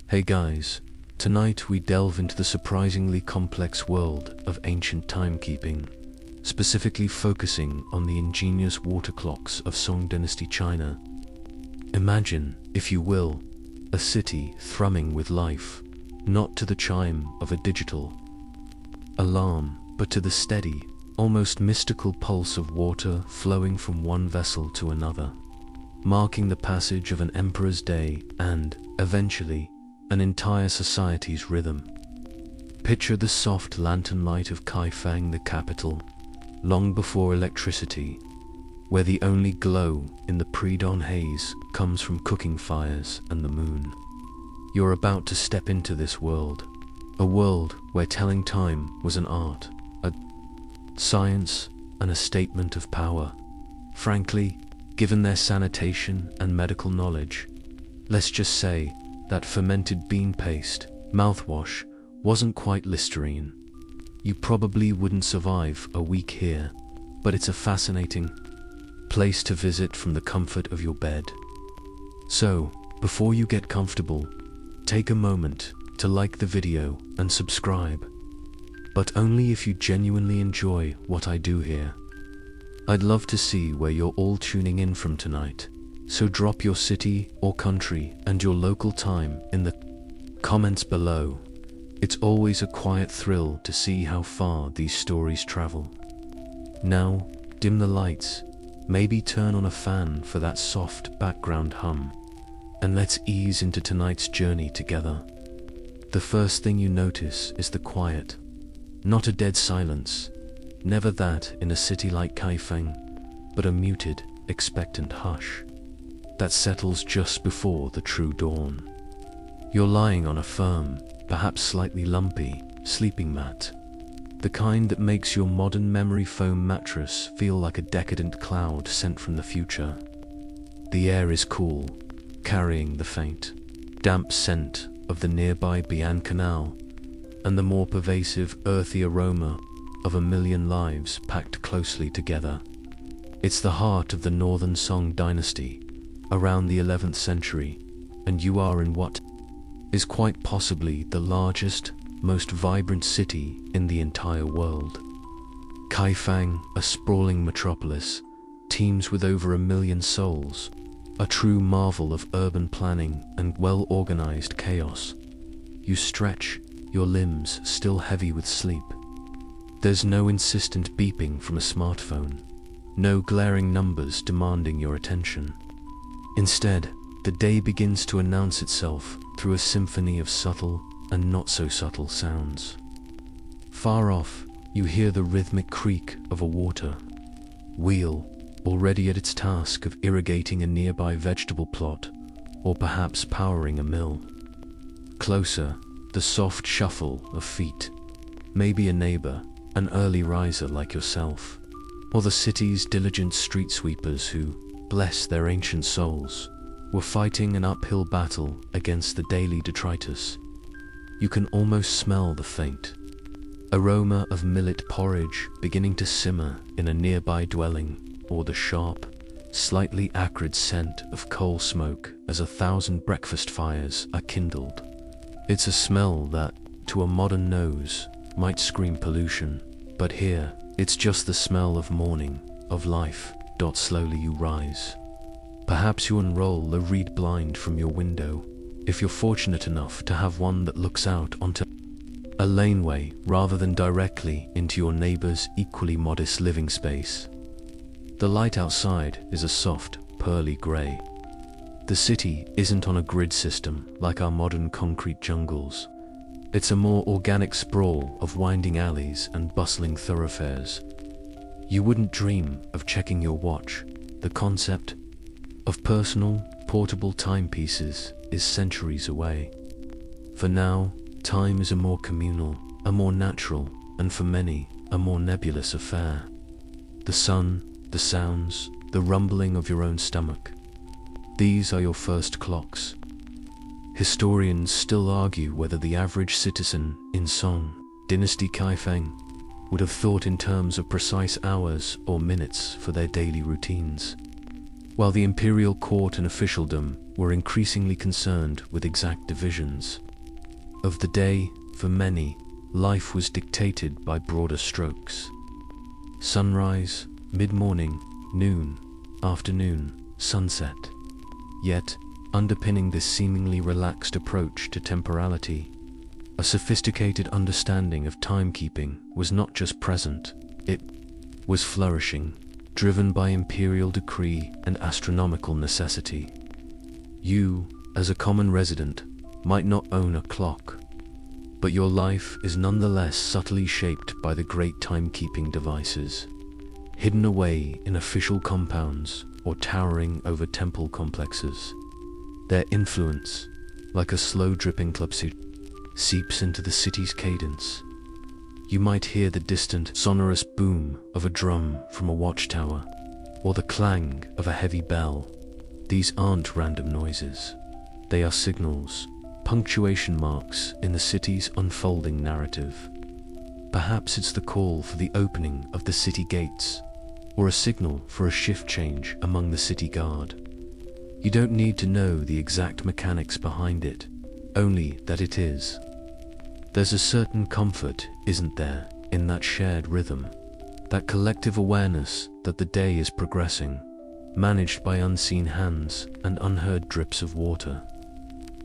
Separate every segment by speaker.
Speaker 1: Hey guys, tonight we delve into the surprisingly complex world of ancient timekeeping, specifically focusing on the ingenious water clocks of Song Dynasty China. Imagine, if you will, a city thrumming with life, not to the chime of a digital alarm, but to the steady, almost mystical pulse of water flowing from one vessel to another, marking the passage of an emperor's day and, eventually, an entire society's rhythm. Picture the soft lantern light of Kaifeng, the capital, long before electricity, where the only glow in the pre-dawn haze comes from cooking fires and the moon. You're about to step into this world, a world where telling time was an art, a science, and a statement of power. Frankly, given their sanitation and medical knowledge, let's just say that fermented bean paste, mouthwash, wasn't quite Listerine. You probably wouldn't survive a week here, but it's a fascinating place to visit from the comfort of your bed. So, before you get comfortable, take a moment to like the video and subscribe, but only if you genuinely enjoy what I do here. I'd love to see where you're all tuning in from tonight, so drop your city or country and your local time in the comments below. It's always a quiet thrill to see how far these stories travel. Now, dim the lights, maybe turn on a fan for that soft background hum, and let's ease into tonight's journey together. The first thing you notice is the quiet. Not a dead silence, never that in a city like Kaifeng, but a muted, expectant hush that settles just before the true dawn. You're lying on a firm, perhaps slightly lumpy, sleeping mat, the kind that makes your modern memory foam mattress feel like a decadent cloud sent from the future. The air is cool, carrying the faint, damp scent of the nearby Bian Canal, and the more pervasive, earthy aroma of a million lives packed closely together. It's the heart of the northern Song Dynasty, around the 11th century, and you are in what is quite possibly the largest, most vibrant city in the entire world. Kaifeng, a sprawling metropolis, teems with over 1 million souls, a true marvel of urban planning and well-organized chaos. You stretch, your limbs still heavy with sleep. There's no insistent beeping from a smartphone, no glaring numbers demanding your attention. Instead, the day begins to announce itself through a symphony of subtle and not-so-subtle sounds. Far off, you hear the rhythmic creak of a water wheel, already at its task of irrigating a nearby vegetable plot, or perhaps powering a mill. Closer, the soft shuffle of feet, maybe a neighbor, an early riser like yourself, or the city's diligent street sweepers who, bless their ancient souls, were fighting an uphill battle against the daily detritus. You can almost smell the faint aroma of millet porridge beginning to simmer in a nearby dwelling, or the sharp, slightly acrid scent of coal smoke as 1,000 breakfast fires are kindled. It's a smell that, to a modern nose, might scream pollution, but here, it's just the smell of morning, of life. Slowly you rise. Perhaps you unroll the reed blind from your window, if you're fortunate enough to have one that looks out onto a laneway rather than directly into your neighbor's equally modest living space. The light outside is a soft, pearly gray. The city isn't on a grid system like our modern concrete jungles. It's a more organic sprawl of winding alleys and bustling thoroughfares. You wouldn't dream of checking your watch. The concept of personal, portable timepieces is centuries away. For now, time is a more communal, a more natural, and for many, a more nebulous affair. The sun, the sounds, the rumbling of your own stomach. These are your first clocks. Historians still argue whether the average citizen in Song Dynasty Kaifeng would have thought in terms of precise hours or minutes for their daily routines. while the imperial court and officialdom were increasingly concerned with exact divisions of the day. For many, life was dictated by broader strokes: sunrise, mid-morning, noon, afternoon, sunset. Yet, underpinning this seemingly relaxed approach to temporality, a sophisticated understanding of timekeeping was not just present, it was flourishing, driven by imperial decree and astronomical necessity. You, as a common resident, might not own a clock, but your life is nonetheless subtly shaped by the great timekeeping devices, hidden away in official compounds or towering over temple complexes. Their influence, like a slow-dripping clepsydras, seeps into the city's cadence. You might hear the distant, sonorous boom of a drum from a watchtower, or the clang of a heavy bell. These aren't random noises. They are signals, punctuation marks in the city's unfolding narrative. Perhaps it's the call for the opening of the city gates, or a signal for a shift change among the city guard. You don't need to know the exact mechanics behind it, only that it is. There's a certain comfort, isn't there, in that shared rhythm, that collective awareness that the day is progressing, managed by unseen hands and unheard drips of water.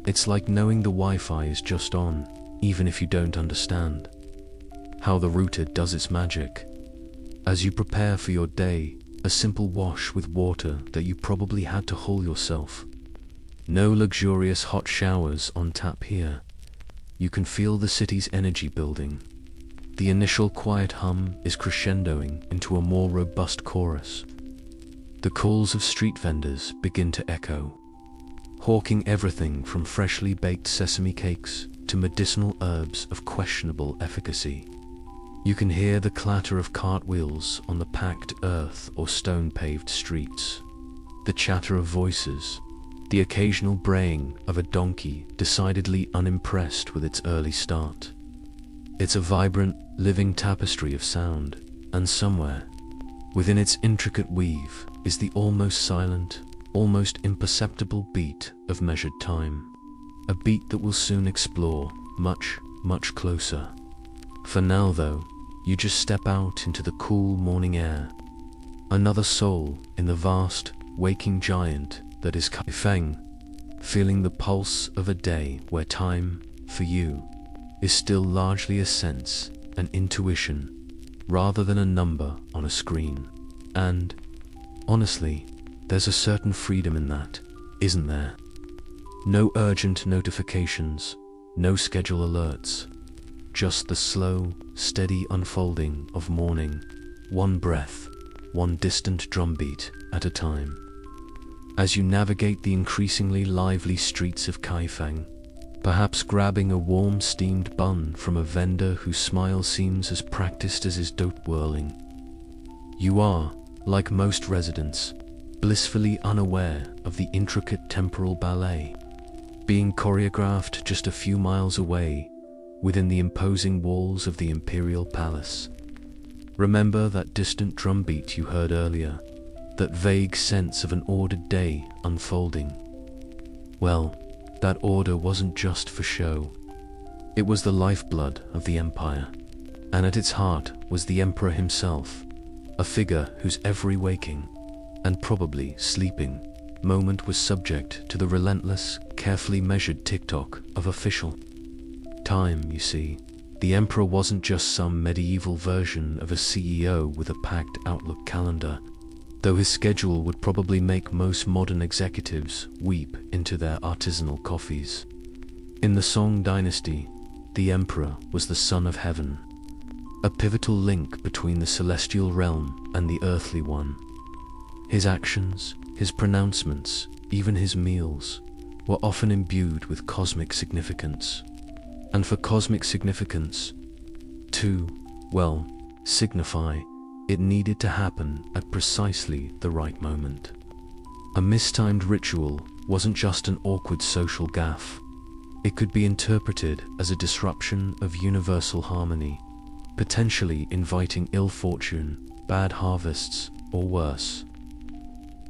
Speaker 1: It's like knowing the Wi-Fi is just on, even if you don't understand how the router does its magic. As you prepare for your day, a simple wash with water that you probably had to haul yourself. No luxurious hot showers on tap here. You can feel the city's energy building. The initial quiet hum is crescendoing into a more robust chorus. The calls of street vendors begin to echo, hawking everything from freshly baked sesame cakes to medicinal herbs of questionable efficacy. You can hear the clatter of cartwheels on the packed earth or stone-paved streets, the chatter of voices, the occasional braying of a donkey decidedly unimpressed with its early start. It's a vibrant, living tapestry of sound, and somewhere, within its intricate weave, is the almost silent, almost imperceptible beat of measured time. A beat that will soon explore much, much closer. For now, though, you just step out into the cool morning air. Another soul in the vast, waking giant that is Kaifeng, feeling the pulse of a day where time, for you, is still largely a sense, an intuition, rather than a number on a screen. And, honestly, there's a certain freedom in that, isn't there? No urgent notifications, no schedule alerts. Just the slow, steady unfolding of morning, one breath, one distant drumbeat at a time. As you navigate the increasingly lively streets of Kaifeng, perhaps grabbing a warm steamed bun from a vendor whose smile seems as practiced as his dope whirling, you are, like most residents, blissfully unaware of the intricate temporal ballet being choreographed just a few miles away within the imposing walls of the imperial palace. Remember that distant drumbeat you heard earlier, that vague sense of an ordered day unfolding? Well, that order wasn't just for show. It was the lifeblood of the empire, and at its heart was the emperor himself, a figure whose every waking, and probably sleeping, moment was subject to the relentless, carefully measured tick-tock of official time. You see, the emperor wasn't just some medieval version of a CEO with a packed Outlook calendar, though his schedule would probably make most modern executives weep into their artisanal coffees. In the Song Dynasty, the emperor was the son of heaven, a pivotal link between the celestial realm and the earthly one. His actions, his pronouncements, even his meals, were often imbued with cosmic significance. And for cosmic significance to, well, signify, it needed to happen at precisely the right moment. A mistimed ritual wasn't just an awkward social gaffe. It could be interpreted as a disruption of universal harmony, potentially inviting ill fortune, bad harvests, or worse.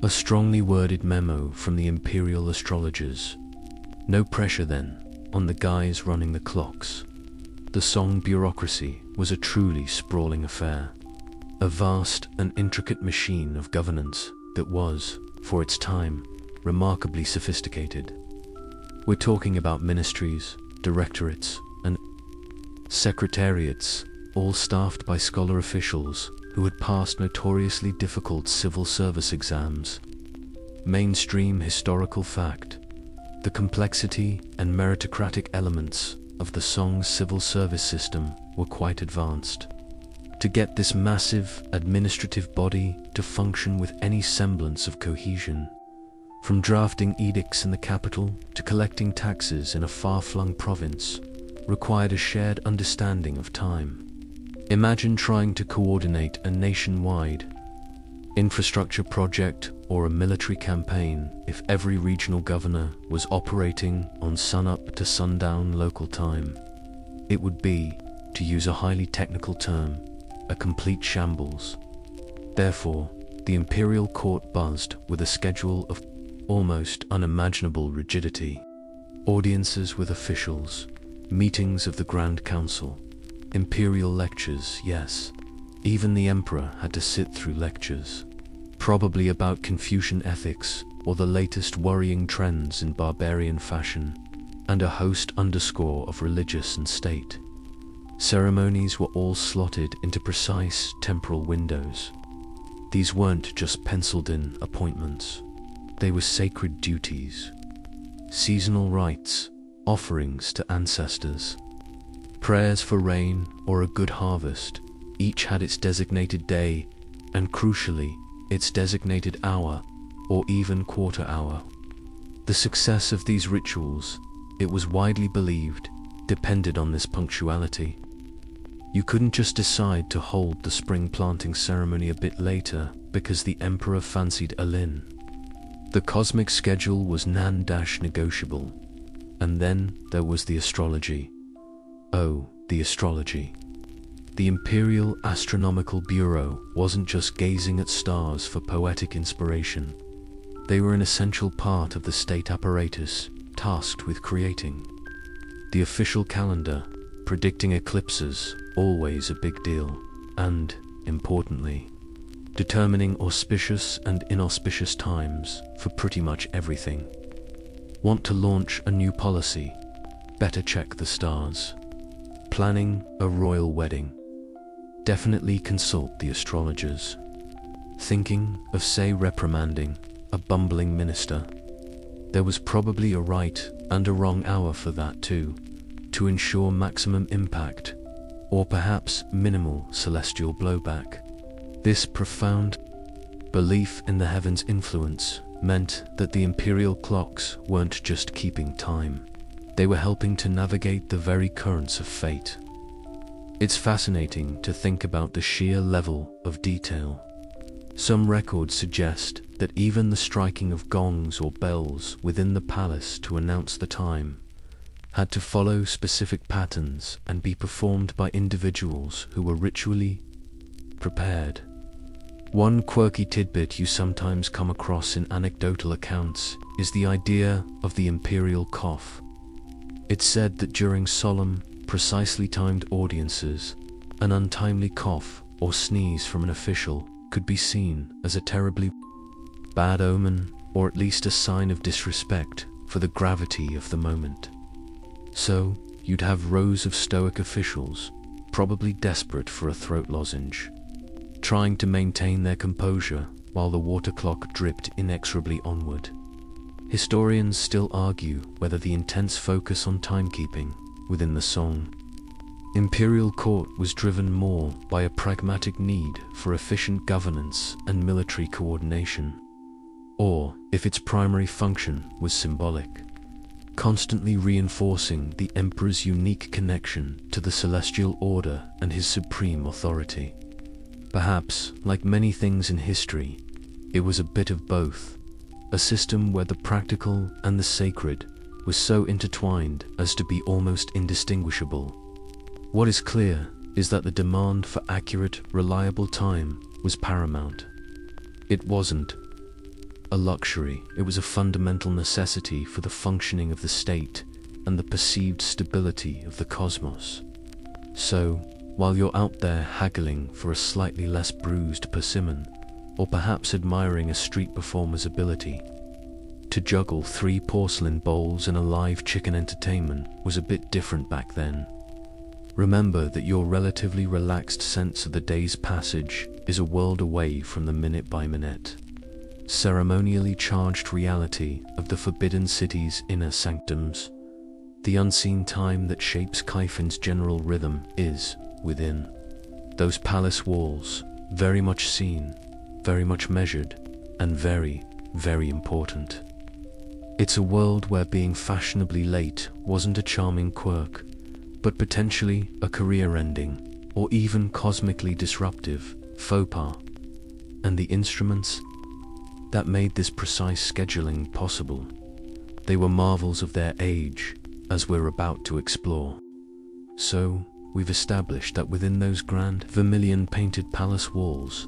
Speaker 1: A strongly worded memo from the imperial astrologers. No pressure then on the guys running the clocks. The Song bureaucracy was a truly sprawling affair, a vast and intricate machine of governance that was, for its time, remarkably sophisticated. We're talking about ministries, directorates, and secretariats, all staffed by scholar officials who had passed notoriously difficult civil service exams. Mainstream historical fact: the complexity and meritocratic elements of the Song civil service system were quite advanced. To get this massive administrative body to function with any semblance of cohesion, from drafting edicts in the capital to collecting taxes in a far-flung province, required a shared understanding of time. Imagine trying to coordinate a nationwide infrastructure project or a military campaign if every regional governor was operating on sun-up to sundown local time. It would be, to use a highly technical term, a complete shambles. Therefore, the imperial court buzzed with a schedule of almost unimaginable rigidity. Audiences with officials, meetings of the Grand Council, imperial lectures, yes, even the emperor had to sit through lectures, probably about Confucian ethics or the latest worrying trends in barbarian fashion, and a host underscore of religious and state. Ceremonies were all slotted into precise temporal windows. These weren't just penciled-in appointments. They were sacred duties, seasonal rites, offerings to ancestors, prayers for rain or a good harvest. Each had its designated day and, crucially, its designated hour or even quarter hour. The success of these rituals, it was widely believed, depended on this punctuality. You couldn't just decide to hold the spring planting ceremony a bit later because the emperor fancied a lin. The cosmic schedule was non-negotiable. And then there was the astrology. Oh, the astrology. The Imperial Astronomical Bureau wasn't just gazing at stars for poetic inspiration. They were an essential part of the state apparatus tasked with creating the official calendar. Predicting eclipses, always a big deal, and, importantly, determining auspicious and inauspicious times for pretty much everything. Want to launch a new policy? Better check the stars. Planning a royal wedding? Definitely consult the astrologers. Thinking of, say, reprimanding a bumbling minister? There was probably a right and a wrong hour for that too, to ensure maximum impact, or perhaps minimal celestial blowback. This profound belief in the heavens' influence meant that the imperial clocks weren't just keeping time. They were helping to navigate the very currents of fate. It's fascinating to think about the sheer level of detail. Some records suggest that even the striking of gongs or bells within the palace to announce the time had to follow specific patterns and be performed by individuals who were ritually prepared. One quirky tidbit you sometimes come across in anecdotal accounts is the idea of the imperial cough. It's said that during solemn, precisely timed audiences, an untimely cough or sneeze from an official could be seen as a terribly bad omen, or at least a sign of disrespect for the gravity of the moment. So, you'd have rows of stoic officials, probably desperate for a throat lozenge, trying to maintain their composure while the water clock dripped inexorably onward. Historians still argue whether the intense focus on timekeeping within the Song imperial court was driven more by a pragmatic need for efficient governance and military coordination, or if its primary function was symbolic, constantly reinforcing the emperor's unique connection to the celestial order and his supreme authority. Perhaps, like many things in history, it was a bit of both, a system where the practical and the sacred was so intertwined as to be almost indistinguishable. What is clear is that the demand for accurate, reliable time was paramount. It wasn't a luxury, it was a fundamental necessity for the functioning of the state and the perceived stability of the cosmos. So, while you're out there haggling for a slightly less bruised persimmon, or perhaps admiring a street performer's ability to juggle 3 porcelain bowls and a live chicken entertainment was a bit different back then. Remember that your relatively relaxed sense of the day's passage is a world away from the minute-by-minute, ceremonially charged reality of the Forbidden City's inner sanctums. The unseen time that shapes Kaifeng's general rhythm is within those palace walls, very much seen, very much measured, and very, very important. It's a world where being fashionably late wasn't a charming quirk, but potentially a career-ending, or even cosmically disruptive, faux pas. And the instruments that made this precise scheduling possible, they were marvels of their age, as we're about to explore. So, we've established that within those grand vermilion-painted palace walls,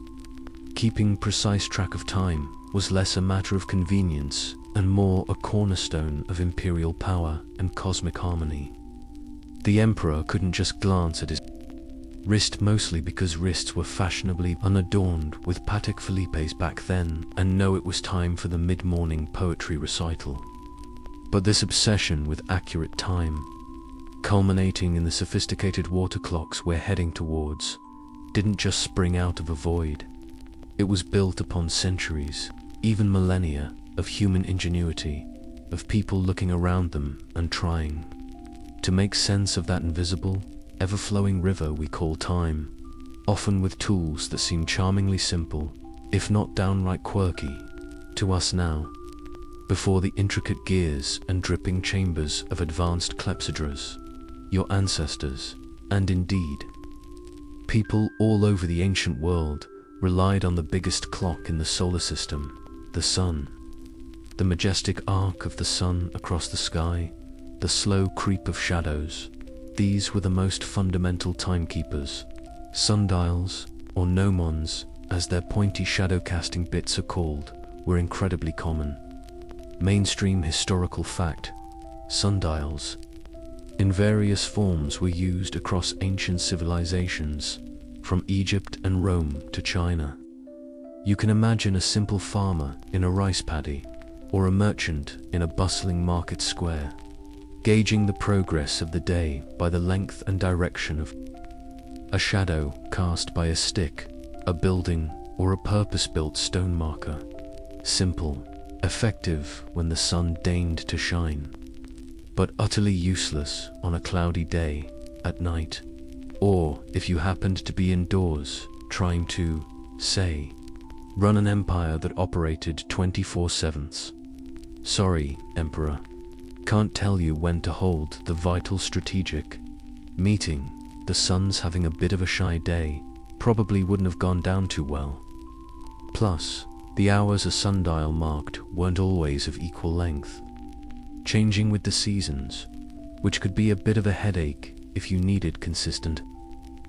Speaker 1: keeping precise track of time was less a matter of convenience and more a cornerstone of imperial power and cosmic harmony. The emperor couldn't just glance at his wrist, mostly because wrists were fashionably unadorned with Patek Philippe's back then, and know it was time for the mid-morning poetry recital. But this obsession with accurate time, culminating in the sophisticated water clocks we're heading towards, didn't just spring out of a void. It was built upon centuries, even millennia, of human ingenuity, of people looking around them and trying to make sense of that invisible, ever-flowing river we call time, often with tools that seem charmingly simple, if not downright quirky, to us now, before the intricate gears and dripping chambers of advanced clepsydras. Your ancestors, and indeed, people all over the ancient world, relied on the biggest clock in the solar system, the sun. The majestic arc of the sun across the sky, the slow creep of shadows, these were the most fundamental timekeepers. Sundials, or gnomons, as their pointy shadow-casting bits are called, were incredibly common. Mainstream historical fact, sundials, in various forms, were used across ancient civilizations, from Egypt and Rome to China. You can imagine a simple farmer in a rice paddy, or a merchant in a bustling market square, gauging the progress of the day by the length and direction of a shadow cast by a stick, a building, or a purpose-built stone marker. Simple, effective when the sun deigned to shine, but utterly useless on a cloudy day, at night, or if you happened to be indoors trying to, say, run an empire that operated 24/7. Sorry, Emperor, can't tell you when to hold the vital strategic meeting. The sun's having a bit of a shy day, probably wouldn't have gone down too well. Plus, the hours a sundial marked weren't always of equal length, changing with the seasons, which could be a bit of a headache if you needed consistent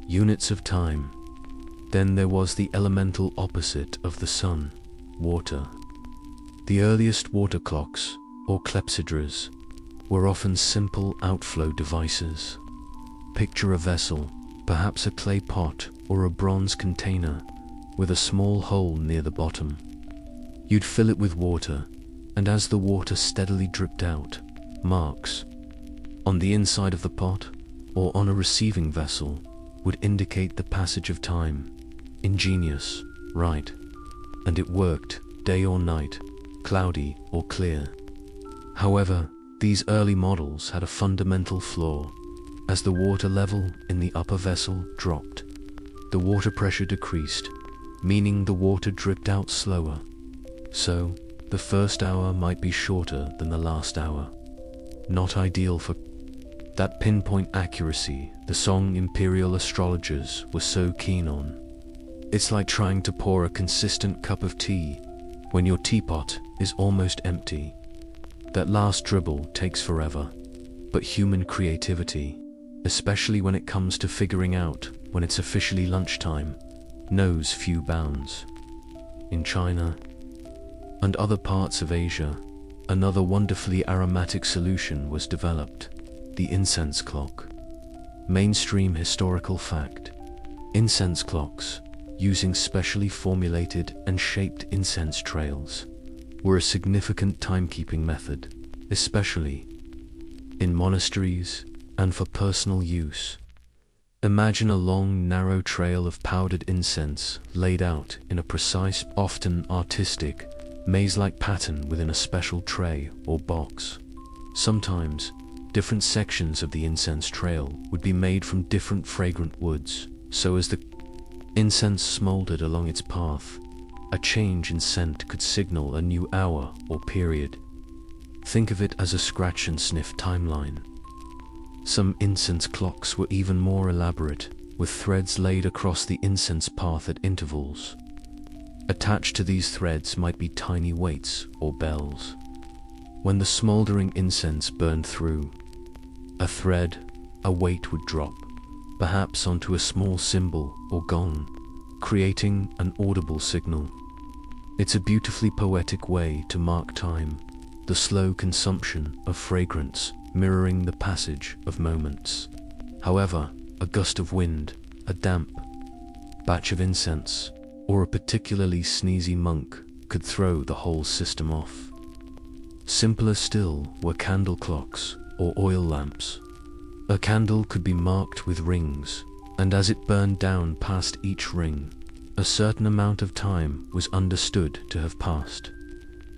Speaker 1: units of time. Then there was the elemental opposite of the sun, water. The earliest water clocks, or clepsydras, were often simple outflow devices. Picture a vessel, perhaps a clay pot or a bronze container, with a small hole near the bottom. You'd fill it with water, and as the water steadily dripped out, marks on the inside of the pot or on a receiving vessel would indicate the passage of time. Ingenious, right? And it worked, day or night, cloudy or clear. However, these early models had a fundamental flaw. As the water level in the upper vessel dropped, the water pressure decreased, meaning the water dripped out slower. So, the first hour might be shorter than the last hour. Not ideal for that pinpoint accuracy the Song imperial astrologers were so keen on. It's like trying to pour a consistent cup of tea when your teapot is almost empty. That last dribble takes forever. But human creativity, especially when it comes to figuring out when it's officially lunchtime, knows few bounds. In China, and other parts of Asia, another wonderfully aromatic solution was developed: the incense clock. Mainstream historical fact: incense clocks, using specially formulated and shaped incense trails, were a significant timekeeping method, especially in monasteries and for personal use. Imagine a long, narrow trail of powdered incense laid out in a precise, often artistic, maze-like pattern within a special tray or box. Sometimes, different sections of the incense trail would be made from different fragrant woods, so as the incense smoldered along its path, a change in scent could signal a new hour or period. Think of it as a scratch and sniff timeline. Some incense clocks were even more elaborate, with threads laid across the incense path at intervals. Attached to these threads might be tiny weights or bells. When the smoldering incense burned through, a thread, a weight would drop, perhaps onto a small cymbal or gong, creating an audible signal. It's a beautifully poetic way to mark time, the slow consumption of fragrance mirroring the passage of moments. However, a gust of wind, a damp batch of incense, or a particularly sneezy monk could throw the whole system off. Simpler still were candle clocks or oil lamps. A candle could be marked with rings, and as it burned down past each ring, a certain amount of time was understood to have passed.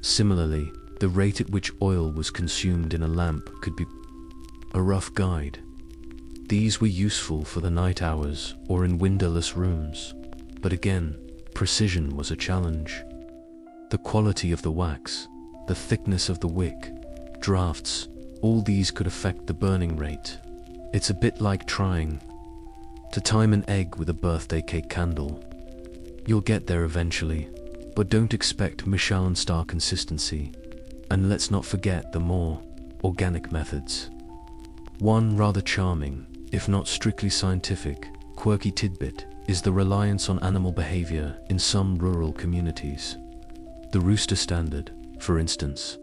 Speaker 1: Similarly, the rate at which oil was consumed in a lamp could be a rough guide. These were useful for the night hours or in windowless rooms, but again, precision was a challenge. The quality of the wax, the thickness of the wick, drafts, all these could affect the burning rate. It's a bit like trying to time an egg with a birthday cake candle. You'll get there eventually, but don't expect Michelin star consistency. And let's not forget the more organic methods. One rather charming, if not strictly scientific, quirky tidbit is the reliance on animal behavior in some rural communities. The rooster standard, for instance.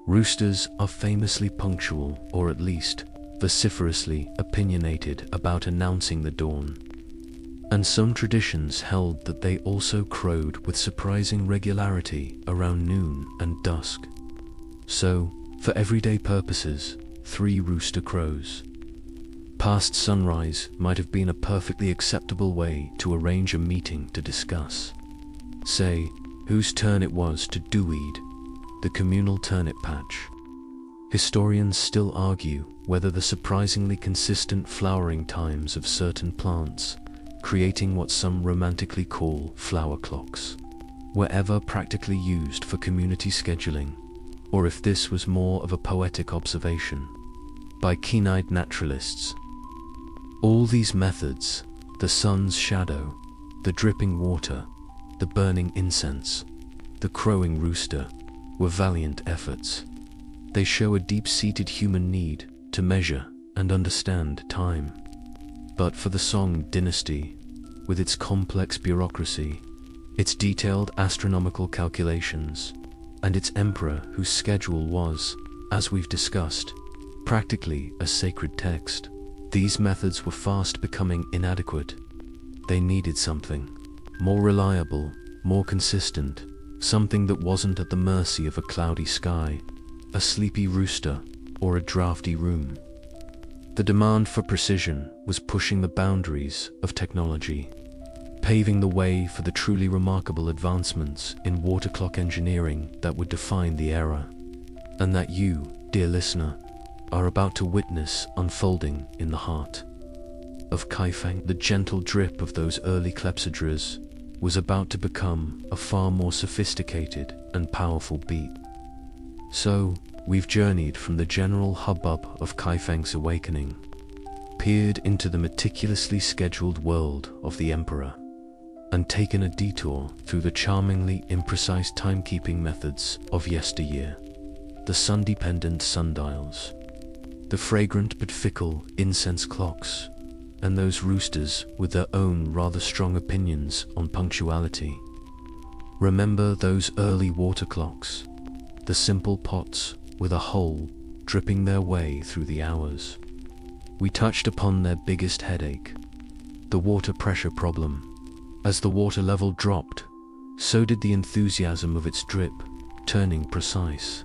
Speaker 1: Roosters are famously punctual, or at least vociferously opinionated about announcing the dawn. And some traditions held that they also crowed with surprising regularity around noon and dusk. So, for everyday purposes, 3 rooster crows. Past sunrise might have been a perfectly acceptable way to arrange a meeting to discuss, say, whose turn it was to do-weed the communal turnip patch. Historians still argue whether the surprisingly consistent flowering times of certain plants, creating what some romantically call flower clocks, were ever practically used for community scheduling, or if this was more of a poetic observation by keen-eyed naturalists. All these methods, the sun's shadow, the dripping water, the burning incense, the crowing rooster, were valiant efforts. They show a deep-seated human need to measure and understand time. But for the Song Dynasty, with its complex bureaucracy, its detailed astronomical calculations, and its emperor whose schedule was, as we've discussed, practically a sacred text, these methods were fast becoming inadequate. They needed something more reliable, more consistent, something that wasn't at the mercy of a cloudy sky, a sleepy rooster, or a drafty room. The demand for precision was pushing the boundaries of technology, paving the way for the truly remarkable advancements in water clock engineering that would define the era, and that you, dear listener, are about to witness unfolding in the heart of Kaifeng. The gentle drip of those early clepsydras was about to become a far more sophisticated and powerful beat. So, we've journeyed from the general hubbub of Kaifeng's awakening, peered into the meticulously scheduled world of the emperor, and taken a detour through the charmingly imprecise timekeeping methods of yesteryear. The sun-dependent sundials, the fragrant but fickle incense clocks, and those roosters with their own rather strong opinions on punctuality. Remember those early water clocks, the simple pots with a hole dripping their way through the hours. We touched upon their biggest headache, the water pressure problem. As the water level dropped, so did the enthusiasm of its drip, turning precise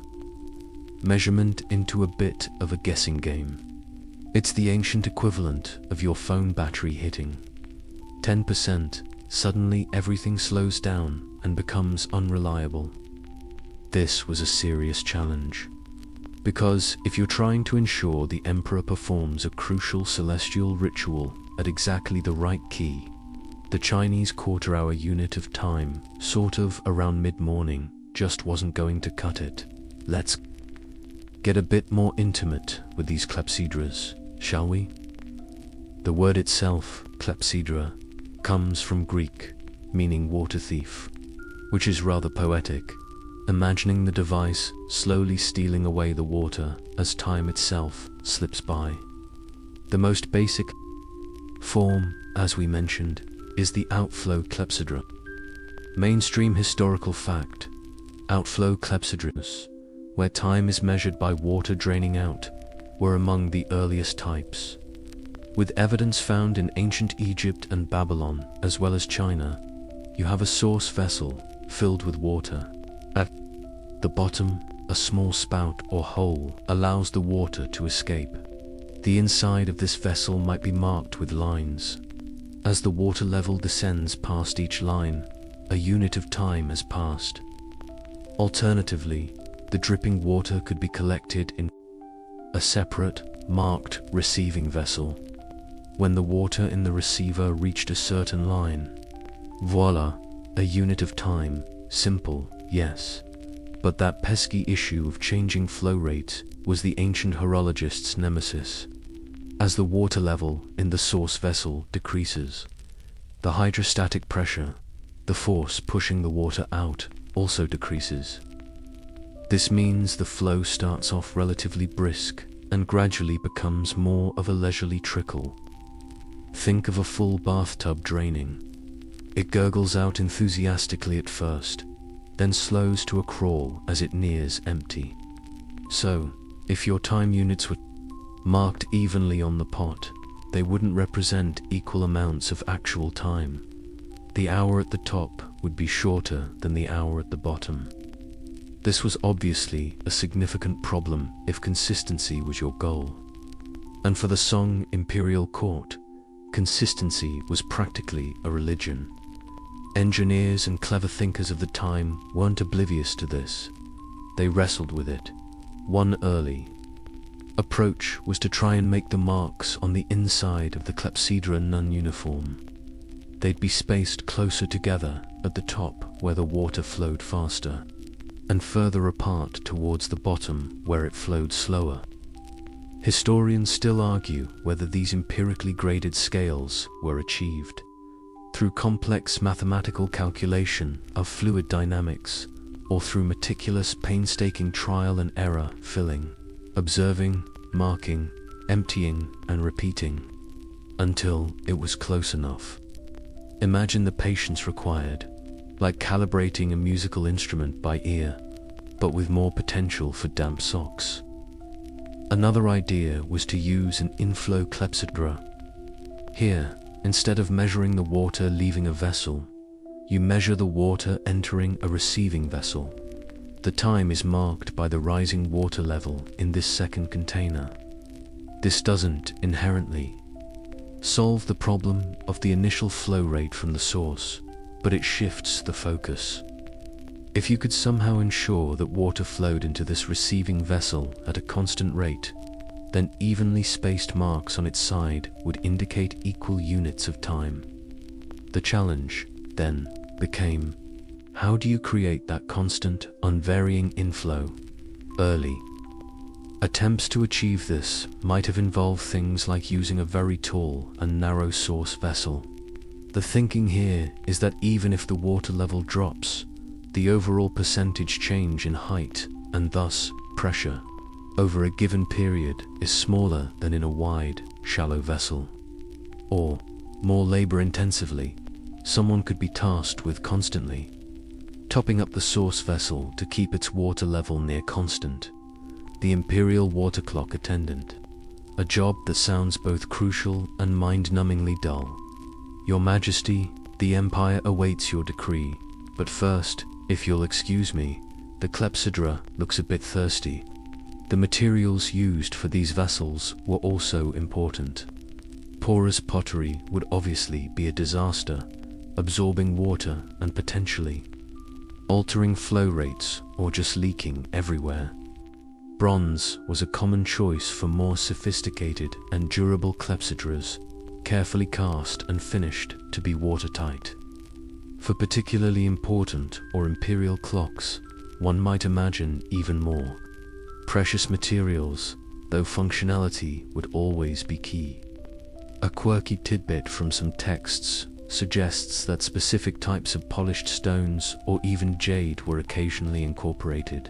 Speaker 1: measurement into a bit of a guessing game. It's the ancient equivalent of your phone battery hitting 10%. Suddenly everything slows down and becomes unreliable. This was a serious challenge, because if you're trying to ensure the emperor performs a crucial celestial ritual at exactly the right key, the Chinese quarter-hour unit of time, sort of around mid-morning, just wasn't going to cut it. Let's get a bit more intimate with these clepsydras, shall we? The word itself, clepsydra, comes from Greek, meaning water thief, which is rather poetic, imagining the device slowly stealing away the water as time itself slips by. The most basic form, as we mentioned, is the outflow clepsydra. Mainstream historical fact, outflow clepsydras, where time is measured by water draining out, were among the earliest types. With evidence found in ancient Egypt and Babylon, as well as China, you have a source vessel filled with water. At the bottom, a small spout or hole allows the water to escape. The inside of this vessel might be marked with lines. As the water level descends past each line, a unit of time has passed. Alternatively, the dripping water could be collected in a separate, marked receiving vessel. When the water in the receiver reached a certain line, voila, a unit of time. Simple, yes. But that pesky issue of changing flow rate was the ancient horologist's nemesis. As the water level in the source vessel decreases, the hydrostatic pressure, the force pushing the water out, also decreases. This means the flow starts off relatively brisk and gradually becomes more of a leisurely trickle. Think of a full bathtub draining. It gurgles out enthusiastically at first, then slows to a crawl as it nears empty. So, if your time units were marked evenly on the pot, they wouldn't represent equal amounts of actual time. The hour at the top would be shorter than the hour at the bottom. This was obviously a significant problem if consistency was your goal. And for the Song imperial court, consistency was practically a religion. Engineers and clever thinkers of the time weren't oblivious to this. They wrestled with it. One early approach was to try and make the marks on the inside of the clepsydra non-uniform. They'd be spaced closer together at the top where the water flowed faster, and further apart towards the bottom where it flowed slower. Historians still argue whether these empirically graded scales were achieved through complex mathematical calculation of fluid dynamics, or through meticulous, painstaking trial and error filling, observing, marking, emptying, and repeating, until it was close enough. Imagine the patience required, like calibrating a musical instrument by ear, but with more potential for damp socks. Another idea was to use an inflow clepsydra. Here, instead of measuring the water leaving a vessel, you measure the water entering a receiving vessel. The time is marked by the rising water level in this second container. This doesn't inherently solve the problem of the initial flow rate from the source, but it shifts the focus. If you could somehow ensure that water flowed into this receiving vessel at a constant rate, then evenly spaced marks on its side would indicate equal units of time. The challenge, then, became, how do you create that constant, unvarying inflow early? Attempts to achieve this might have involved things like using a very tall and narrow source vessel. The thinking here is that even if the water level drops, the overall percentage change in height, and thus pressure, over a given period is smaller than in a wide, shallow vessel. Or, more labor-intensively, someone could be tasked with constantly topping up the source vessel to keep its water level near constant. The imperial water clock attendant. A job that sounds both crucial and mind-numbingly dull. Your Majesty, the Empire awaits your decree, but first, if you'll excuse me, the clepsydra looks a bit thirsty. The materials used for these vessels were also important. Porous pottery would obviously be a disaster, absorbing water and potentially altering flow rates or just leaking everywhere. Bronze was a common choice for more sophisticated and durable clepsydras, carefully cast and finished to be watertight. For particularly important or imperial clocks, one might imagine even more precious materials, though functionality would always be key. A quirky tidbit from some texts suggests that specific types of polished stones or even jade were occasionally incorporated,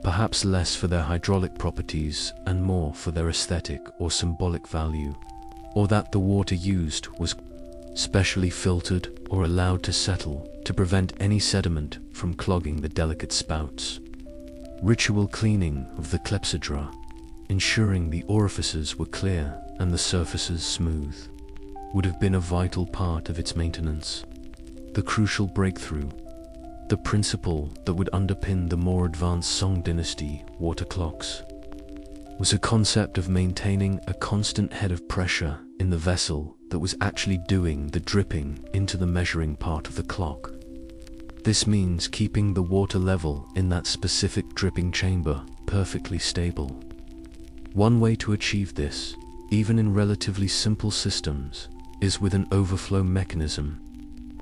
Speaker 1: perhaps less for their hydraulic properties and more for their aesthetic or symbolic value, or that the water used was specially filtered or allowed to settle to prevent any sediment from clogging the delicate spouts. Ritual cleaning of the clepsydra, ensuring the orifices were clear and the surfaces smooth, would have been a vital part of its maintenance. The crucial breakthrough, the principle that would underpin the more advanced Song Dynasty water clocks, was a concept of maintaining a constant head of pressure in the vessel that was actually doing the dripping into the measuring part of the clock. This means keeping the water level in that specific dripping chamber perfectly stable. One way to achieve this, even in relatively simple systems, is with an overflow mechanism.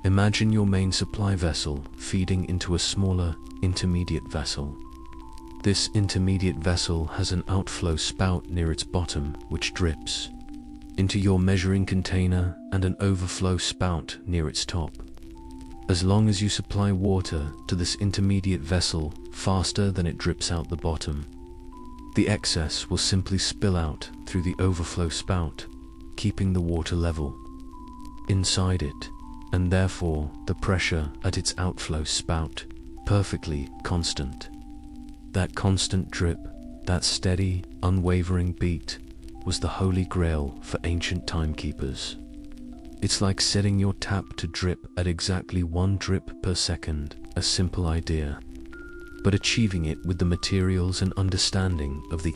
Speaker 1: Imagine your main supply vessel feeding into a smaller, intermediate vessel. This intermediate vessel has an outflow spout near its bottom which drips into your measuring container and an overflow spout near its top. As long as you supply water to this intermediate vessel faster than it drips out the bottom, the excess will simply spill out through the overflow spout, keeping the water level inside it, and therefore the pressure at its outflow spout perfectly constant. That constant drip, that steady, unwavering beat, was the holy grail for ancient timekeepers. It's like setting your tap to drip at exactly 1 drip per second, a simple idea, but achieving it with the materials and understanding of the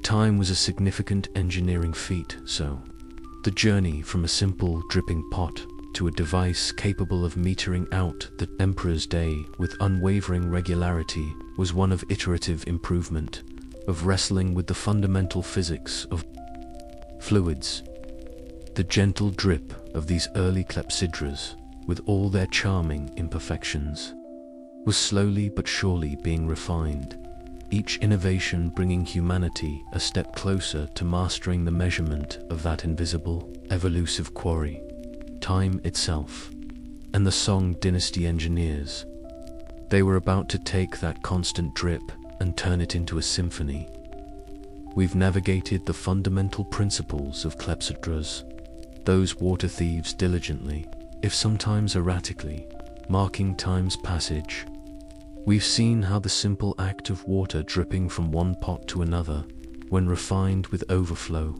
Speaker 1: time was a significant engineering feat. So, the journey from a simple dripping pot to a device capable of metering out the emperor's day with unwavering regularity was one of iterative improvement, of wrestling with the fundamental physics of fluids. The gentle drip of these early clepsydras, with all their charming imperfections, was slowly but surely being refined, each innovation bringing humanity a step closer to mastering the measurement of that invisible, elusive quarry, time itself. And the Song Dynasty engineers, they were about to take that constant drip and turn it into a symphony. We've navigated the fundamental principles of clepsydras, those water thieves diligently, if sometimes erratically, marking time's passage. We've seen how the simple act of water dripping from one pot to another, when refined with overflow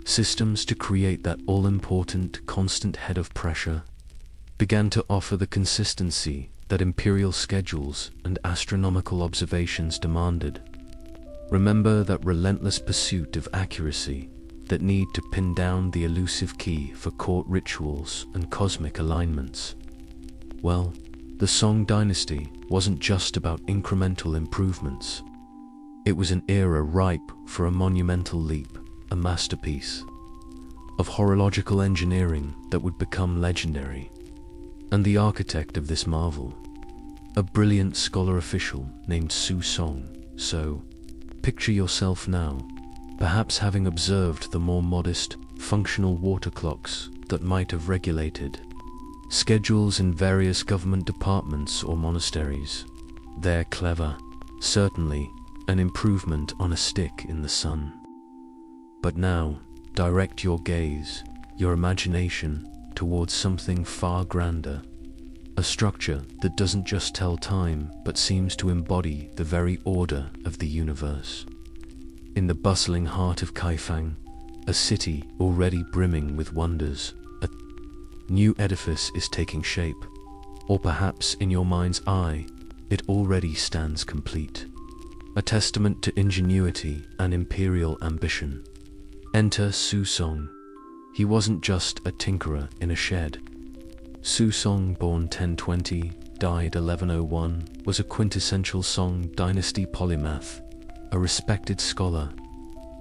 Speaker 1: systems to create that all-important constant head of pressure, began to offer the consistency that imperial schedules and astronomical observations demanded. Remember that relentless pursuit of accuracy, that need to pin down the elusive key for court rituals and cosmic alignments. Well, the Song Dynasty wasn't just about incremental improvements. It was an era ripe for a monumental leap, a masterpiece of horological engineering that would become legendary. And the architect of this marvel, a brilliant scholar official named Su Song. So, picture yourself now, perhaps having observed the more modest, functional water clocks that might have regulated schedules in various government departments or monasteries. They're clever, certainly an improvement on a stick in the sun. But now, direct your gaze, your imagination, towards something far grander. a structure that doesn't just tell time but seems to embody the very order of the universe. In the bustling heart of Kaifeng, a city already brimming with wonders, a new edifice is taking shape, or perhaps in your mind's eye, it already stands complete. A testament to ingenuity and imperial ambition. Enter Su Song. He wasn't just a tinkerer in a shed. Su Song, born 1020, died 1101, was a quintessential Song Dynasty polymath, a respected scholar,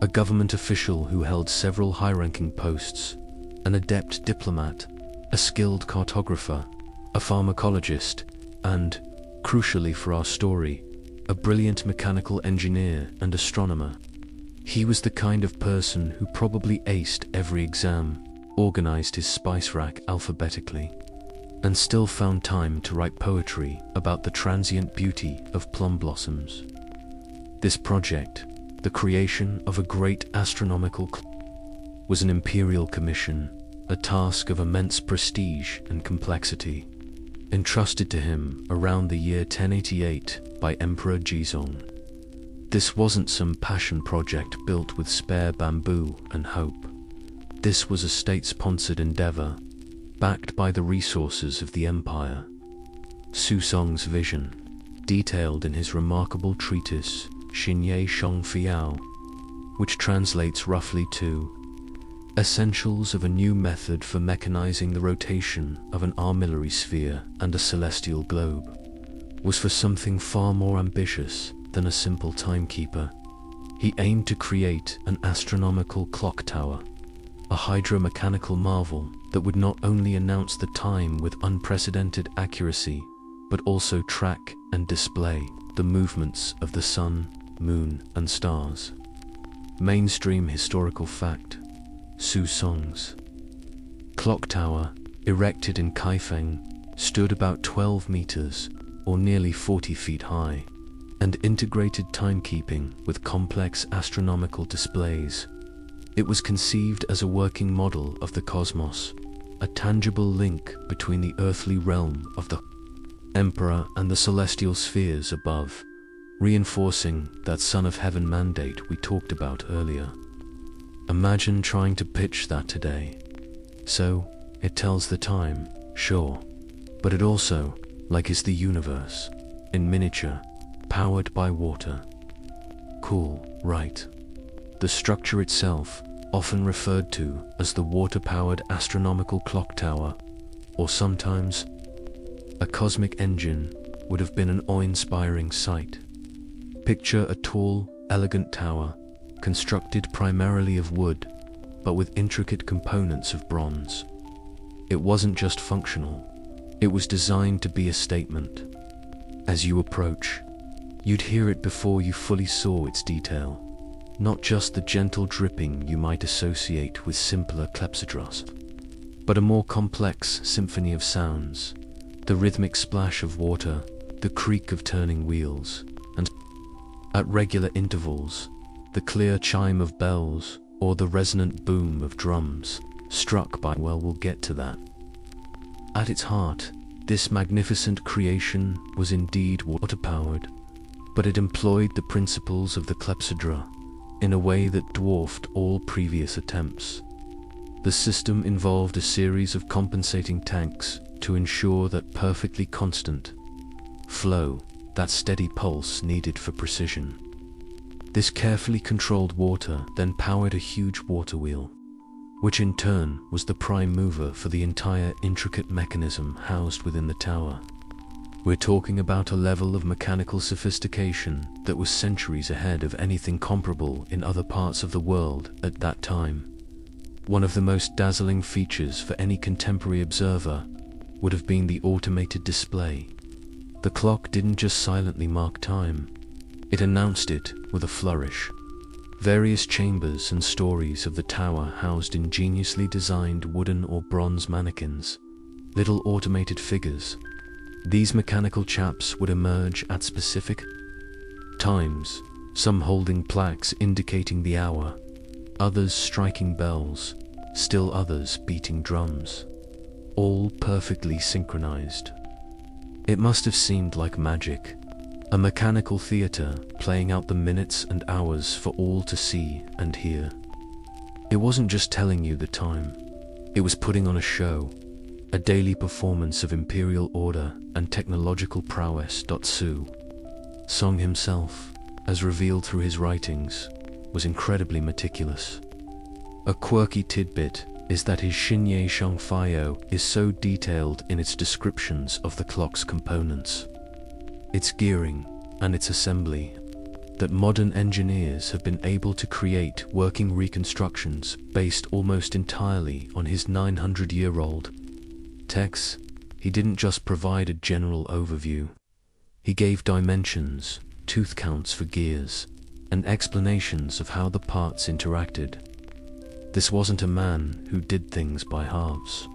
Speaker 1: a government official who held several high-ranking posts, an adept diplomat, a skilled cartographer, a pharmacologist, and, crucially for our story, a brilliant mechanical engineer and astronomer. He was the kind of person who probably aced every exam, organized his spice rack alphabetically, and still found time to write poetry about the transient beauty of plum blossoms. This project, the creation of a great astronomical clock, was an imperial commission, a task of immense prestige and complexity, entrusted to him around the year 1088 by Emperor Jizong. This wasn't some passion project built with spare bamboo and hope. This was a state-sponsored endeavor, backed by the resources of the empire. Su Song's vision, detailed in his remarkable treatise Xinye Shongfiao, which translates roughly to Essentials of a New Method for Mechanizing the Rotation of an Armillary Sphere and a Celestial Globe, was for something far more ambitious than a simple timekeeper. He aimed to create an astronomical clock tower, a hydromechanical marvel that would not only announce the time with unprecedented accuracy, but also track and display the movements of the sun, moon, and stars. Mainstream historical fact: Su Song's clock tower, erected in Kaifeng, stood about 12 meters, or nearly 40 feet high, and integrated timekeeping with complex astronomical displays. It was conceived as a working model of the cosmos, a tangible link between the earthly realm of the Emperor and the celestial spheres above, reinforcing that Son of Heaven mandate we talked about earlier. Imagine trying to pitch that today. So, it tells the time, sure, but it also, like, is the universe, in miniature, powered by water. Cool, right? The structure itself, often referred to as the water-powered astronomical clock tower, or sometimes a cosmic engine, would have been an awe-inspiring sight. Picture a tall, elegant tower, constructed primarily of wood, but with intricate components of bronze. It wasn't just functional, it was designed to be a statement. As you approach, you'd hear it before you fully saw its detail, not just the gentle dripping you might associate with simpler clepsydras, but a more complex symphony of sounds, the rhythmic splash of water, the creak of turning wheels, and, at regular intervals, the clear chime of bells or the resonant boom of drums, struck by, well, we'll get to that. At its heart, this magnificent creation was indeed water-powered, but it employed the principles of the clepsydra in a way that dwarfed all previous attempts. The system involved a series of compensating tanks to ensure that perfectly constant flow, that steady pulse needed for precision. This carefully controlled water then powered a huge water wheel, which in turn was the prime mover for the entire intricate mechanism housed within the tower. We're talking about a level of mechanical sophistication that was centuries ahead of anything comparable in other parts of the world at that time. One of the most dazzling features for any contemporary observer would have been the automated display. The clock didn't just silently mark time, it announced it with a flourish. Various chambers and stories of the tower housed ingeniously designed wooden or bronze mannequins, little automated figures. These mechanical chaps would emerge at specific times, some holding plaques indicating the hour, others striking bells, still others beating drums, all perfectly synchronized. It must have seemed like magic, a mechanical theater playing out the minutes and hours for all to see and hear. It wasn't just telling you the time, it was putting on a show, a daily performance of imperial order and technological prowess. Su Song himself, as revealed through his writings, was incredibly meticulous. A quirky tidbit is that his Xinye Shangfayo is so detailed in its descriptions of the clock's components, its gearing, and its assembly, that modern engineers have been able to create working reconstructions based almost entirely on his 900-year-old text. He didn't just provide a general overview. He gave dimensions, tooth counts for gears, and explanations of how the parts interacted. This wasn't a man who did things by halves.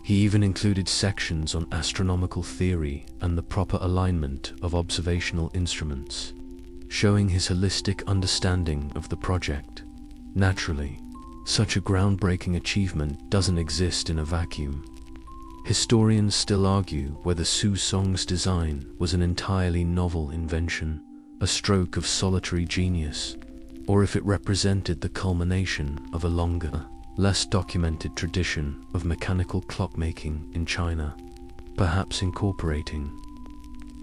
Speaker 1: He even included sections on astronomical theory and the proper alignment of observational instruments, showing his holistic understanding of the project. Naturally, such a groundbreaking achievement doesn't exist in a vacuum. Historians still argue whether Su Song's design was an entirely novel invention, a stroke of solitary genius, or if it represented the culmination of a longer, less documented tradition of mechanical clockmaking in China, perhaps incorporating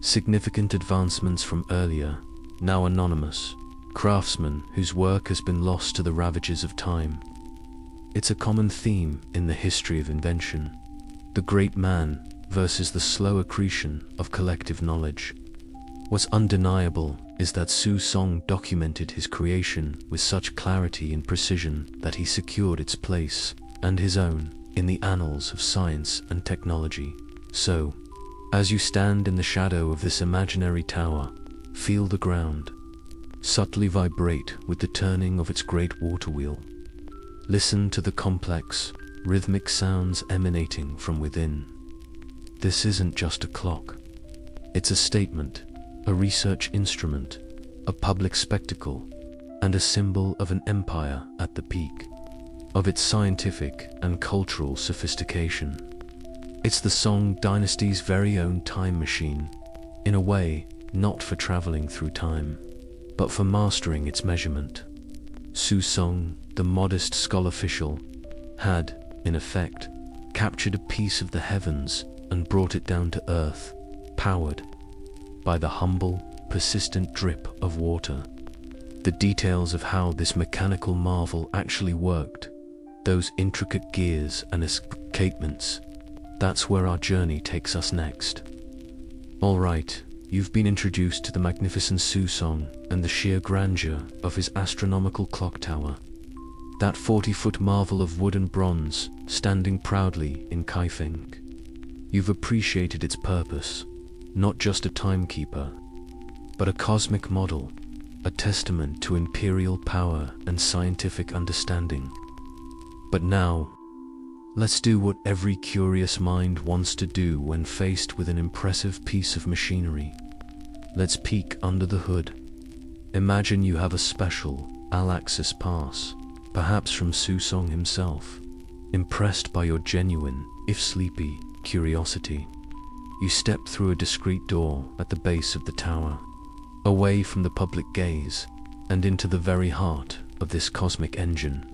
Speaker 1: significant advancements from earlier, now anonymous, craftsmen whose work has been lost to the ravages of time. It's a common theme in the history of invention, the great man versus the slow accretion of collective knowledge. What's undeniable is that Su Song documented his creation with such clarity and precision that he secured its place, and his own, in the annals of science and technology. So, as you stand in the shadow of this imaginary tower, feel the ground subtly vibrate with the turning of its great water wheel. Listen to the complex, rhythmic sounds emanating from within. This isn't just a clock. It's a statement, a research instrument, a public spectacle, and a symbol of an empire at the peak of its scientific and cultural sophistication. It's the Song Dynasty's very own time machine, in a way, not for traveling through time, but for mastering its measurement. Su Song, the modest scholar-official, had, in effect, captured a piece of the heavens and brought it down to earth, powered by the humble, persistent drip of water. The details of how this mechanical marvel actually worked, those intricate gears and escapements, that's where our journey takes us next. Alright, you've been introduced to the magnificent Su Song and the sheer grandeur of his astronomical clock tower. That 40-foot marvel of wood and bronze, standing proudly in Kaifeng. You've appreciated its purpose, not just a timekeeper, but a cosmic model, a testament to imperial power and scientific understanding. But now, let's do what every curious mind wants to do when faced with an impressive piece of machinery. Let's peek under the hood. Imagine you have a special all-access pass, perhaps from Su Song himself. Impressed by your genuine, if sleepy, curiosity, you step through a discreet door at the base of the tower, away from the public gaze, and into the very heart of this cosmic engine.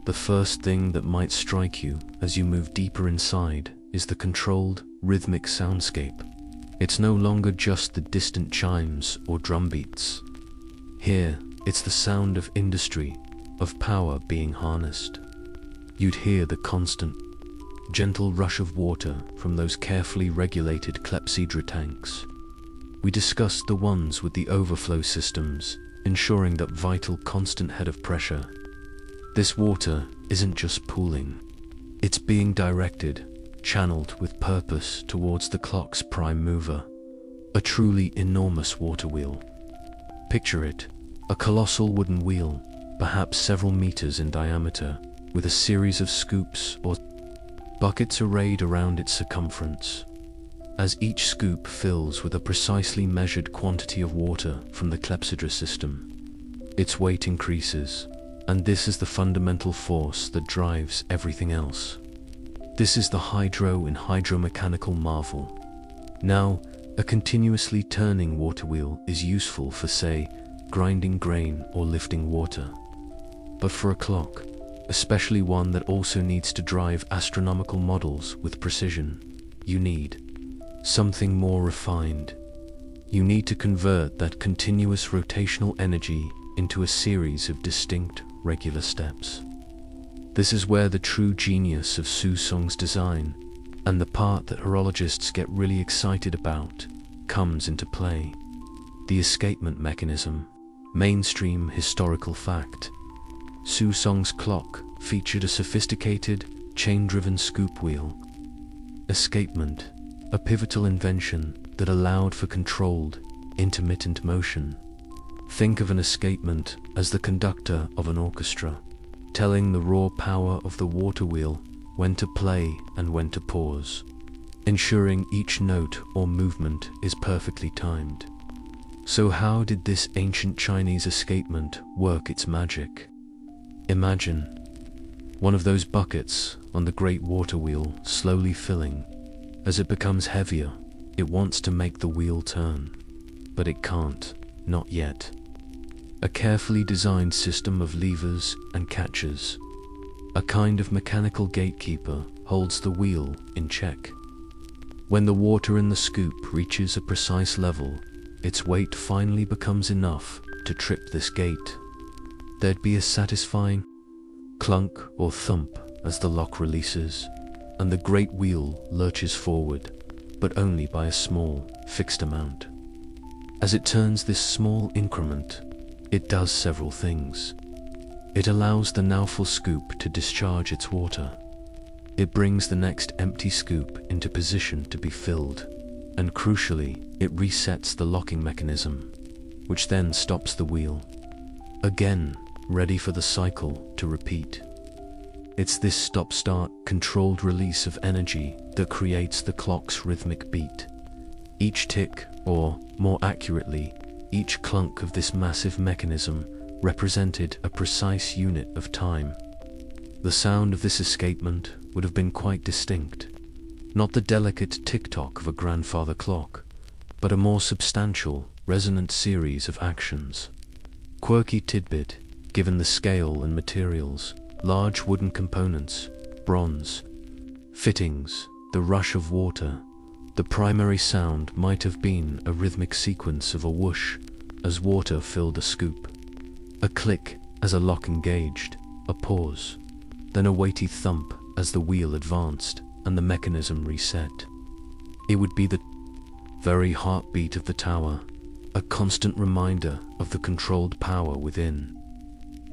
Speaker 1: The first thing that might strike you as you move deeper inside is the controlled, rhythmic soundscape. It's no longer just the distant chimes or drum beats. Here, it's the sound of industry, of power being harnessed. You'd hear the constant, gentle rush of water from those carefully regulated clepsydra tanks. We discussed the ones with the overflow systems, ensuring that vital constant head of pressure. This water isn't just pooling. It's being directed, channeled with purpose towards the clock's prime mover, a truly enormous water wheel. Picture it, a colossal wooden wheel, perhaps several meters in diameter, with a series of scoops or buckets arrayed around its circumference. As each scoop fills with a precisely measured quantity of water from the clepsydra system, its weight increases, and this is the fundamental force that drives everything else. This is the hydro and hydromechanical marvel. Now, a continuously turning water wheel is useful for, say, grinding grain or lifting water. But for a clock, especially one that also needs to drive astronomical models with precision, you need something more refined. You need to convert that continuous rotational energy into a series of distinct, regular steps. This is where the true genius of Su Song's design, and the part that horologists get really excited about, comes into play. The escapement mechanism, mainstream historical fact. Su Song's clock featured a sophisticated, chain-driven scoop wheel. Escapement, a pivotal invention that allowed for controlled, intermittent motion. Think of an escapement as the conductor of an orchestra, telling the raw power of the water wheel when to play and when to pause, ensuring each note or movement is perfectly timed. So how did this ancient Chinese escapement work its magic? Imagine one of those buckets on the great water wheel slowly filling. As it becomes heavier, it wants to make the wheel turn, but it can't, not yet. A carefully designed system of levers and catches, a kind of mechanical gatekeeper, holds the wheel in check. When the water in the scoop reaches a precise level, its weight finally becomes enough to trip this gate. There'd be a satisfying clunk or thump as the lock releases, and the great wheel lurches forward, but only by a small, fixed amount. As it turns this small increment, it does several things. It allows the now full scoop to discharge its water. It brings the next empty scoop into position to be filled, and crucially, it resets the locking mechanism, which then stops the wheel. Again, ready for the cycle to repeat. It's this stop-start, controlled release of energy that creates the clock's rhythmic beat. Each tick, or more accurately, each clunk of this massive mechanism represented a precise unit of time. The sound of this escapement would have been quite distinct. Not the delicate tick-tock of a grandfather clock, but a more substantial, resonant series of actions. Quirky tidbit, given the scale and materials, large wooden components, bronze, fittings, the rush of water, the primary sound might have been a rhythmic sequence of a whoosh as water filled a scoop, a click as a lock engaged, a pause, then a weighty thump as the wheel advanced and the mechanism reset. It would be the very heartbeat of the tower, a constant reminder of the controlled power within.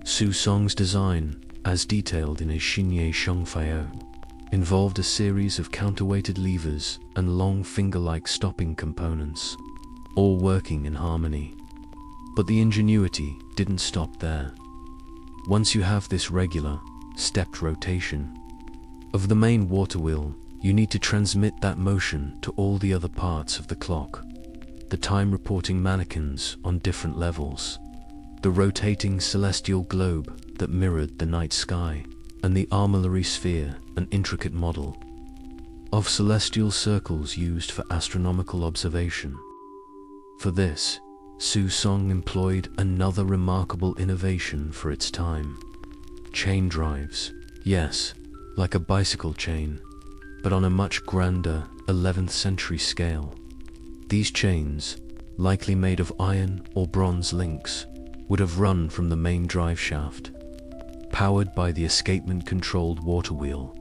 Speaker 1: Su Song's design, as detailed in his Xinye Shengfei'ou, involved a series of counterweighted levers and long finger-like stopping components, all working in harmony. But the ingenuity didn't stop there. Once you have this regular, stepped rotation of the main water wheel, you need to transmit that motion to all the other parts of the clock. The time-reporting mannequins on different levels, the rotating celestial globe that mirrored the night sky, and the armillary sphere, an intricate model of celestial circles used for astronomical observation. For this, Su Song employed another remarkable innovation for its time. Chain drives, yes, like a bicycle chain, but on a much grander 11th century scale. These chains, likely made of iron or bronze links, would have run from the main drive shaft, powered by the escapement-controlled water wheel,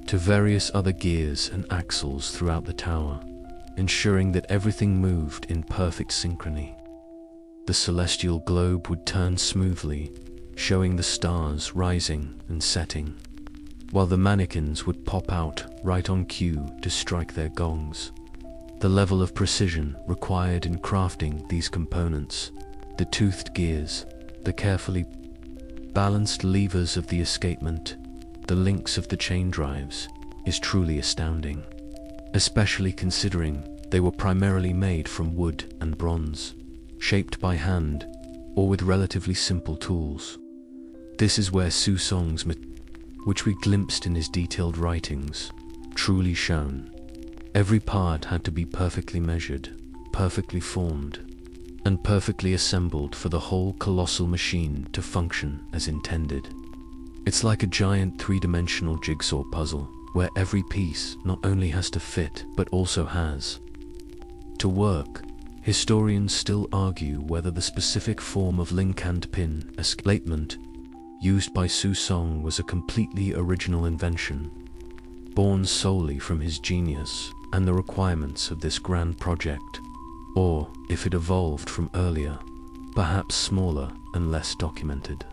Speaker 1: to various other gears and axles throughout the tower, ensuring that everything moved in perfect synchrony. The celestial globe would turn smoothly, showing the stars rising and setting, while the mannequins would pop out right on cue to strike their gongs. The level of precision required in crafting these components, the toothed gears, the carefully balanced levers of the escapement, the links of the chain drives, is truly astounding, especially considering they were primarily made from wood and bronze, shaped by hand or with relatively simple tools. This is where Su Song's, which we glimpsed in his detailed writings, truly shone. Every part had to be perfectly measured, perfectly formed, and perfectly assembled for the whole colossal machine to function as intended. It's like a giant three-dimensional jigsaw puzzle, where every piece not only has to fit but also has to work. Historians still argue whether the specific form of link-and pin escapement used by Su Song was a completely original invention, born solely from his genius and the requirements of this grand project, or if it evolved from earlier, perhaps smaller and less documented,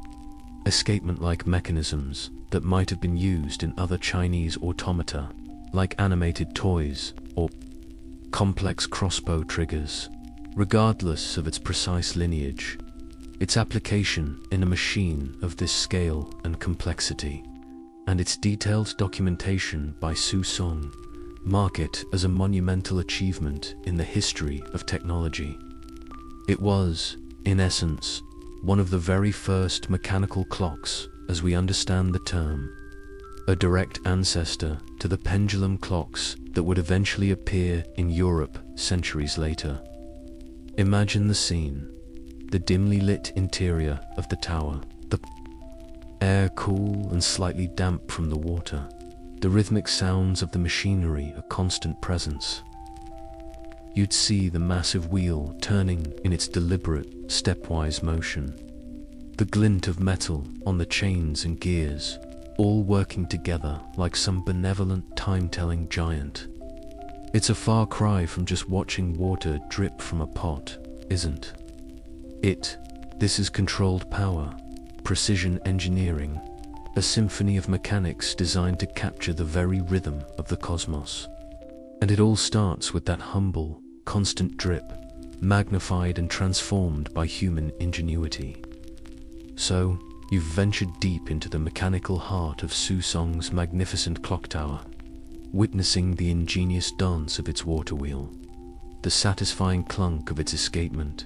Speaker 1: escapement-like mechanisms that might have been used in other Chinese automata, like animated toys or complex crossbow triggers. Regardless of its precise lineage, its application in a machine of this scale and complexity, and its detailed documentation by Su Song, mark it as a monumental achievement in the history of technology. It was, in essence, one of the very first mechanical clocks as we understand the term, a direct ancestor to the pendulum clocks that would eventually appear in Europe centuries later. Imagine the scene: the dimly lit interior of the tower, the air cool and slightly damp from the water, the rhythmic sounds of the machinery a constant presence. You'd see the massive wheel turning in its deliberate, stepwise motion, the glint of metal on the chains and gears, all working together like some benevolent time-telling giant. It's a far cry from just watching water drip from a pot, isn't it? This is controlled power, precision engineering, a symphony of mechanics designed to capture the very rhythm of the cosmos. And it all starts with that humble, constant drip, magnified and transformed by human ingenuity. So, you've ventured deep into the mechanical heart of Su Song's magnificent clock tower, witnessing the ingenious dance of its water wheel, the satisfying clunk of its escapement,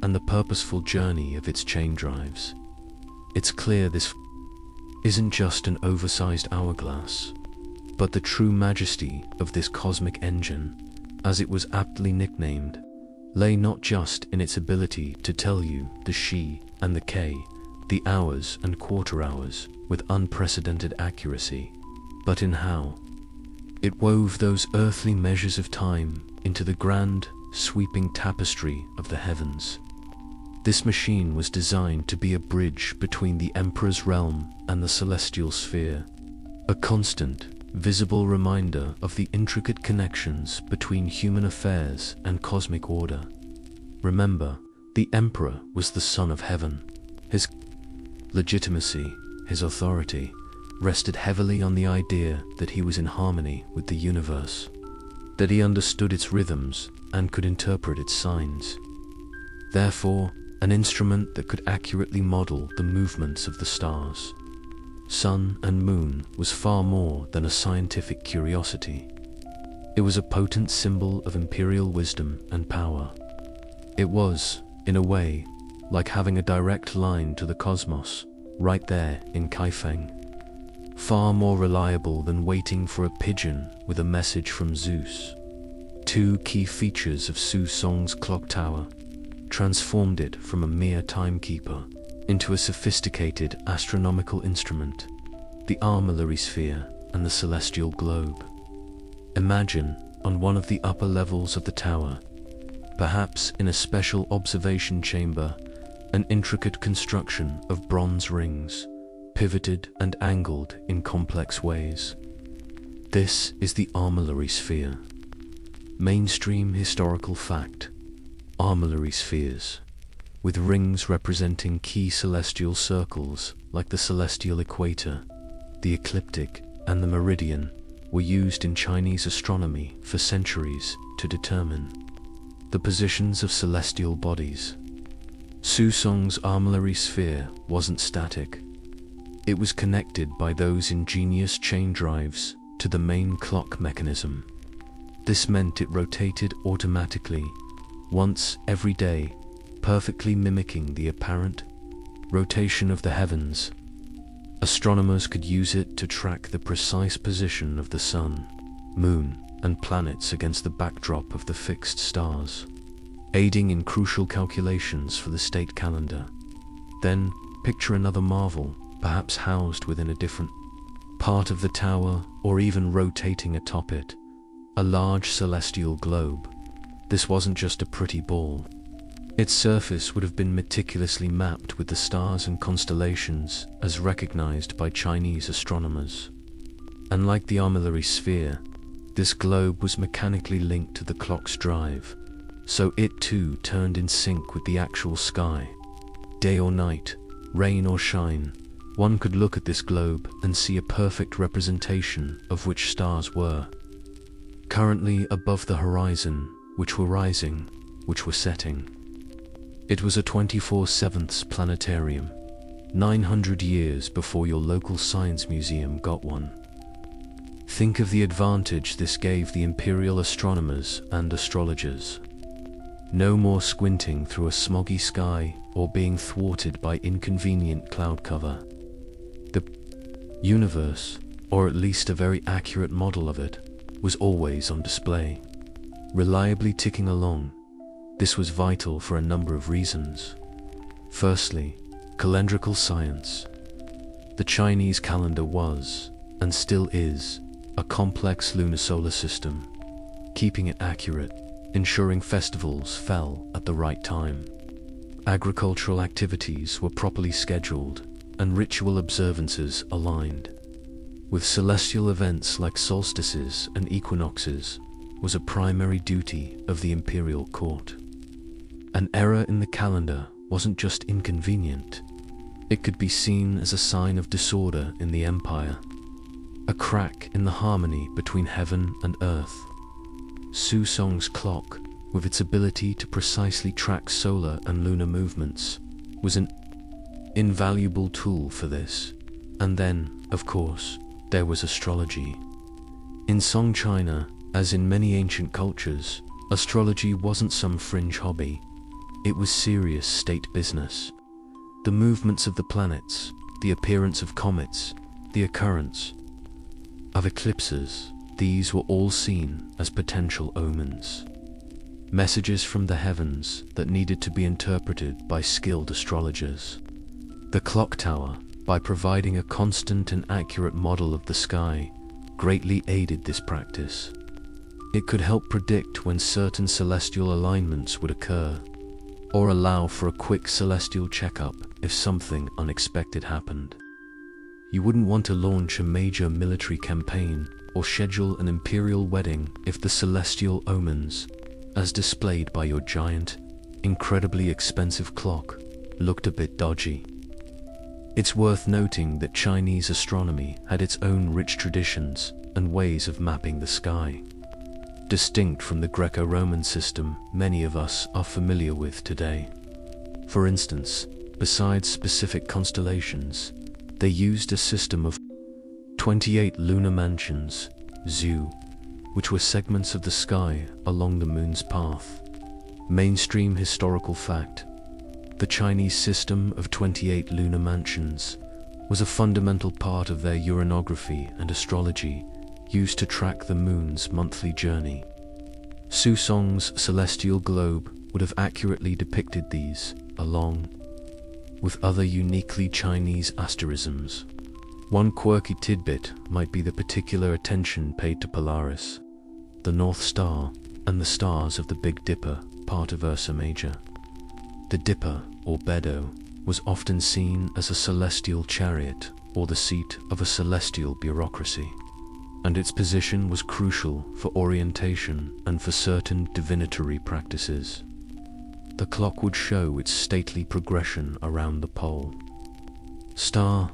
Speaker 1: and the purposeful journey of its chain drives. It's clear this isn't just an oversized hourglass, but the true majesty of this cosmic engine, as it was aptly nicknamed, lay not just in its ability to tell you the Shi and the K, the hours and quarter hours, with unprecedented accuracy, but in how it wove those earthly measures of time into the grand, sweeping tapestry of the heavens. This machine was designed to be a bridge between the Emperor's realm and the celestial sphere, a constant, visible reminder of the intricate connections between human affairs and cosmic order. Remember, the Emperor was the son of heaven. His legitimacy, his authority, rested heavily on the idea that he was in harmony with the universe, that he understood its rhythms and could interpret its signs. Therefore, an instrument that could accurately model the movements of the stars, sun and moon, was far more than a scientific curiosity. It was a potent symbol of imperial wisdom and power. It was, in a way, like having a direct line to the cosmos, right there in Kaifeng. Far more reliable than waiting for a pigeon with a message from Zeus. Two key features of Su Song's clock tower transformed it from a mere timekeeper into a sophisticated astronomical instrument, the armillary sphere and the celestial globe. Imagine, on one of the upper levels of the tower, perhaps in a special observation chamber, an intricate construction of bronze rings, pivoted and angled in complex ways. This is the armillary sphere. Mainstream historical fact: armillary spheres, with rings representing key celestial circles like the celestial equator, the ecliptic, and the meridian, were used in Chinese astronomy for centuries to determine the positions of celestial bodies. Su Song's armillary sphere wasn't static. It was connected by those ingenious chain drives to the main clock mechanism. This meant it rotated automatically, once every day, perfectly mimicking the apparent rotation of the heavens. Astronomers could use it to track the precise position of the sun, moon, and planets against the backdrop of the fixed stars, aiding in crucial calculations for the state calendar. Then, picture another marvel, perhaps housed within a different part of the tower, or even rotating atop it. A large celestial globe. This wasn't just a pretty ball. Its surface would have been meticulously mapped with the stars and constellations as recognized by Chinese astronomers. And like the armillary sphere, this globe was mechanically linked to the clock's drive, so it too turned in sync with the actual sky. Day or night, rain or shine, one could look at this globe and see a perfect representation of which stars were currently above the horizon, which were rising, which were setting. It was a 24/7 planetarium, 900 years before your local science museum got one. Think of the advantage this gave the imperial astronomers and astrologers. No more squinting through a smoggy sky or being thwarted by inconvenient cloud cover. The universe, or at least a very accurate model of it, was always on display, reliably ticking along. This was vital for a number of reasons. Firstly, calendrical science. The Chinese calendar was, and still is, a complex lunar-solar system, keeping it accurate, ensuring festivals fell at the right time. Agricultural activities were properly scheduled, and ritual observances aligned. With celestial events like solstices and equinoxes was a primary duty of the imperial court. An error in the calendar wasn't just inconvenient, it could be seen as a sign of disorder in the empire, a crack in the harmony between heaven and earth. Su Song's clock, with its ability to precisely track solar and lunar movements, was an invaluable tool for this. And then, of course, there was astrology. In Song China, as in many ancient cultures, astrology wasn't some fringe hobby. It was serious state business. The movements of the planets, the appearance of comets, the occurrence of eclipses, these were all seen as potential omens. Messages from the heavens that needed to be interpreted by skilled astrologers. The clocktower, by providing a constant and accurate model of the sky, greatly aided this practice. It could help predict when certain celestial alignments would occur, or allow for a quick celestial checkup if something unexpected happened. You wouldn't want to launch a major military campaign or schedule an imperial wedding if the celestial omens, as displayed by your giant, incredibly expensive clock, looked a bit dodgy. It's worth noting that Chinese astronomy had its own rich traditions and ways of mapping the sky, distinct from the Greco-Roman system many of us are familiar with today. For instance, besides specific constellations, they used a system of 28 lunar mansions, zhu, which were segments of the sky along the moon's path. Mainstream historical fact: the Chinese system of 28 lunar mansions was a fundamental part of their uranography and astrology, used to track the moon's monthly journey. Su Song's celestial globe would have accurately depicted these, along with other uniquely Chinese asterisms. One quirky tidbit might be the particular attention paid to Polaris, the North Star, and the stars of the Big Dipper, part of Ursa Major. The Dipper, or Bedo, was often seen as a celestial chariot or the seat of a celestial bureaucracy, and its position was crucial for orientation and for certain divinatory practices. The clock would show its stately progression around the pole. Star.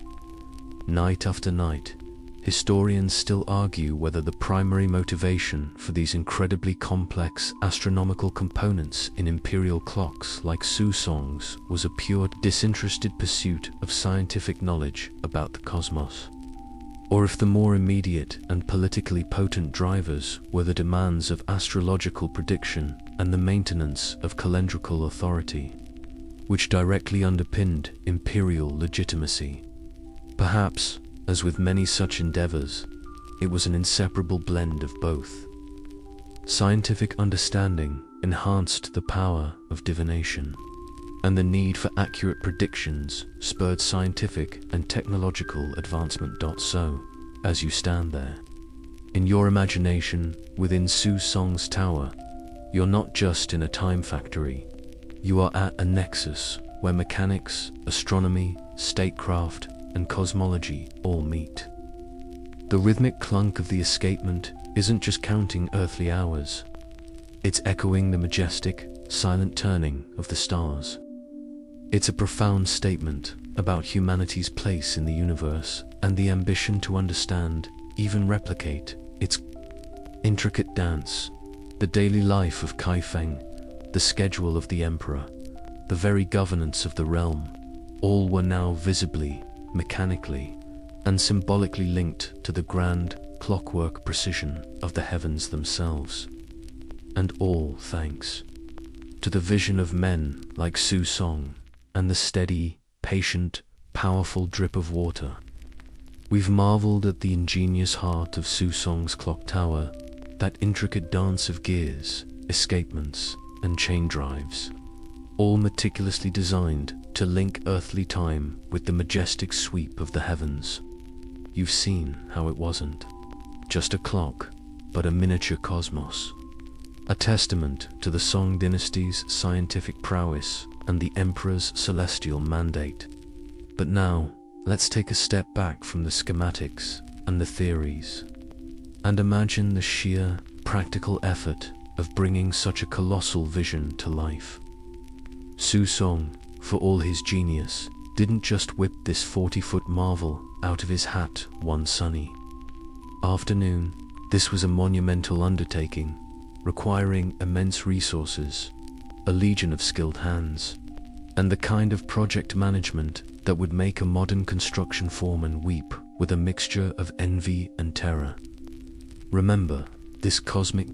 Speaker 1: Night after night, historians still argue whether the primary motivation for these incredibly complex astronomical components in imperial clocks like Su Song's was a pure, disinterested pursuit of scientific knowledge about the cosmos, or if the more immediate and politically potent drivers were the demands of astrological prediction and the maintenance of calendrical authority, which directly underpinned imperial legitimacy. Perhaps, as with many such endeavors, it was an inseparable blend of both. Scientific understanding enhanced the power of divination, and the need for accurate predictions spurred scientific and technological advancement. So, as you stand there, in your imagination within Su Song's tower, you're not just in a time factory, you are at a nexus where mechanics, astronomy, statecraft, and cosmology all meet. The rhythmic clunk of the escapement isn't just counting earthly hours, it's echoing the majestic, silent turning of the stars. It's a profound statement about humanity's place in the universe and the ambition to understand, even replicate, its intricate dance. The daily life of Kaifeng, the schedule of the emperor, the very governance of the realm, all were now visibly, mechanically, and symbolically linked to the grand, clockwork precision of the heavens themselves. And all thanks to the vision of men like Su Song and the steady, patient, powerful drip of water. We've marveled at the ingenious heart of Su Song's clock tower, that intricate dance of gears, escapements, and chain drives, all meticulously designed to link earthly time with the majestic sweep of the heavens. You've seen how it wasn't just a clock, but a miniature cosmos, a testament to the Song Dynasty's scientific prowess and the Emperor's celestial mandate. But now, let's take a step back from the schematics and the theories, and imagine the sheer, practical effort of bringing such a colossal vision to life. Su Song, for all his genius, didn't just whip this 40-foot marvel out of his hat one sunny afternoon. This was a monumental undertaking, requiring immense resources, a legion of skilled hands, and the kind of project management that would make a modern construction foreman weep with a mixture of envy and terror. Remember, this cosmic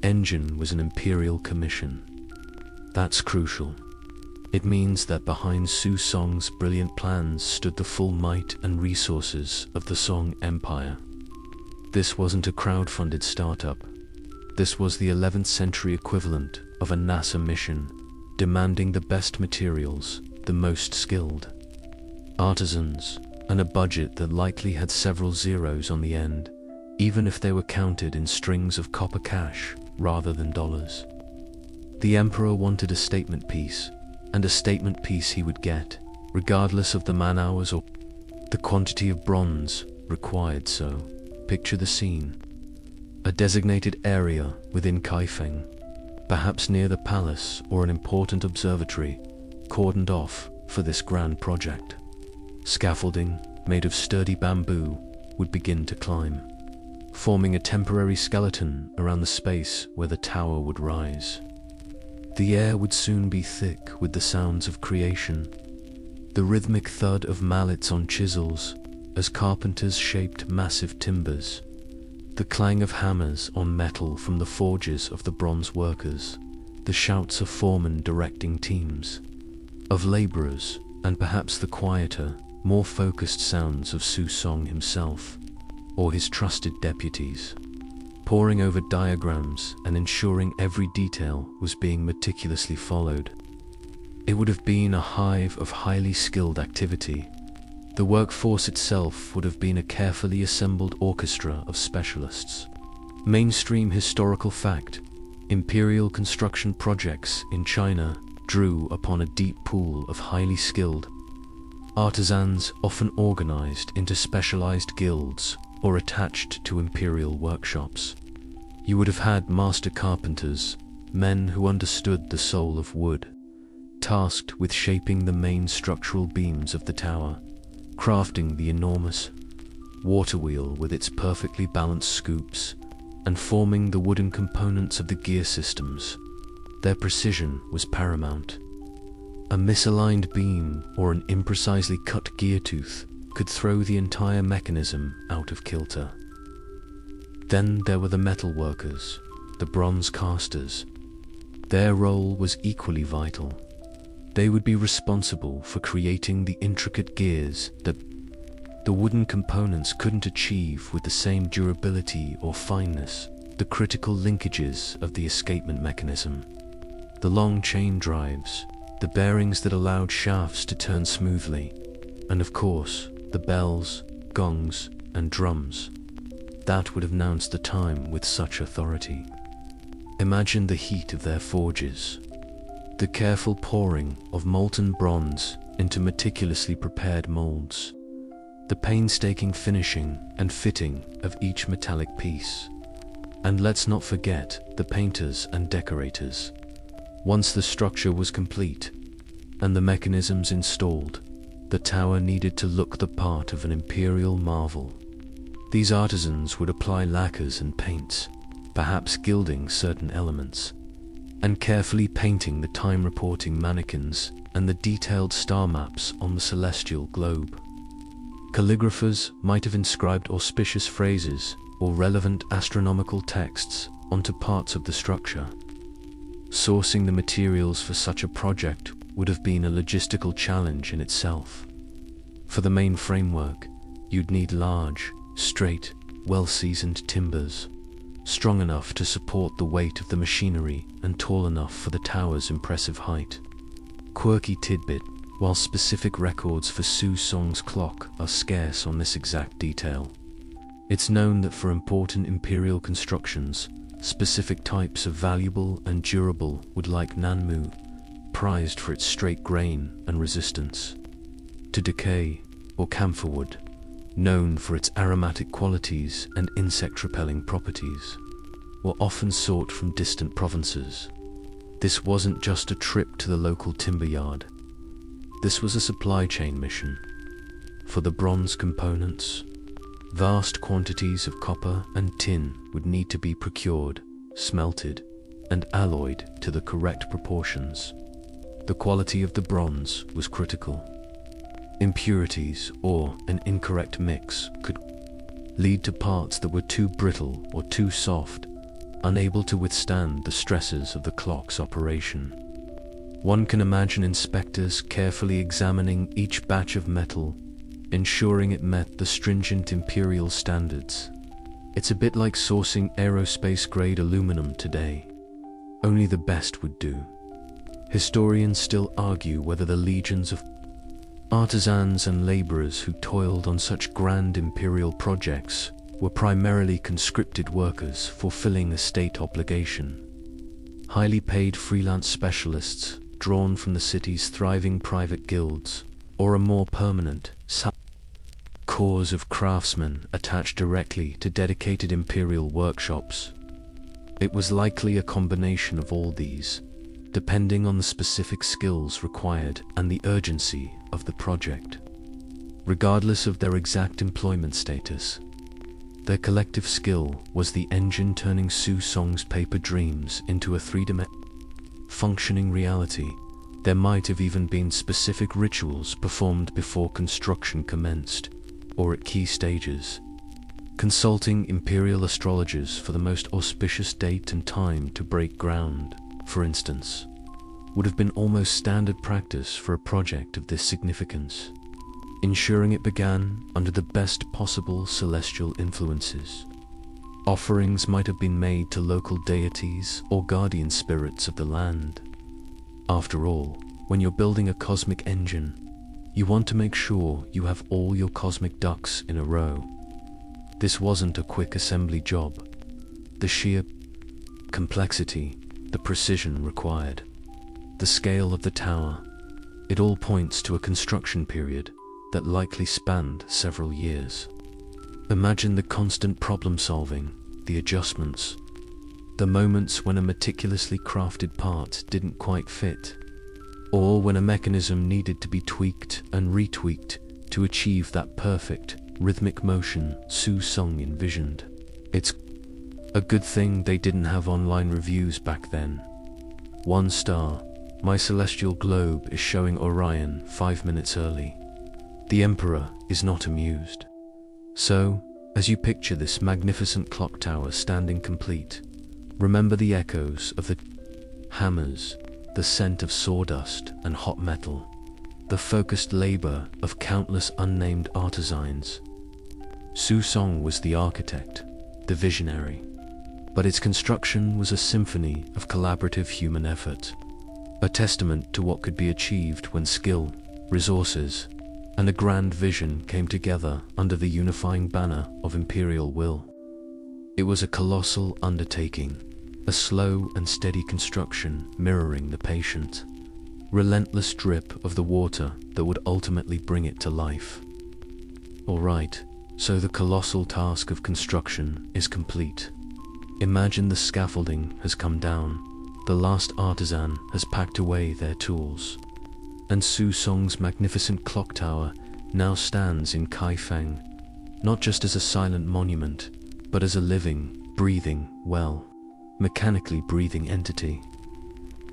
Speaker 1: engine was an imperial commission. That's crucial. It means that behind Su Song's brilliant plans stood the full might and resources of the Song Empire. This wasn't a crowd-funded startup. This was the 11th century equivalent of a NASA mission, demanding the best materials, the most skilled artisans, and a budget that likely had several zeros on the end, even if they were counted in strings of copper cash rather than dollars. The Emperor wanted a statement piece, and a statement piece he would get, regardless of the man-hours or the quantity of bronze required. So, picture the scene. A designated area within Kaifeng, perhaps near the palace or an important observatory, cordoned off for this grand project. Scaffolding, made of sturdy bamboo, would begin to climb, forming a temporary skeleton around the space where the tower would rise. The air would soon be thick with the sounds of creation, the rhythmic thud of mallets on chisels as carpenters shaped massive timbers, the clang of hammers on metal from the forges of the bronze workers, the shouts of foremen directing teams of laborers, and perhaps the quieter, more focused sounds of Su Song himself, or his trusted deputies, poring over diagrams and ensuring every detail was being meticulously followed. It would have been a hive of highly skilled activity. The workforce itself would have been a carefully assembled orchestra of specialists. Mainstream historical fact: imperial construction projects in China drew upon a deep pool of highly skilled artisans, often organized into specialized guilds or attached to imperial workshops. You would have had master carpenters, men who understood the soul of wood, tasked with shaping the main structural beams of the tower, crafting the enormous water wheel with its perfectly balanced scoops, and forming the wooden components of the gear systems. Their precision was paramount. A misaligned beam or an imprecisely cut gear tooth could throw the entire mechanism out of kilter. Then there were the metal workers, the bronze casters. Their role was equally vital. They would be responsible for creating the intricate gears that the wooden components couldn't achieve with the same durability or fineness. the critical linkages of the escapement mechanism, the long chain drives, the bearings that allowed shafts to turn smoothly, and of course, the bells, gongs, and drums that would announce the time with such authority. Imagine the heat of their forges, the careful pouring of molten bronze into meticulously prepared molds, the painstaking finishing and fitting of each metallic piece. And let's not forget the painters and decorators. Once the structure was complete and the mechanisms installed, the tower needed to look the part of an imperial marvel. These artisans would apply lacquers and paints, perhaps gilding certain elements, and carefully painting the time-reporting mannequins and the detailed star maps on the celestial globe. Calligraphers might have inscribed auspicious phrases or relevant astronomical texts onto parts of the structure. Sourcing the materials for such a project would have been a logistical challenge in itself. For the main framework, you'd need large, straight, well-seasoned timbers, strong enough to support the weight of the machinery and tall enough for the tower's impressive height. Quirky tidbit: while specific records for Su Song's clock are scarce on this exact detail, it's known that for important imperial constructions, specific types of valuable and durable wood like nanmu, prized for its straight grain and resistance to decay, or camphor wood, known for its aromatic qualities and insect-repelling properties, were often sought from distant provinces. This wasn't just a trip to the local timber yard. This was a supply chain mission. For the bronze components, vast quantities of copper and tin would need to be procured, smelted, and alloyed to the correct proportions. The quality of the bronze was critical. Impurities or an incorrect mix could lead to parts that were too brittle or too soft, unable to withstand the stresses of the clock's operation. One can imagine inspectors carefully examining each batch of metal, ensuring it met the stringent imperial standards. It's a bit like sourcing aerospace-grade aluminum today. Only the best would do. Historians still argue whether the legions of artisans and laborers who toiled on such grand imperial projects were primarily conscripted workers fulfilling a state obligation. Highly paid freelance specialists drawn from the city's thriving private guilds, or a more permanent corps of craftsmen attached directly to dedicated imperial workshops. It was likely a combination of all these, depending on the specific skills required and the urgency of the project. Regardless of their exact employment status, their collective skill was the engine turning Su Song's paper dreams into a three-dimensional functioning reality. There might have even been specific rituals performed before construction commenced, or at key stages. Consulting imperial astrologers for the most auspicious date and time to break ground, for instance, would have been almost standard practice for a project of this significance, ensuring it began under the best possible celestial influences. Offerings might have been made to local deities or guardian spirits of the land. After all, when you're building a cosmic engine, you want to make sure you have all your cosmic ducks in a row. This wasn't a quick assembly job. The sheer complexity, the precision required, the scale of the tower, it all points to a construction period that likely spanned several years. Imagine the constant problem solving, the adjustments, the moments when a meticulously crafted part didn't quite fit, or when a mechanism needed to be tweaked and retweaked to achieve that perfect, rhythmic motion Su Song envisioned. It's a good thing they didn't have online reviews back then. 1 star, my celestial globe is showing Orion 5 minutes early. The Emperor is not amused. So, as you picture this magnificent clock tower standing complete, remember the echoes of the hammers, the scent of sawdust and hot metal, the focused labor of countless unnamed artisans. Su Song was the architect, the visionary. but its construction was a symphony of collaborative human effort, a testament to what could be achieved when skill, resources, and a grand vision came together under the unifying banner of imperial will. It was a colossal undertaking, a slow and steady construction mirroring the patient, relentless drip of the water that would ultimately bring it to life. Alright, so the colossal task of construction is complete. Imagine the scaffolding has come down, the last artisan has packed away their tools, and Su Song's magnificent clock tower now stands in Kaifeng, not just as a silent monument, but as a living, breathing, mechanically breathing entity.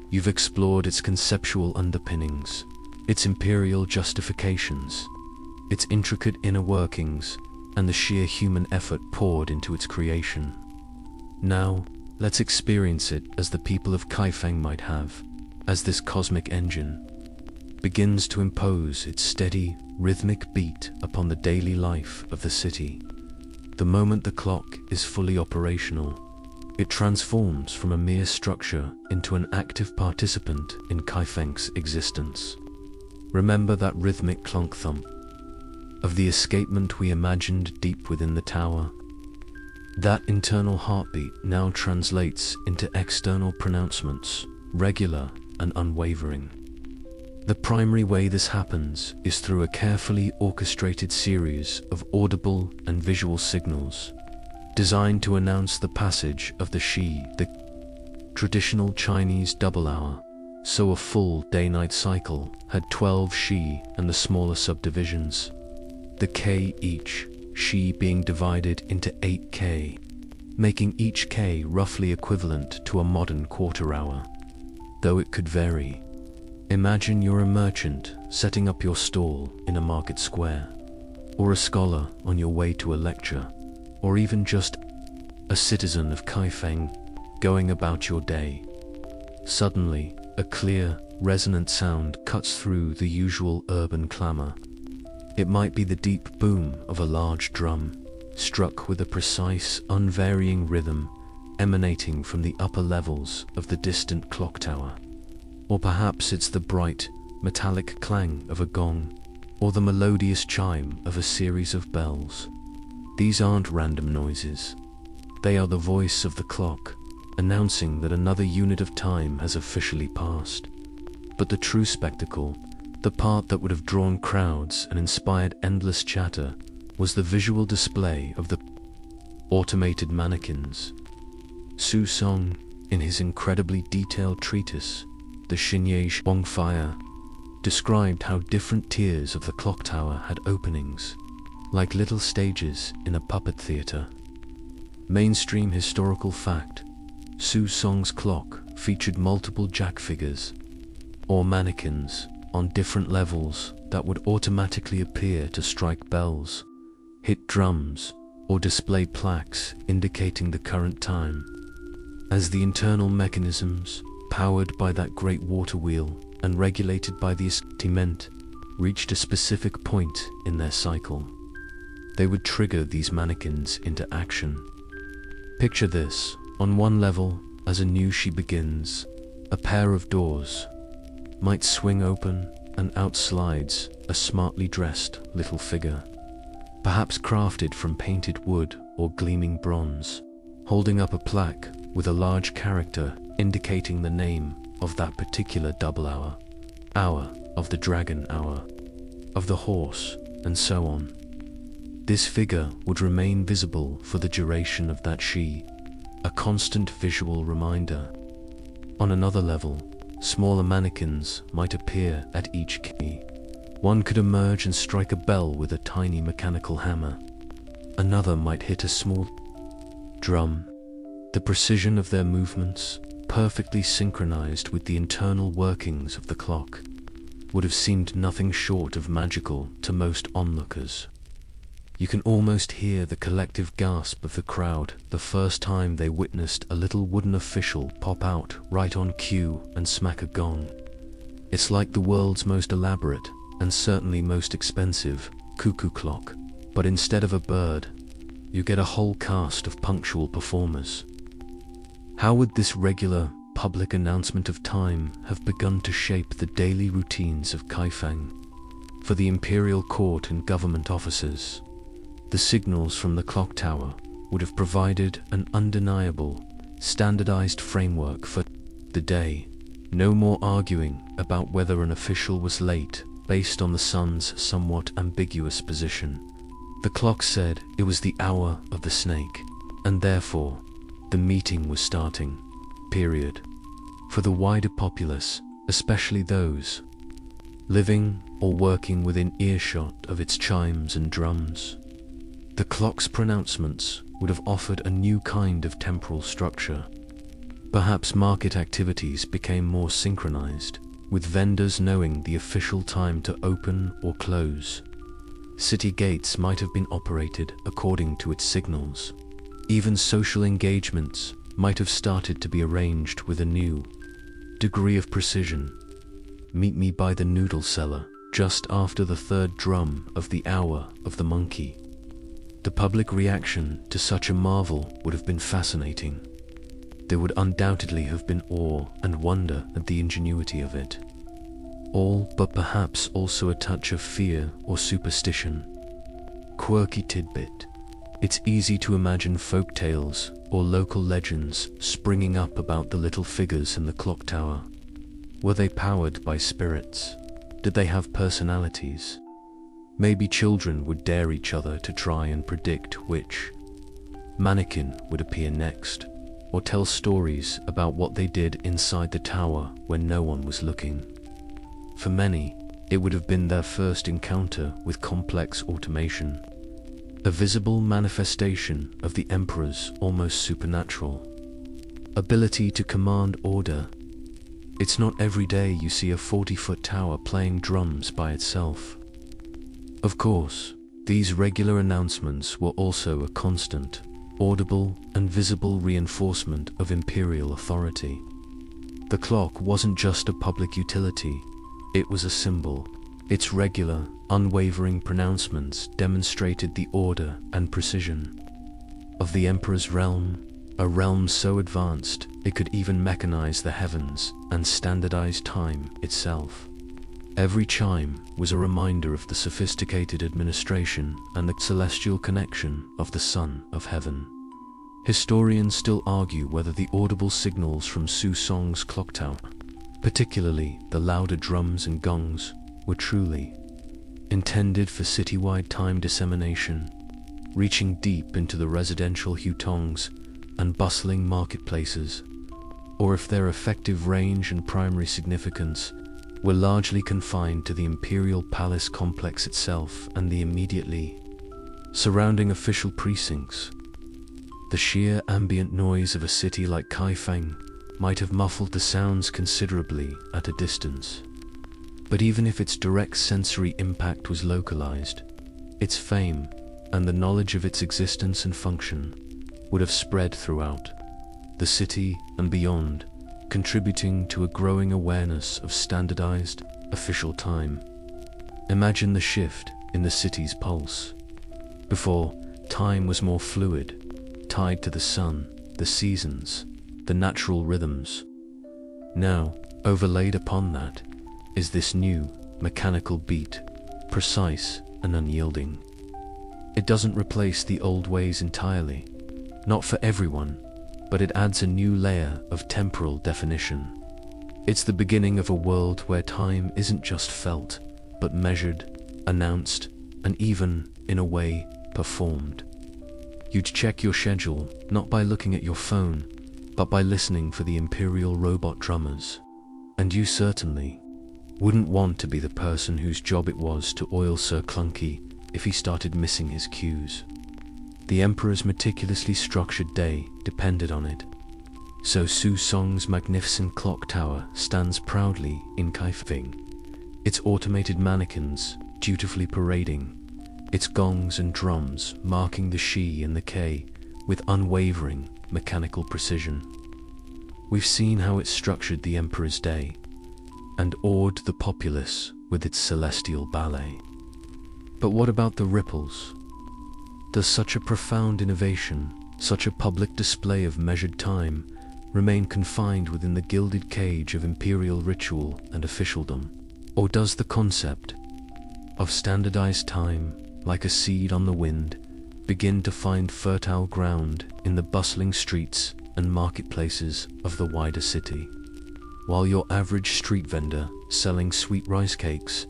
Speaker 1: You've explored its conceptual underpinnings, its imperial justifications, its intricate inner workings, and the sheer human effort poured into its creation. Now, let's experience it as the people of Kaifeng might have, as this cosmic engine begins to impose its steady, rhythmic beat upon the daily life of the city. The moment the clock is fully operational, it transforms from a mere structure into an active participant in Kaifeng's existence. Remember that rhythmic clunk thump of the escapement we imagined deep within the tower? That internal heartbeat now translates into external pronouncements, regular and unwavering. The primary way this happens is through a carefully orchestrated series of audible and visual signals, designed to announce the passage of the Shi, the traditional Chinese double hour. So a full day-night cycle had 12 Shi and the smaller subdivisions, the K each, Shi being divided into 8 K, making each K roughly equivalent to a modern quarter hour, though it could vary. Imagine you're a merchant setting up your stall in a market square, or a scholar on your way to a lecture, or even just a citizen of Kaifeng going about your day. Suddenly, a clear, resonant sound cuts through the usual urban clamor. It might be the deep boom of a large drum, struck with a precise, unvarying rhythm emanating from the upper levels of the distant clock tower. Or perhaps it's the bright, metallic clang of a gong, or the melodious chime of a series of bells. These aren't random noises. They are the voice of the clock, announcing that another unit of time has officially passed. But the true spectacle, the part that would have drawn crowds and inspired endless chatter, was the visual display of the automated mannequins. Su Song, in his incredibly detailed treatise, The Xinye Shuang Fire, described how different tiers of the clock tower had openings, like little stages in a puppet theater. Mainstream historical fact: Su Song's clock featured multiple jack figures, or mannequins, on different levels that would automatically appear to strike bells, hit drums, or display plaques indicating the current time. As the internal mechanisms, powered by that great water wheel and regulated by the ascending, reached a specific point in their cycle, they would trigger these mannequins into action. Picture this: on one level, as a new Shi begins, a pair of doors might swing open and out slides a smartly dressed little figure, perhaps crafted from painted wood or gleaming bronze, holding up a plaque with a large character indicating the name of that particular double hour, hour of the dragon hour, of the horse, and so on. This figure would remain visible for the duration of that Shi, a constant visual reminder. On another level, smaller mannequins might appear at each key. One could emerge and strike a bell with a tiny mechanical hammer. Another might hit a small drum. The precision of their movements, perfectly synchronized with the internal workings of the clock, would have seemed nothing short of magical to most onlookers. You can almost hear the collective gasp of the crowd the first time they witnessed a little wooden official pop out right on cue and smack a gong. It's like the world's most elaborate, and certainly most expensive, cuckoo clock, but instead of a bird, you get a whole cast of punctual performers. How would this regular, public announcement of time have begun to shape the daily routines of Kaifeng? For the imperial court and government officers, the signals from the clock tower would have provided an undeniable, standardized framework for the day. No more arguing about whether an official was late based on the sun's somewhat ambiguous position. The clock said it was the hour of the snake, and therefore the meeting was starting. Period. For the wider populace, especially those living or working within earshot of its chimes and drums, the clock's pronouncements would have offered a new kind of temporal structure. Perhaps market activities became more synchronized, with vendors knowing the official time to open or close. City gates might have been operated according to its signals. Even social engagements might have started to be arranged with a new degree of precision. Meet me by the noodle cellar just after the third drum of the hour of the monkey. The public reaction to such a marvel would have been fascinating. There would undoubtedly have been awe and wonder at the ingenuity of it. All but perhaps also a touch of fear or superstition. Quirky tidbit. It's easy to imagine folk tales or local legends springing up about the little figures in the clock tower. Were they powered by spirits? Did they have personalities? Maybe children would dare each other to try and predict which mannequin would appear next, or tell stories about what they did inside the tower when no one was looking. For many, it would have been their first encounter with complex automation, a visible manifestation of the emperor's almost supernatural ability to command order. It's not every day you see a 40-foot tower playing drums by itself. Of course, these regular announcements were also a constant, audible and visible reinforcement of imperial authority. The clock wasn't just a public utility, it was a symbol. Its regular, unwavering pronouncements demonstrated the order and precision of the emperor's realm, a realm so advanced it could even mechanize the heavens and standardize time itself. Every chime was a reminder of the sophisticated administration and the celestial connection of the Son of Heaven. Historians still argue whether the audible signals from Su Song's clock tower, particularly the louder drums and gongs, were truly intended for citywide time dissemination, reaching deep into the residential hutongs and bustling marketplaces, or if their effective range and primary significance were largely confined to the imperial palace complex itself and the immediately surrounding official precincts. The sheer ambient noise of a city like Kaifeng might have muffled the sounds considerably at a distance. But even if its direct sensory impact was localized, its fame and the knowledge of its existence and function would have spread throughout the city and beyond, contributing to a growing awareness of standardized, official time. Imagine the shift in the city's pulse. Before, time was more fluid, tied to the sun, the seasons, the natural rhythms. Now, overlaid upon that, is this new, mechanical beat, precise and unyielding. It doesn't replace the old ways entirely, not for everyone, but it adds a new layer of temporal definition. It's the beginning of a world where time isn't just felt, but measured, announced, and even, in a way, performed. You'd check your schedule not by looking at your phone, but by listening for the imperial robot drummers. And you certainly wouldn't want to be the person whose job it was to oil Sir Clunky if he started missing his cues. The emperor's meticulously structured day depended on it. So Su Song's magnificent clock tower stands proudly in Kaifeng, its automated mannequins dutifully parading, its gongs and drums marking the Shi and the K with unwavering mechanical precision. We've seen how it structured the emperor's day and awed the populace with its celestial ballet. But what about the ripples? Does such a profound innovation, such a public display of measured time, remain confined within the gilded cage of imperial ritual and officialdom? Or does the concept of standardized time, like a seed on the wind, begin to find fertile ground in the bustling streets and marketplaces of the wider city? While your average street vendor selling sweet rice cakes,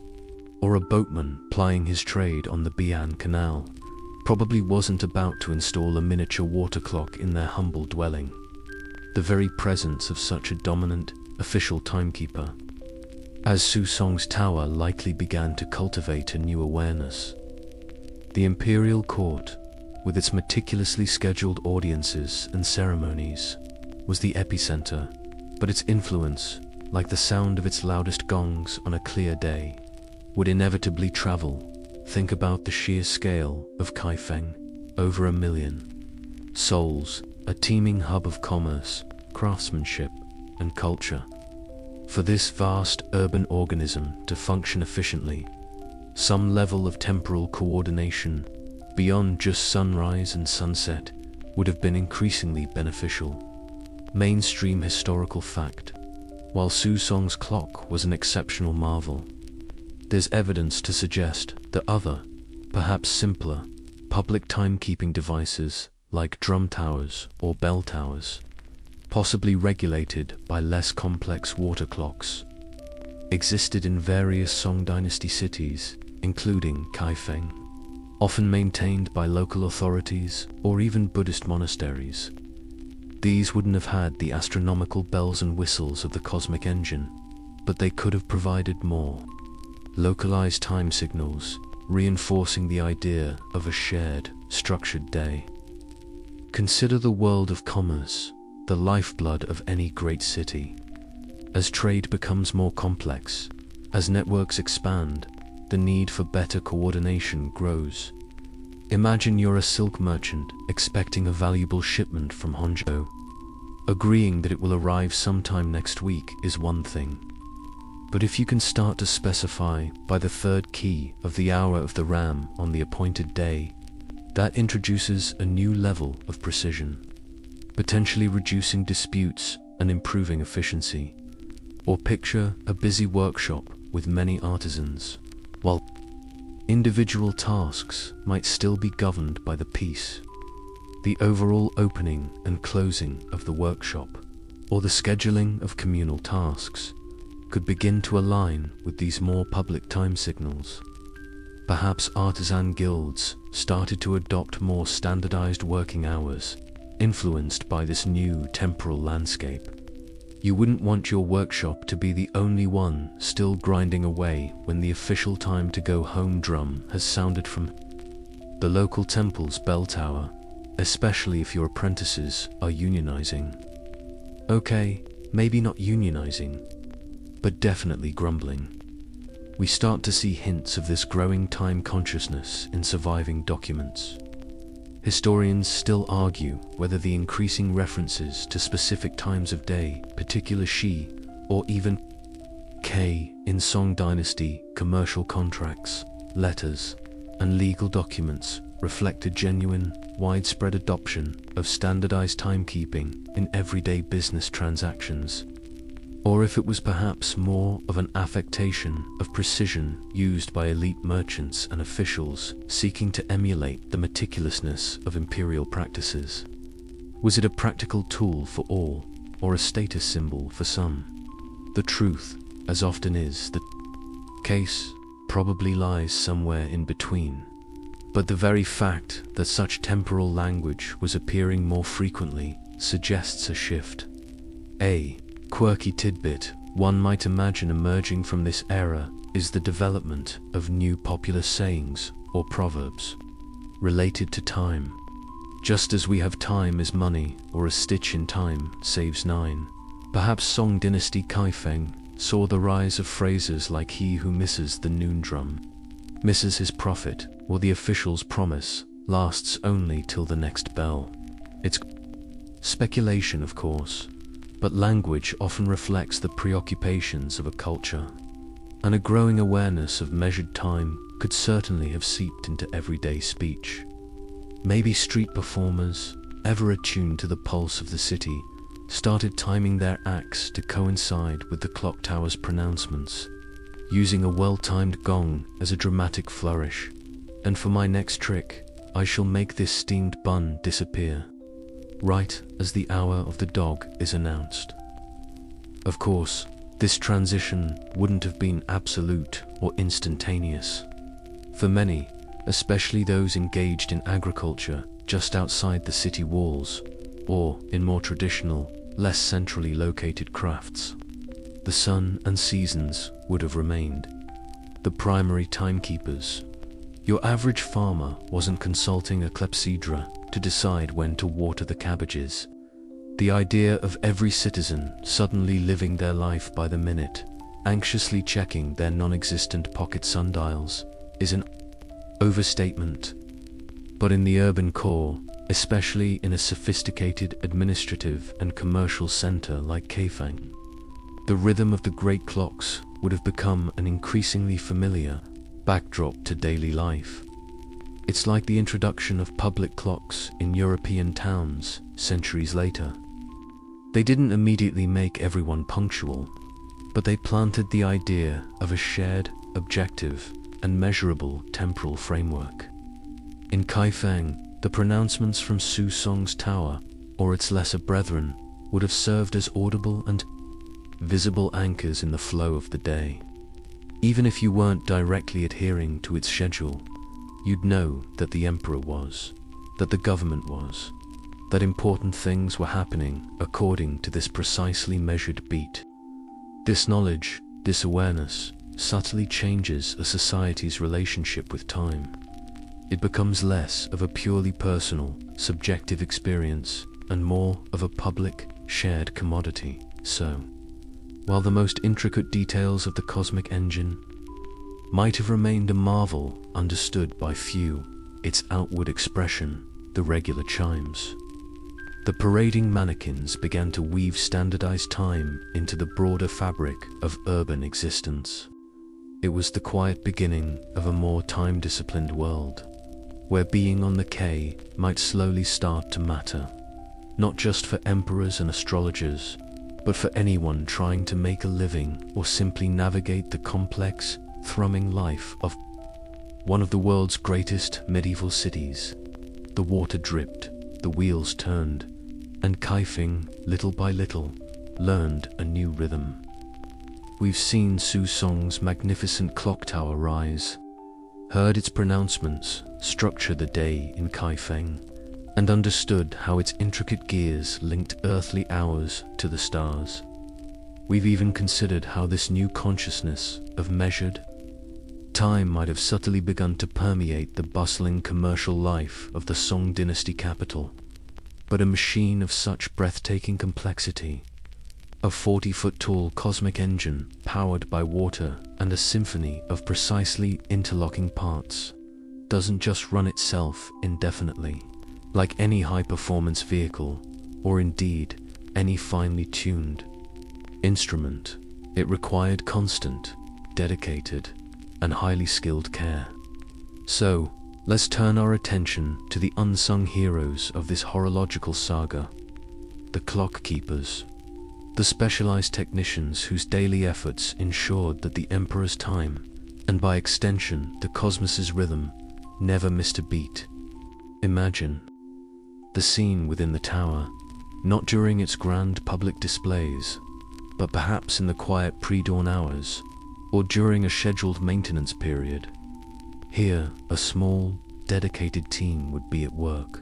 Speaker 1: or a boatman plying his trade on the Bian Canal, probably wasn't about to install a miniature water clock in their humble dwelling. The very presence of such a dominant, official timekeeper as Su Song's tower likely began to cultivate a new awareness. The imperial court, with its meticulously scheduled audiences and ceremonies, was the epicenter, but its influence, like the sound of its loudest gongs on a clear day, would inevitably travel. Think about the sheer scale of Kaifeng, over 1 million souls, a teeming hub of commerce, craftsmanship, and culture. For this vast urban organism to function efficiently, some level of temporal coordination beyond just sunrise and sunset would have been increasingly beneficial. Mainstream historical fact: while Su Song's clock was an exceptional marvel, there's evidence to suggest that other, perhaps simpler, public timekeeping devices like drum towers or bell towers, possibly regulated by less complex water clocks, existed in various Song Dynasty cities, including Kaifeng, often maintained by local authorities or even Buddhist monasteries. These wouldn't have had the astronomical bells and whistles of the cosmic engine, but they could have provided more localized time signals, reinforcing the idea of a shared, structured day. Consider the world of commerce, the lifeblood of any great city. As trade becomes more complex, as networks expand, the need for better coordination grows. Imagine you're a silk merchant expecting a valuable shipment from Hangzhou. Agreeing that it will arrive sometime next week is one thing. But if you can start to specify by the third key of the hour of the ram on the appointed day, that introduces a new level of precision, potentially reducing disputes and improving efficiency. Or picture a busy workshop with many artisans, while individual tasks might still be governed by the piece. The overall opening and closing of the workshop, or the scheduling of communal tasks, could begin to align with these more public time signals. Perhaps artisan guilds started to adopt more standardized working hours, influenced by this new temporal landscape. You wouldn't want your workshop to be the only one still grinding away when the official time to go home drum has sounded from the local temple's bell tower, especially if your apprentices are unionizing. Okay, maybe not unionizing, but definitely grumbling. We start to see hints of this growing time consciousness in surviving documents. Historians still argue whether the increasing references to specific times of day, particular Shi, or even K in Song Dynasty commercial contracts, letters, and legal documents reflect a genuine, widespread adoption of standardized timekeeping in everyday business transactions, or if it was perhaps more of an affectation of precision used by elite merchants and officials seeking to emulate the meticulousness of imperial practices. Was it a practical tool for all, or a status symbol for some? The truth, as often is the case, probably lies somewhere in between. But the very fact that such temporal language was appearing more frequently suggests a shift. A quirky tidbit one might imagine emerging from this era is the development of new popular sayings or proverbs related to time. Just as we have time is money, or a stitch in time saves 9, perhaps Song Dynasty Kaifeng saw the rise of phrases like "he who misses the noon drum misses his profit," or "the official's promise lasts only till the next bell." It's speculation, of course, but language often reflects the preoccupations of a culture, and a growing awareness of measured time could certainly have seeped into everyday speech. Maybe street performers, ever attuned to the pulse of the city, started timing their acts to coincide with the clock tower's pronouncements, using a well-timed gong as a dramatic flourish. And for my next trick, I shall make this steamed bun disappear, right as the hour of the dog is announced. Of course, this transition wouldn't have been absolute or instantaneous. For many, especially those engaged in agriculture just outside the city walls, or in more traditional, less centrally located crafts, the sun and seasons would have remained the primary timekeepers. Your average farmer wasn't consulting a clepsydra to decide when to water the cabbages. The idea of every citizen suddenly living their life by the minute, anxiously checking their non-existent pocket sundials, is an overstatement. But in the urban core, especially in a sophisticated administrative and commercial center like Kaifeng, the rhythm of the great clocks would have become an increasingly familiar backdrop to daily life. It's like the introduction of public clocks in European towns centuries later. They didn't immediately make everyone punctual, but they planted the idea of a shared, objective, and measurable temporal framework. In Kaifeng, the pronouncements from Su Song's tower, or its lesser brethren, would have served as audible and visible anchors in the flow of the day. Even if you weren't directly adhering to its schedule, you'd know that the emperor was, that the government was, that important things were happening according to this precisely measured beat. This knowledge, this awareness, subtly changes a society's relationship with time. It becomes less of a purely personal, subjective experience and more of a public, shared commodity. So, while the most intricate details of the cosmic engine might have remained a marvel understood by few, its outward expression, the regular chimes, the parading mannequins began to weave standardized time into the broader fabric of urban existence. It was the quiet beginning of a more time-disciplined world, where being on the K might slowly start to matter, not just for emperors and astrologers, but for anyone trying to make a living or simply navigate the complex, thrumming life of one of the world's greatest medieval cities. The water dripped, the wheels turned, and Kaifeng, little by little, learned a new rhythm. We've seen Su Song's magnificent clock tower rise, heard its pronouncements structure the day in Kaifeng, and understood how its intricate gears linked earthly hours to the stars. We've even considered how this new consciousness of measured time might have subtly begun to permeate the bustling commercial life of the Song Dynasty capital. But a machine of such breathtaking complexity, a 40-foot-tall cosmic engine powered by water and a symphony of precisely interlocking parts, doesn't just run itself indefinitely, like any high-performance vehicle, or indeed any finely tuned instrument. It required constant, dedicated, and highly skilled care. So, let's turn our attention to the unsung heroes of this horological saga, the clockkeepers, the specialized technicians whose daily efforts ensured that the emperor's time, and by extension the cosmos's rhythm, never missed a beat. Imagine the scene within the tower, not during its grand public displays, but perhaps in the quiet pre-dawn hours, or during a scheduled maintenance period. Here, a small, dedicated team would be at work.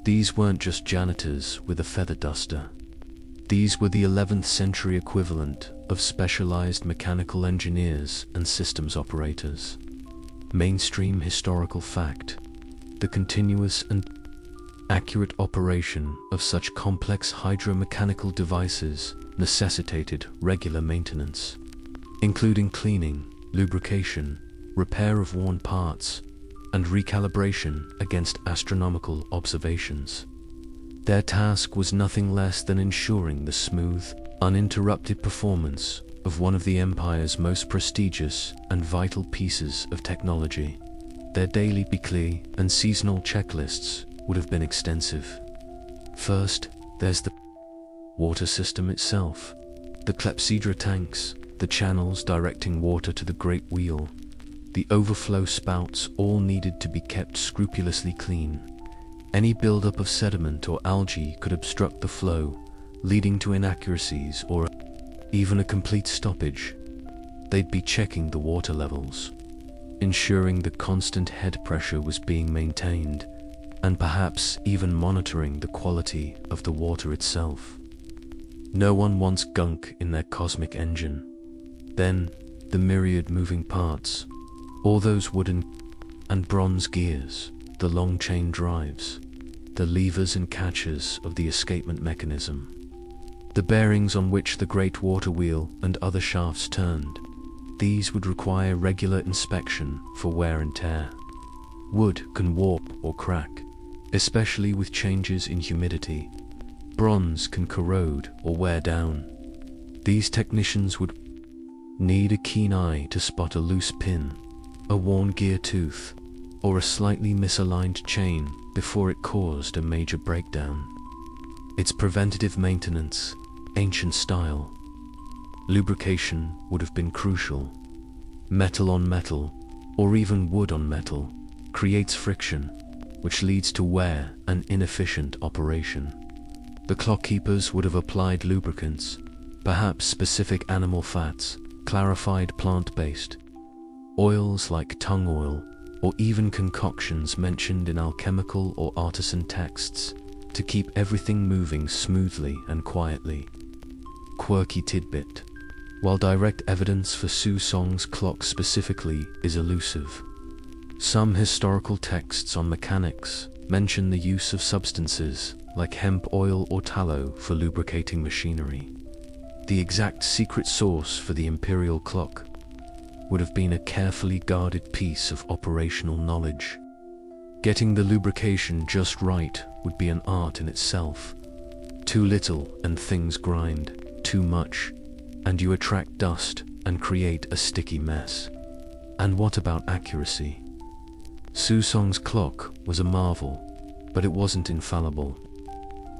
Speaker 1: These weren't just janitors with a feather duster. These were the 11th century equivalent of specialized mechanical engineers and systems operators. Mainstream historical fact: the continuous and accurate operation of such complex hydromechanical devices necessitated regular maintenance, including cleaning, lubrication, repair of worn parts, and recalibration against astronomical observations. Their task was nothing less than ensuring the smooth, uninterrupted performance of one of the Empire's most prestigious and vital pieces of technology. Their daily weekly and seasonal checklists would have been extensive. First, there's the water system itself. The clepsydra tanks, the channels directing water to the great wheel, the overflow spouts all needed to be kept scrupulously clean. Any buildup of sediment or algae could obstruct the flow, leading to inaccuracies or even a complete stoppage. They'd be checking the water levels, ensuring the constant head pressure was being maintained, and perhaps even monitoring the quality of the water itself. No one wants gunk in their cosmic engine. Then, the myriad moving parts, all those wooden and bronze gears, the long chain drives, the levers and catches of the escapement mechanism, the bearings on which the great water wheel and other shafts turned. These would require regular inspection for wear and tear. Wood can warp or crack, especially with changes in humidity. Bronze can corrode or wear down. These technicians would need a keen eye to spot a loose pin, a worn gear tooth, or a slightly misaligned chain before it caused a major breakdown. It's preventative maintenance, ancient style. Lubrication would have been crucial. Metal on metal, or even wood on metal, creates friction, which leads to wear and inefficient operation. The clockkeepers would have applied lubricants, perhaps specific animal fats, clarified plant-based, oils like tung oil, or even concoctions mentioned in alchemical or artisan texts, to keep everything moving smoothly and quietly. Quirky tidbit: while direct evidence for Su Song's clock specifically is elusive, some historical texts on mechanics mention the use of substances like hemp oil or tallow for lubricating machinery. The exact secret source for the imperial clock would have been a carefully guarded piece of operational knowledge. Getting the lubrication just right would be an art in itself. Too little and things grind, too much, and you attract dust and create a sticky mess. And what about accuracy? Su Song's clock was a marvel, but it wasn't infallible.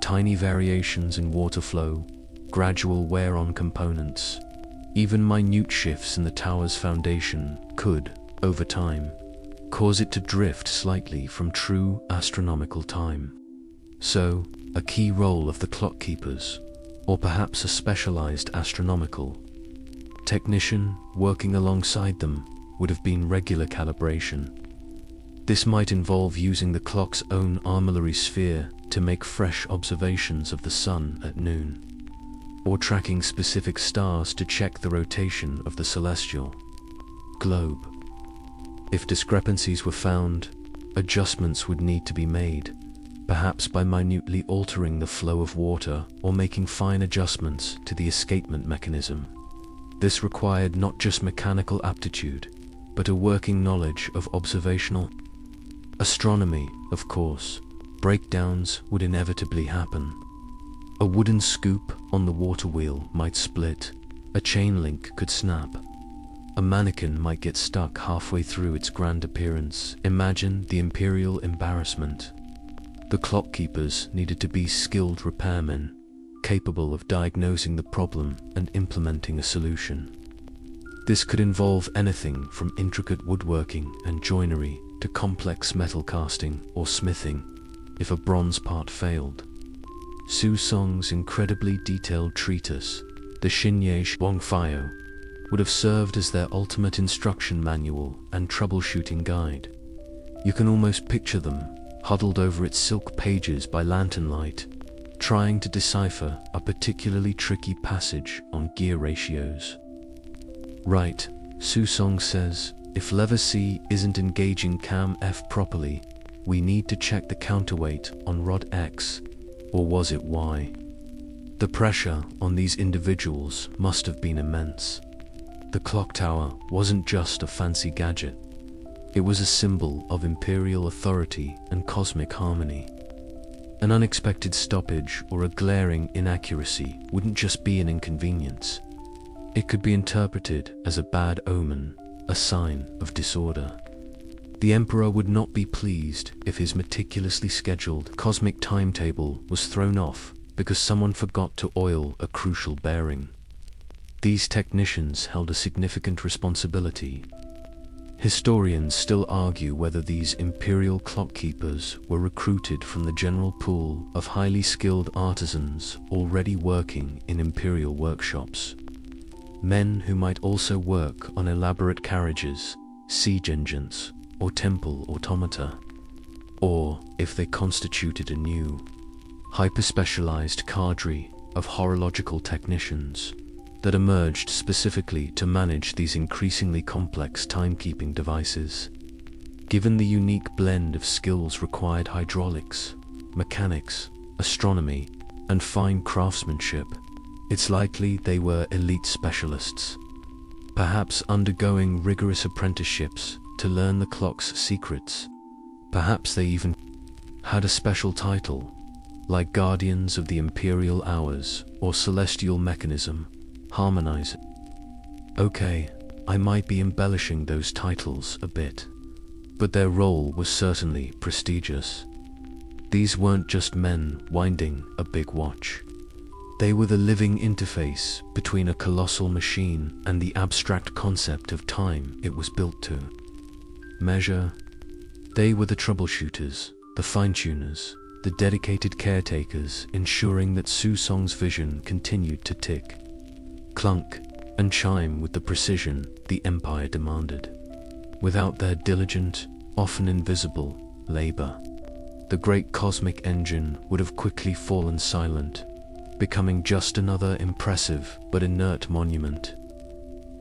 Speaker 1: Tiny variations in water flow, gradual wear on components, even minute shifts in the tower's foundation could, over time, cause it to drift slightly from true astronomical time. So, a key role of the clockkeepers, or perhaps a specialized astronomical technician working alongside them, would have been regular calibration. This might involve using the clock's own armillary sphere to make fresh observations of the sun at noon, or tracking specific stars to check the rotation of the celestial globe. If discrepancies were found, adjustments would need to be made, perhaps by minutely altering the flow of water or making fine adjustments to the escapement mechanism. This required not just mechanical aptitude, but a working knowledge of observational astronomy. Of course, breakdowns would inevitably happen. A wooden scoop on the water wheel might split, a chain link could snap, a mannequin might get stuck halfway through its grand appearance. Imagine the imperial embarrassment. The clockkeepers needed to be skilled repairmen, capable of diagnosing the problem and implementing a solution. This could involve anything from intricate woodworking and joinery to complex metal casting or smithing if a bronze part failed. Su Song's incredibly detailed treatise, the Xinye Shuangfao, would have served as their ultimate instruction manual and troubleshooting guide. You can almost picture them, huddled over its silk pages by lantern light, trying to decipher a particularly tricky passage on gear ratios. Right, Su Song says, if lever C isn't engaging cam F properly, we need to check the counterweight on rod X, or was it Y? The pressure on these individuals must have been immense. The clock tower wasn't just a fancy gadget. It was a symbol of imperial authority and cosmic harmony. An unexpected stoppage or a glaring inaccuracy wouldn't just be an inconvenience. It could be interpreted as a bad omen, a sign of disorder. The emperor would not be pleased if his meticulously scheduled cosmic timetable was thrown off because someone forgot to oil a crucial bearing. These technicians held a significant responsibility. Historians still argue whether these imperial clockkeepers were recruited from the general pool of highly skilled artisans already working in imperial workshops. Men who might also work on elaborate carriages, siege engines, or temple automata. Or if they constituted a new, hyper-specialized cadre of horological technicians that emerged specifically to manage these increasingly complex timekeeping devices. Given the unique blend of skills required, hydraulics, mechanics, astronomy, and fine craftsmanship, it's likely they were elite specialists, perhaps undergoing rigorous apprenticeships to learn the clock's secrets. Perhaps they even had a special title, like Guardians of the Imperial Hours or Celestial Mechanism Harmonizer. Okay, I might be embellishing those titles a bit, but their role was certainly prestigious. These weren't just men winding a big watch. They were the living interface between a colossal machine and the abstract concept of time it was built to measure. They were the troubleshooters, the fine-tuners, the dedicated caretakers, ensuring that Song's vision continued to tick, clunk, and chime with the precision the Empire demanded. Without their diligent, often invisible, labor, the great cosmic engine would have quickly fallen silent, becoming just another impressive but inert monument.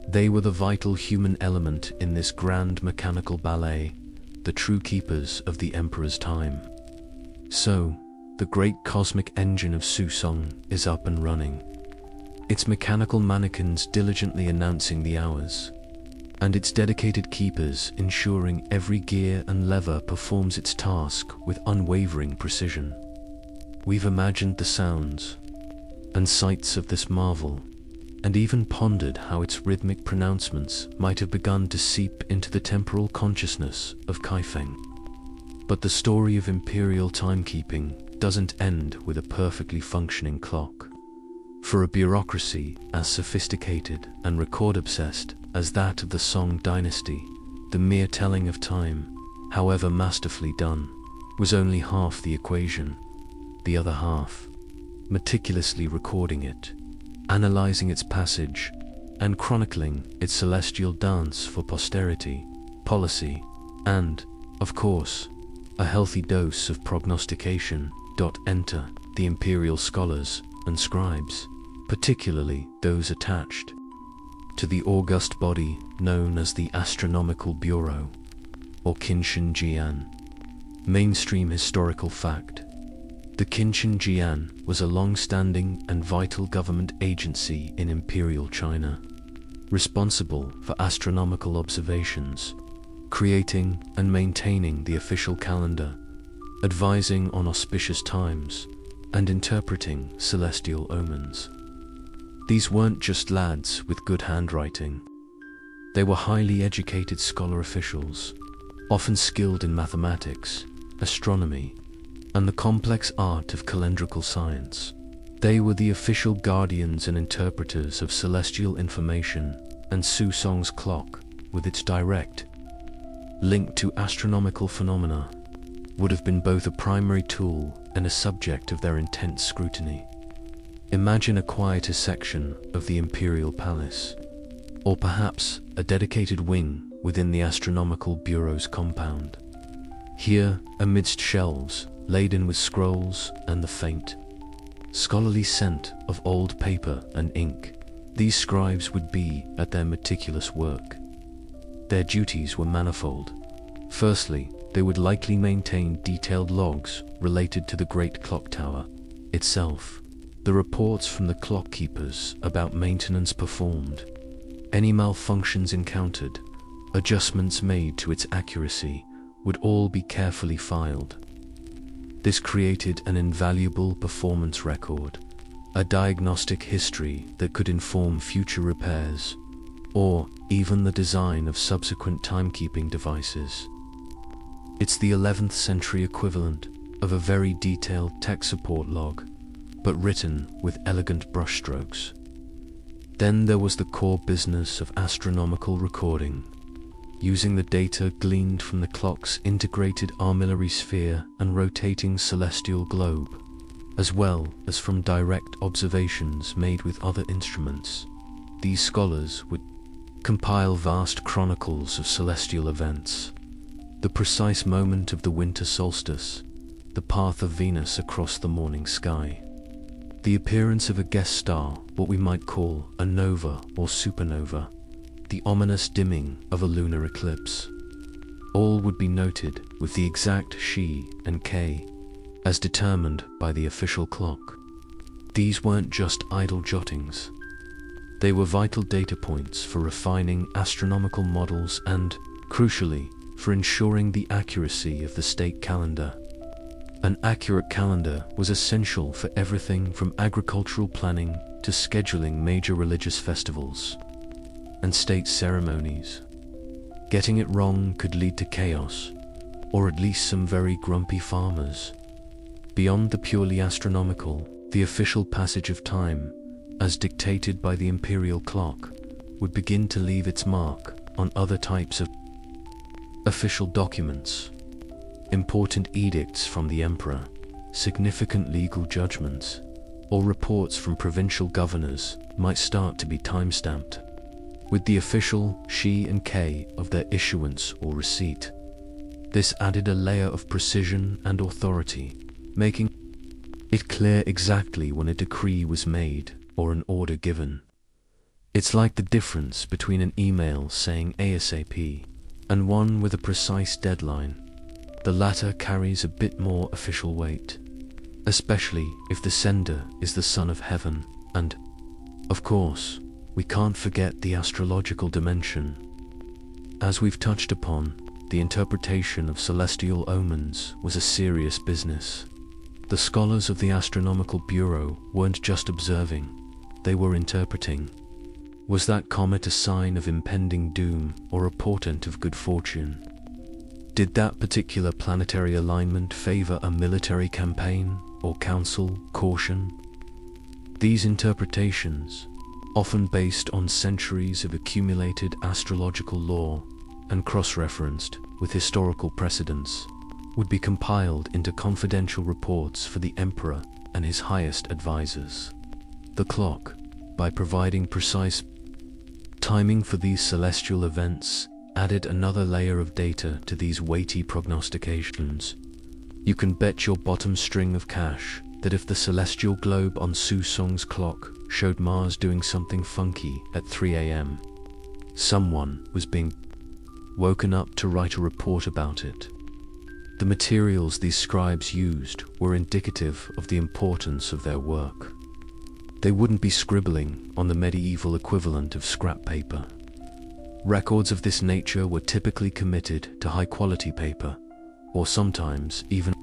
Speaker 1: They were the vital human element in this grand mechanical ballet, the true keepers of the Emperor's time. So, the great cosmic engine of Song is up and running. Its mechanical mannequins diligently announcing the hours, and its dedicated keepers ensuring every gear and lever performs its task with unwavering precision. We've imagined the sounds and sights of this marvel, and even pondered how its rhythmic pronouncements might have begun to seep into the temporal consciousness of Kaifeng. But the story of imperial timekeeping doesn't end with a perfectly functioning clock. For a bureaucracy as sophisticated and record-obsessed as that of the Song Dynasty, the mere telling of time, however masterfully done, was only half the equation. The other half, meticulously recording it, analyzing its passage, and chronicling its celestial dance for posterity, policy, and, of course, a healthy dose of prognostication. Enter the imperial scholars and scribes, particularly those attached to the august body known as the Astronomical Bureau, or Qinshan Jian. Mainstream historical fact. The Qinshan Jian was a long-standing and vital government agency in imperial China, responsible for astronomical observations, creating and maintaining the official calendar, advising on auspicious times, and interpreting celestial omens. These weren't just lads with good handwriting. They were highly educated scholar officials, often skilled in mathematics, astronomy, and the complex art of calendrical science. They were the official guardians and interpreters of celestial information, and Song's clock, with its direct link to astronomical phenomena, would have been both a primary tool and a subject of their intense scrutiny. Imagine a quieter section of the imperial palace, or perhaps a dedicated wing within the Astronomical Bureau's compound. Here, amidst shelves laden with scrolls and the faint, scholarly scent of old paper and ink, these scribes would be at their meticulous work. Their duties were manifold. Firstly, they would likely maintain detailed logs related to the great clocktower itself, the reports from the clockkeepers about maintenance performed, any malfunctions encountered, adjustments made to its accuracy, would all be carefully filed. This created an invaluable performance record, a diagnostic history that could inform future repairs, or even the design of subsequent timekeeping devices. It's the 11th century equivalent of a very detailed tech support log, but written with elegant brushstrokes. Then there was the core business of astronomical recording, using the data gleaned from the clock's integrated armillary sphere and rotating celestial globe, as well as from direct observations made with other instruments. These scholars would compile vast chronicles of celestial events, the precise moment of the winter solstice, the path of Venus across the morning sky, the appearance of a guest star, what we might call a nova or supernova, the ominous dimming of a lunar eclipse. All would be noted with the exact Xi and K as determined by the official clock. These weren't just idle jottings. They were vital data points for refining astronomical models and, crucially, for ensuring the accuracy of the state calendar. An accurate calendar was essential for everything from agricultural planning to scheduling major religious festivals and state ceremonies. Getting it wrong could lead to chaos, or at least some very grumpy farmers. Beyond the purely astronomical, the official passage of time, as dictated by the imperial clock, would begin to leave its mark on other types of official documents. Important edicts from the emperor, significant legal judgments, or reports from provincial governors might start to be time-stamped, with the official Xi and K of their issuance or receipt. This added a layer of precision and authority, making it clear exactly when a decree was made or an order given. It's like the difference between an email saying ASAP and one with a precise deadline. The latter carries a bit more official weight, especially if the sender is the Son of Heaven, and, of course, we can't forget the astrological dimension. As we've touched upon, the interpretation of celestial omens was a serious business. The scholars of the Astronomical Bureau weren't just observing, they were interpreting. Was that comet a sign of impending doom or a portent of good fortune? Did that particular planetary alignment favor a military campaign or counsel caution? These interpretations, often based on centuries of accumulated astrological lore and cross-referenced with historical precedents, would be compiled into confidential reports for the emperor and his highest advisors. The clock, by providing precise timing for these celestial events, added another layer of data to these weighty prognostications. You can bet your bottom string of cash that if the celestial globe on Su Song's clock showed Mars doing something funky at 3 a.m., someone was being woken up to write a report about it. The materials these scribes used were indicative of the importance of their work. They wouldn't be scribbling on the medieval equivalent of scrap paper. Records of this nature were typically committed to high-quality paper, or sometimes even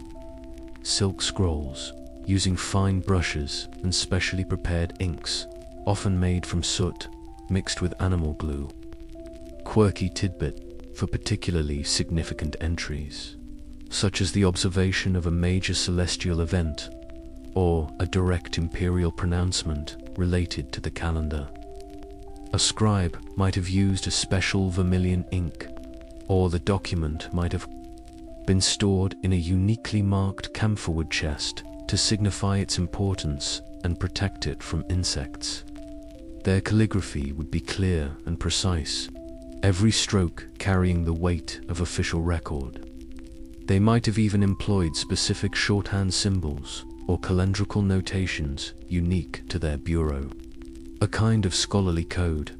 Speaker 1: silk scrolls, using fine brushes and specially prepared inks, often made from soot, mixed with animal glue. Quirky tidbit for particularly significant entries, such as the observation of a major celestial event, or a direct imperial pronouncement related to the calendar. A scribe might have used a special vermilion ink, or the document might have been stored in a uniquely marked camphorwood chest to signify its importance and protect it from insects. Their calligraphy would be clear and precise, every stroke carrying the weight of official record. They might have even employed specific shorthand symbols or calendrical notations unique to their bureau, a kind of scholarly code.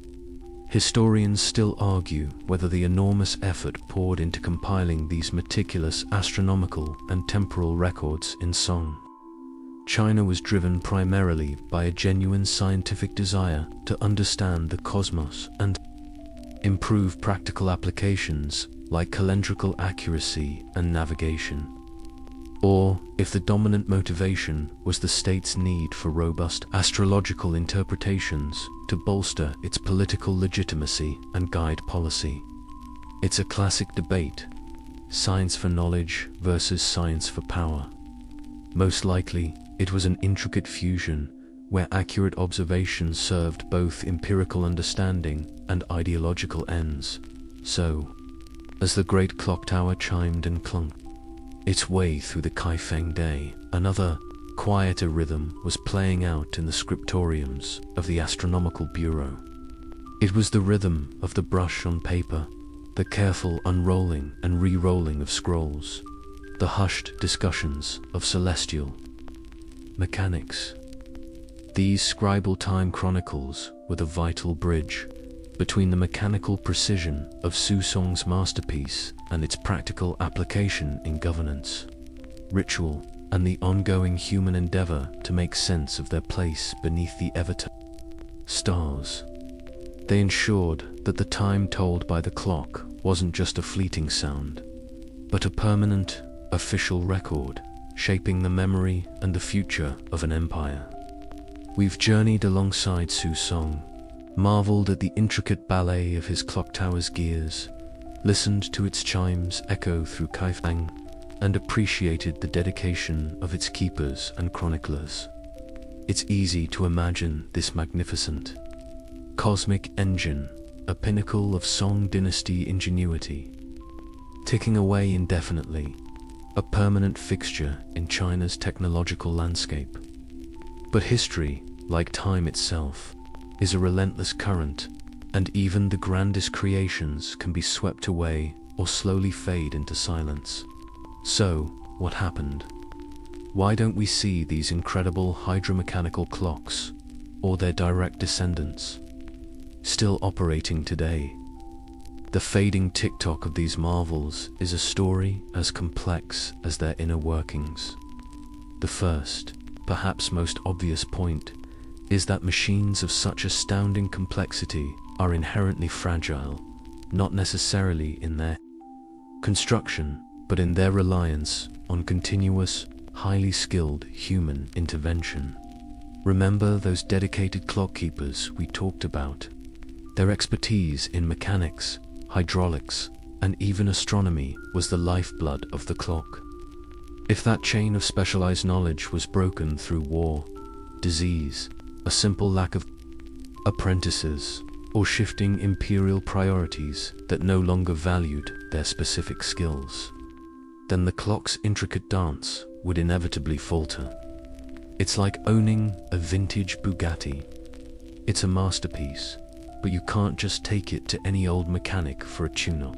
Speaker 1: Historians still argue whether the enormous effort poured into compiling these meticulous astronomical and temporal records in Song China was driven primarily by a genuine scientific desire to understand the cosmos and improve practical applications like calendrical accuracy and navigation. Or, if the dominant motivation was the state's need for robust astrological interpretations to bolster its political legitimacy and guide policy. It's a classic debate: science for knowledge versus science for power. Most likely, It was an intricate fusion where accurate observation served both empirical understanding and ideological ends. So, as the great clock tower chimed and clunked its way through the Kaifeng day, another, quieter rhythm was playing out in the scriptoriums of the Astronomical Bureau. It was the rhythm of the brush on paper, the careful unrolling and re-rolling of scrolls, the hushed discussions of celestial mechanics. These scribal time chronicles were the vital bridge between the mechanical precision of Su Song's masterpiece and its practical application in governance, ritual, and the ongoing human endeavor to make sense of their place beneath the stars. They ensured that the time told by the clock wasn't just a fleeting sound, but a permanent, official record, shaping the memory and the future of an empire. We've journeyed alongside Su Song, marveled at the intricate ballet of his clock tower's gears, listened to its chimes echo through Kaifeng, and appreciated the dedication of its keepers and chroniclers. It's easy to imagine this magnificent cosmic engine, a pinnacle of Song Dynasty ingenuity, ticking away indefinitely, a permanent fixture in China's technological landscape. But history, like time itself, is a relentless current, and even the grandest creations can be swept away or slowly fade into silence. So, what happened? Why don't we see these incredible hydromechanical clocks, or their direct descendants, still operating today? The fading tick-tock of these marvels is a story as complex as their inner workings. The first, perhaps most obvious point, is that machines of such astounding complexity are inherently fragile, not necessarily in their construction, but in their reliance on continuous, highly skilled human intervention. Remember those dedicated clock keepers we talked about? Their expertise in mechanics, hydraulics, and even astronomy was the lifeblood of the clock. If that chain of specialized knowledge was broken through war, disease, a simple lack of apprentices, or shifting imperial priorities that no longer valued their specific skills, then the clock's intricate dance would inevitably falter. It's like owning a vintage Bugatti. It's a masterpiece, but you can't just take it to any old mechanic for a tune-up.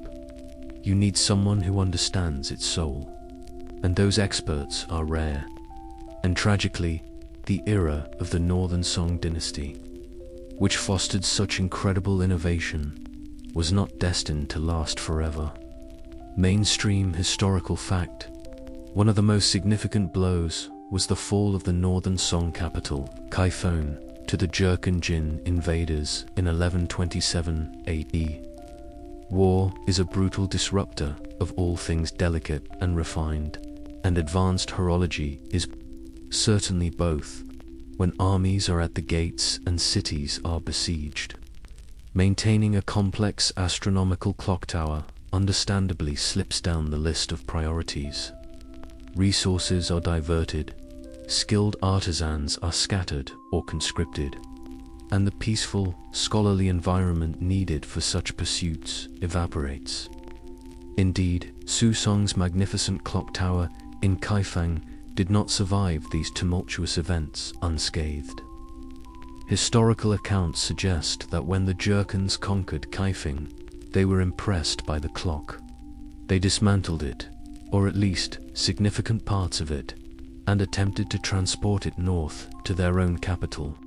Speaker 1: You need someone who understands its soul, and those experts are rare. And tragically, the era of the Northern Song Dynasty, which fostered such incredible innovation, was not destined to last forever. Mainstream historical fact: one of the most significant blows was the fall of the Northern Song capital, Kaifeng, to the Jurchen Jin invaders in 1127 AD. War is a brutal disruptor of all things delicate and refined, and advanced horology is certainly both, when armies are at the gates and cities are besieged. Maintaining a complex astronomical clock tower understandably slips down the list of priorities. Resources are diverted, skilled artisans are scattered or conscripted, and the peaceful, scholarly environment needed for such pursuits evaporates. Indeed, Su Song's magnificent clock tower in Kaifeng did not survive these tumultuous events unscathed. Historical accounts suggest that when the Jurchens conquered Kaifeng, they were impressed by the clock. They dismantled it, or at least significant parts of it, and attempted to transport it north to their own capital.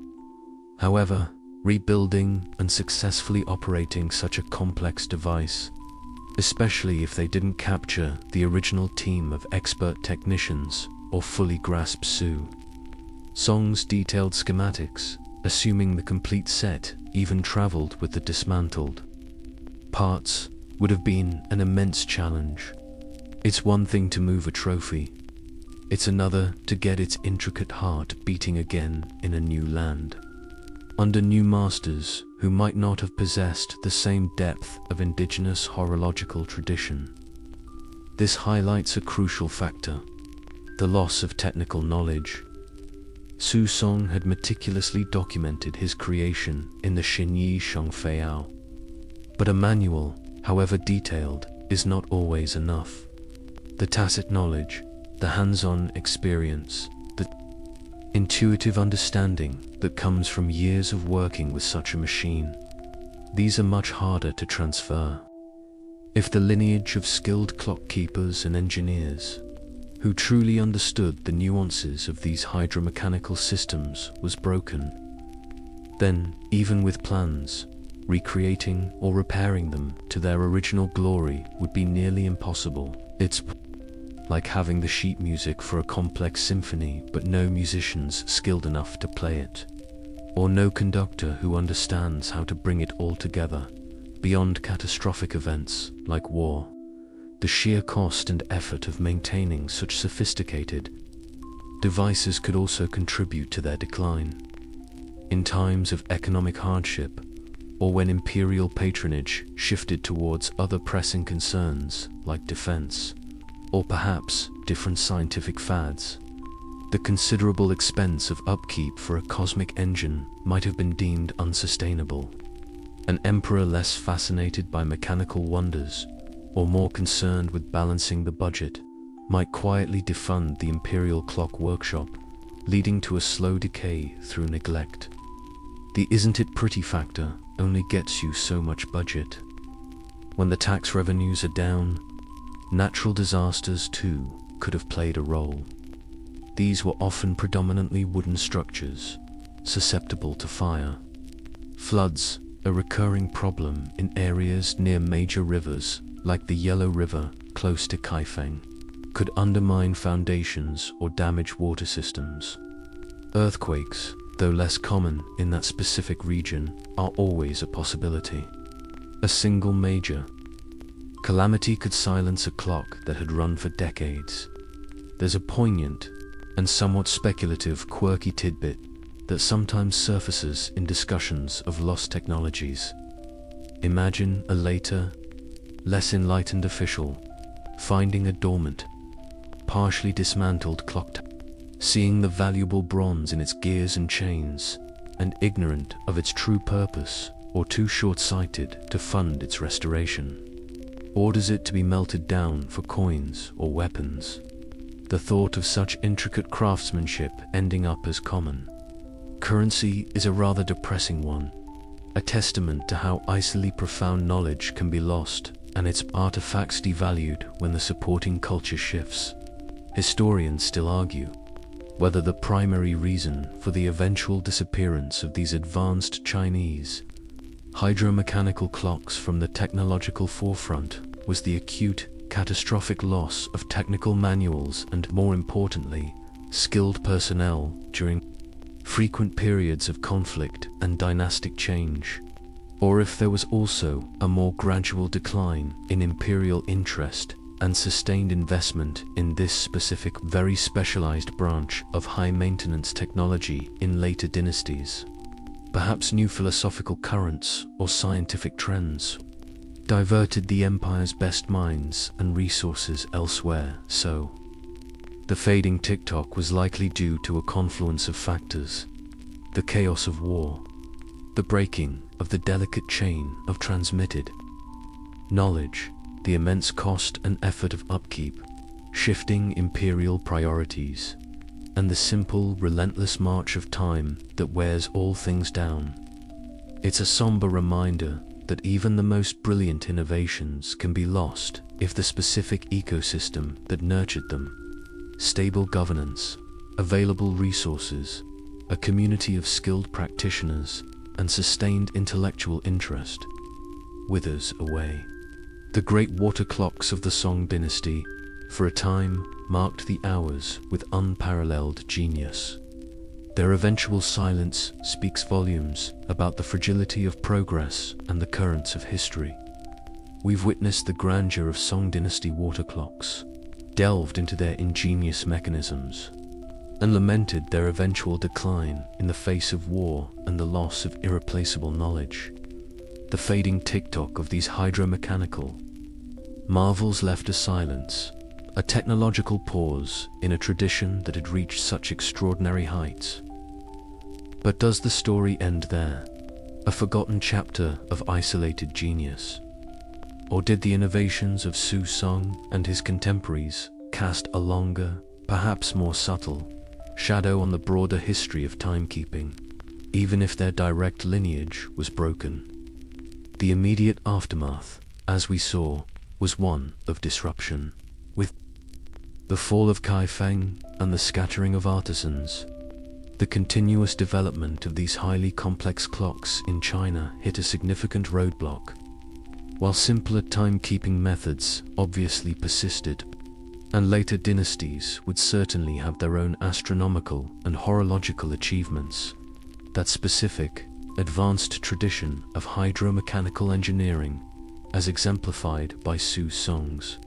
Speaker 1: However, rebuilding and successfully operating such a complex device, especially if they didn't capture the original team of expert technicians or fully grasp Su Song's detailed schematics, assuming the complete set even traveled with the dismantled parts, would have been an immense challenge. It's one thing to move a trophy, it's another to get its intricate heart beating again in a new land, under new masters who might not have possessed the same depth of indigenous horological tradition. This highlights a crucial factor: the loss of technical knowledge. Su Song had meticulously documented his creation in the Xinyi Shangfeiao. But a manual, however detailed, is not always enough. The tacit knowledge, the hands-on experience, the intuitive understanding that comes from years of working with such a machine, these are much harder to transfer. If the lineage of skilled clock keepers and engineers, who truly understood the nuances of these hydromechanical systems, was broken, then, even with plans, recreating or repairing them to their original glory would be nearly impossible. It's like having the sheet music for a complex symphony but no musicians skilled enough to play it, or no conductor who understands how to bring it all together. Beyond catastrophic events like war, the sheer cost and effort of maintaining such sophisticated devices could also contribute to their decline. In times of economic hardship, or when imperial patronage shifted towards other pressing concerns like defense, or perhaps different scientific fads, the considerable expense of upkeep for a cosmic engine might have been deemed unsustainable. An emperor less fascinated by mechanical wonders, or more concerned with balancing the budget, might quietly defund the imperial clock workshop, leading to a slow decay through neglect. The "isn't it pretty" factor only gets you so much budget. When the tax revenues are down, natural disasters too could have played a role. These were often predominantly wooden structures, susceptible to fire. Floods, a recurring problem in areas near major rivers like the Yellow River close to Kaifeng, could undermine foundations or damage water systems. Earthquakes, though less common in that specific region, are always a possibility. A single major calamity could silence a clock that had run for decades. There's a poignant and somewhat speculative quirky tidbit that sometimes surfaces in discussions of lost technologies. Imagine a later, less enlightened official finding a dormant, partially dismantled clock tower, seeing the valuable bronze in its gears and chains, and ignorant of its true purpose, or too short-sighted to fund its restoration. Orders it to be melted down for coins or weapons. The thought of such intricate craftsmanship ending up as common currency is a rather depressing one, a testament to how icily profound knowledge can be lost and its artifacts devalued when the supporting culture shifts. Historians still argue whether the primary reason for the eventual disappearance of these advanced Chinese hydromechanical clocks from the technological forefront was the acute, catastrophic loss of technical manuals and, more importantly, skilled personnel during frequent periods of conflict and dynastic change, or if there was also a more gradual decline in imperial interest and sustained investment in this specific, very specialized branch of high-maintenance technology in later dynasties. Perhaps new philosophical currents or scientific trends diverted the empire's best minds and resources elsewhere, so the fading tick-tock was likely due to a confluence of factors: the chaos of war, the breaking of the delicate chain of transmitted knowledge, the immense cost and effort of upkeep, shifting imperial priorities, and the simple, relentless march of time that wears all things down. It's a somber reminder that even the most brilliant innovations can be lost if the specific ecosystem that nurtured them, stable governance, available resources, a community of skilled practitioners, and sustained intellectual interest, withers away. The great water clocks of the Song Dynasty, for a time, marked the hours with unparalleled genius. Their eventual silence speaks volumes about the fragility of progress and the currents of history. We've witnessed the grandeur of Song Dynasty water clocks, delved into their ingenious mechanisms, and lamented their eventual decline in the face of war and the loss of irreplaceable knowledge. The fading tick-tock of these hydromechanical marvels left a silence, a technological pause in a tradition that had reached such extraordinary heights. But does the story end there? A forgotten chapter of isolated genius? Or did the innovations of Su Song and his contemporaries cast a longer, perhaps more subtle, shadow on the broader history of timekeeping, even if their direct lineage was broken? The immediate aftermath, as we saw, was one of disruption. With the fall of Kaifeng and the scattering of artisans, the continuous development of these highly complex clocks in China hit a significant roadblock. While simpler timekeeping methods obviously persisted, and later dynasties would certainly have their own astronomical and horological achievements, that specific, advanced tradition of hydromechanical engineering, as exemplified by Su Song's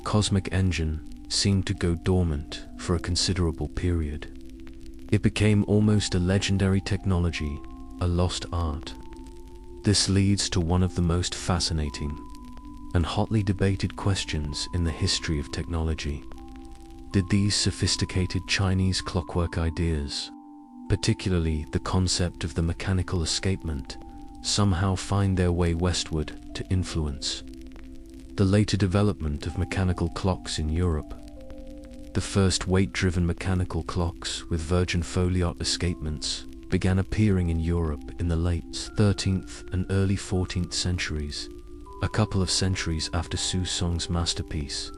Speaker 1: cosmic engine, seemed to go dormant for a considerable period. It became almost a legendary technology, a lost art. This leads to one of the most fascinating and hotly debated questions in the history of technology. Did these sophisticated Chinese clockwork ideas, particularly the concept of the mechanical escapement, somehow find their way westward to influence the later development of mechanical clocks in Europe? The first weight-driven mechanical clocks with virgin foliot escapements began appearing in Europe in the late 13th and early 14th centuries. A couple of centuries after Su Song's masterpiece.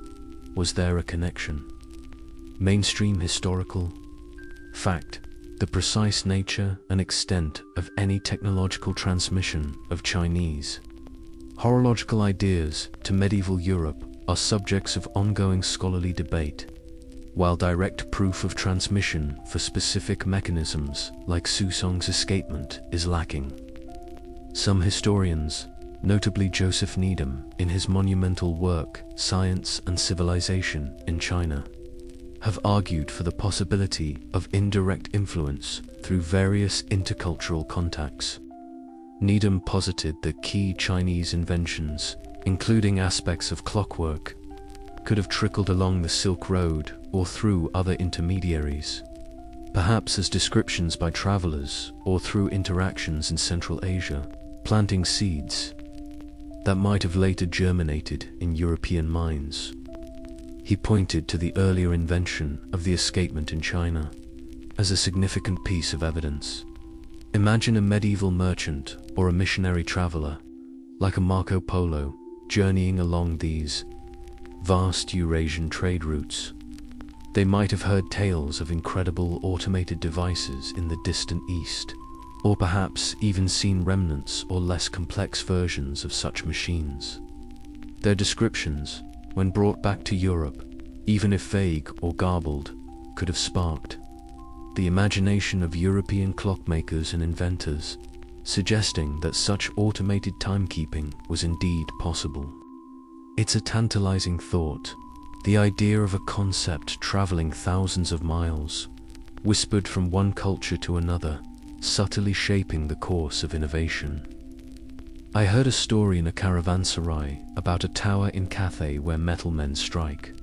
Speaker 1: Was there a connection? Mainstream historical fact: the precise nature and extent of any technological transmission of Chinese horological ideas to medieval Europe are subjects of ongoing scholarly debate, while direct proof of transmission for specific mechanisms like Su Song's escapement is lacking. Some historians, notably Joseph Needham in his monumental work Science and Civilization in China, have argued for the possibility of indirect influence through various intercultural contacts. Needham posited that key Chinese inventions, including aspects of clockwork, could have trickled along the Silk Road or through other intermediaries, perhaps as descriptions by travelers or through interactions in Central Asia, planting seeds that might have later germinated in European minds. He pointed to the earlier invention of the escapement in China as a significant piece of evidence. Imagine a medieval merchant or a missionary traveler, like a Marco Polo, journeying along these vast Eurasian trade routes. They might have heard tales of incredible automated devices in the distant East, or perhaps even seen remnants or less complex versions of such machines. Their descriptions, when brought back to Europe, even if vague or garbled, could have sparked the imagination of European clockmakers and inventors, suggesting that such automated timekeeping was indeed possible. It's a tantalizing thought, the idea of a concept traveling thousands of miles, whispered from one culture to another, subtly shaping the course of innovation. I heard a story in a caravanserai about a tower in Cathay where metal men strike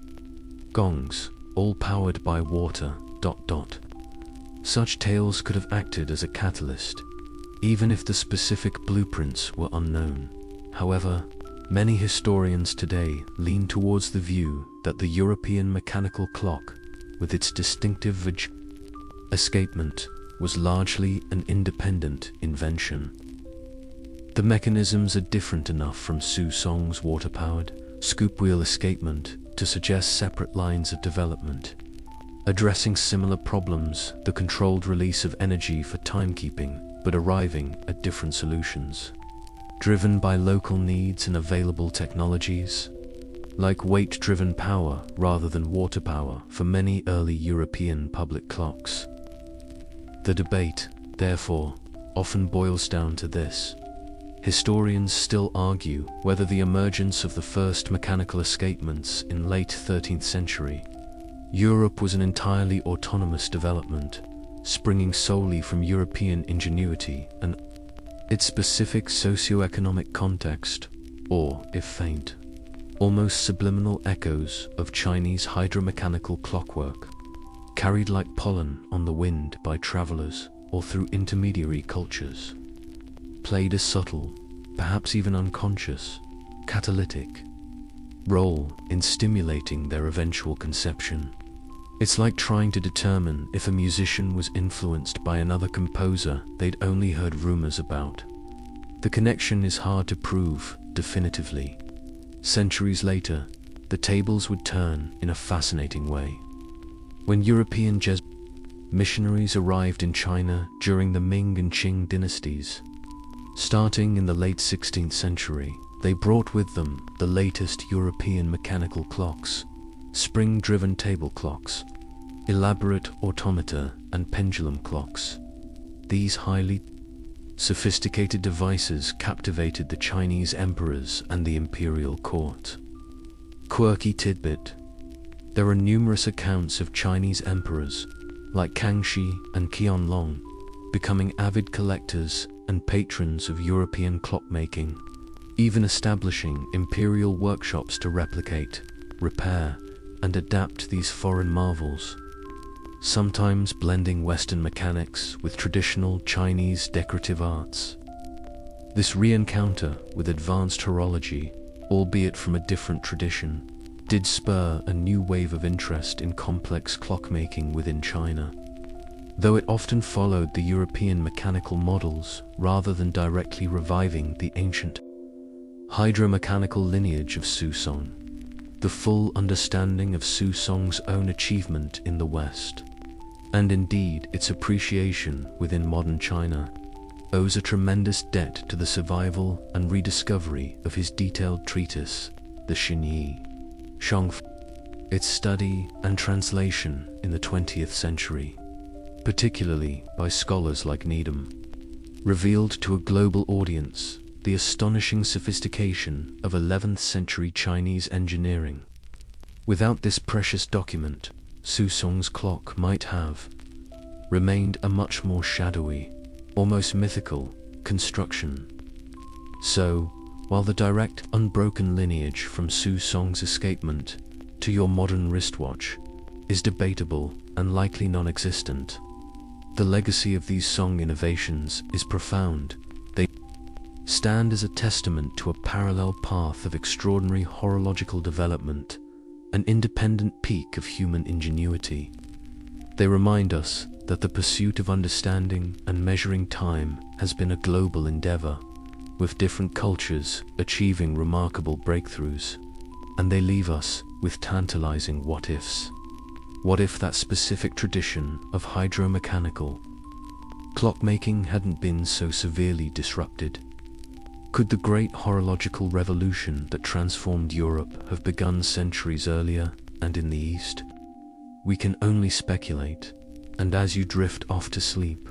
Speaker 1: gongs, all powered by water. Such tales could have acted as a catalyst, even if the specific blueprints were unknown. However, many historians today lean towards the view that the European mechanical clock, with its distinctive escapement, was largely an independent invention. The mechanisms are different enough from Su Song's water-powered scoop wheel escapement to suggest separate lines of development, addressing similar problems, the controlled release of energy for timekeeping, but arriving at different solutions, driven by local needs and available technologies, like weight-driven power rather than water power for many early European public clocks. The debate, therefore, often boils down to this. Historians still argue whether the emergence of the first mechanical escapements in late 13th century Europe was an entirely autonomous development, springing solely from European ingenuity and its specific socio-economic context, or, if faint, almost subliminal echoes of Chinese hydromechanical clockwork, carried like pollen on the wind by travelers or through intermediary cultures, played a subtle, perhaps even unconscious, catalytic role in stimulating their eventual conception. It's like trying to determine if a musician was influenced by another composer they'd only heard rumors about. The connection is hard to prove definitively. Centuries later, the tables would turn in a fascinating way. When European Jesuit missionaries arrived in China during the Ming and Qing dynasties, starting in the late 16th century, they brought with them the latest European mechanical clocks, spring-driven table clocks, elaborate automata, and pendulum clocks. These highly sophisticated devices captivated the Chinese emperors and the imperial court. Quirky tidbit: there are numerous accounts of Chinese emperors, like Kangxi and Qianlong, becoming avid collectors and patrons of European clockmaking, even establishing imperial workshops to replicate, repair, and adapt these foreign marvels, sometimes blending Western mechanics with traditional Chinese decorative arts. This re-encounter with advanced horology, albeit from a different tradition, did spur a new wave of interest in complex clockmaking within China. Though it often followed the European mechanical models rather than directly reviving the ancient hydromechanical lineage of Su Song, the full understanding of Su Song's own achievement in the West, and indeed its appreciation within modern China, owes a tremendous debt to the survival and rediscovery of his detailed treatise, the Xinyi Shangfu. Its study and translation in the 20th century, particularly by scholars like Needham, revealed to a global audience the astonishing sophistication of 11th century Chinese engineering. Without this precious document, Su Song's clock might have remained a much more shadowy, almost mythical, construction. So, while the direct, unbroken lineage from Su Song's escapement to your modern wristwatch is debatable and likely non-existent, the legacy of these Song innovations is profound. They stand as a testament to a parallel path of extraordinary horological development, an independent peak of human ingenuity. They remind us that the pursuit of understanding and measuring time has been a global endeavor, with different cultures achieving remarkable breakthroughs, and they leave us with tantalizing what-ifs. What if that specific tradition of hydromechanical clockmaking hadn't been so severely disrupted? Could the great horological revolution that transformed Europe have begun centuries earlier and in the East? We can only speculate, and as you drift off to sleep,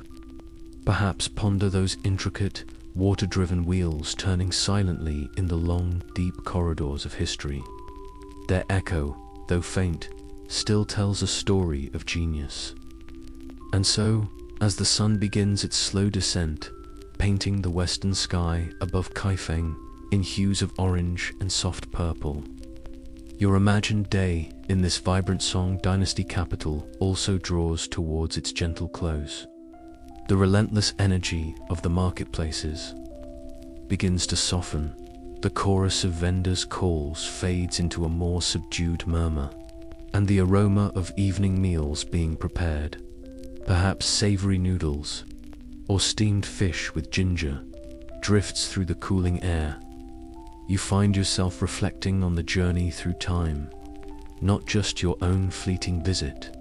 Speaker 1: perhaps ponder those intricate, water-driven wheels turning silently in the long, deep corridors of history. Their echo, though faint, still tells a story of genius. And so, as the sun begins its slow descent, painting the western sky above Kaifeng in hues of orange and soft purple, your imagined day in this vibrant Song Dynasty capital also draws towards its gentle close. The relentless energy of the marketplaces begins to soften. The chorus of vendors' calls fades into a more subdued murmur, and the aroma of evening meals being prepared, perhaps savory noodles or steamed fish with ginger, drifts through the cooling air. You find yourself reflecting on the journey through time, not just your own fleeting visit,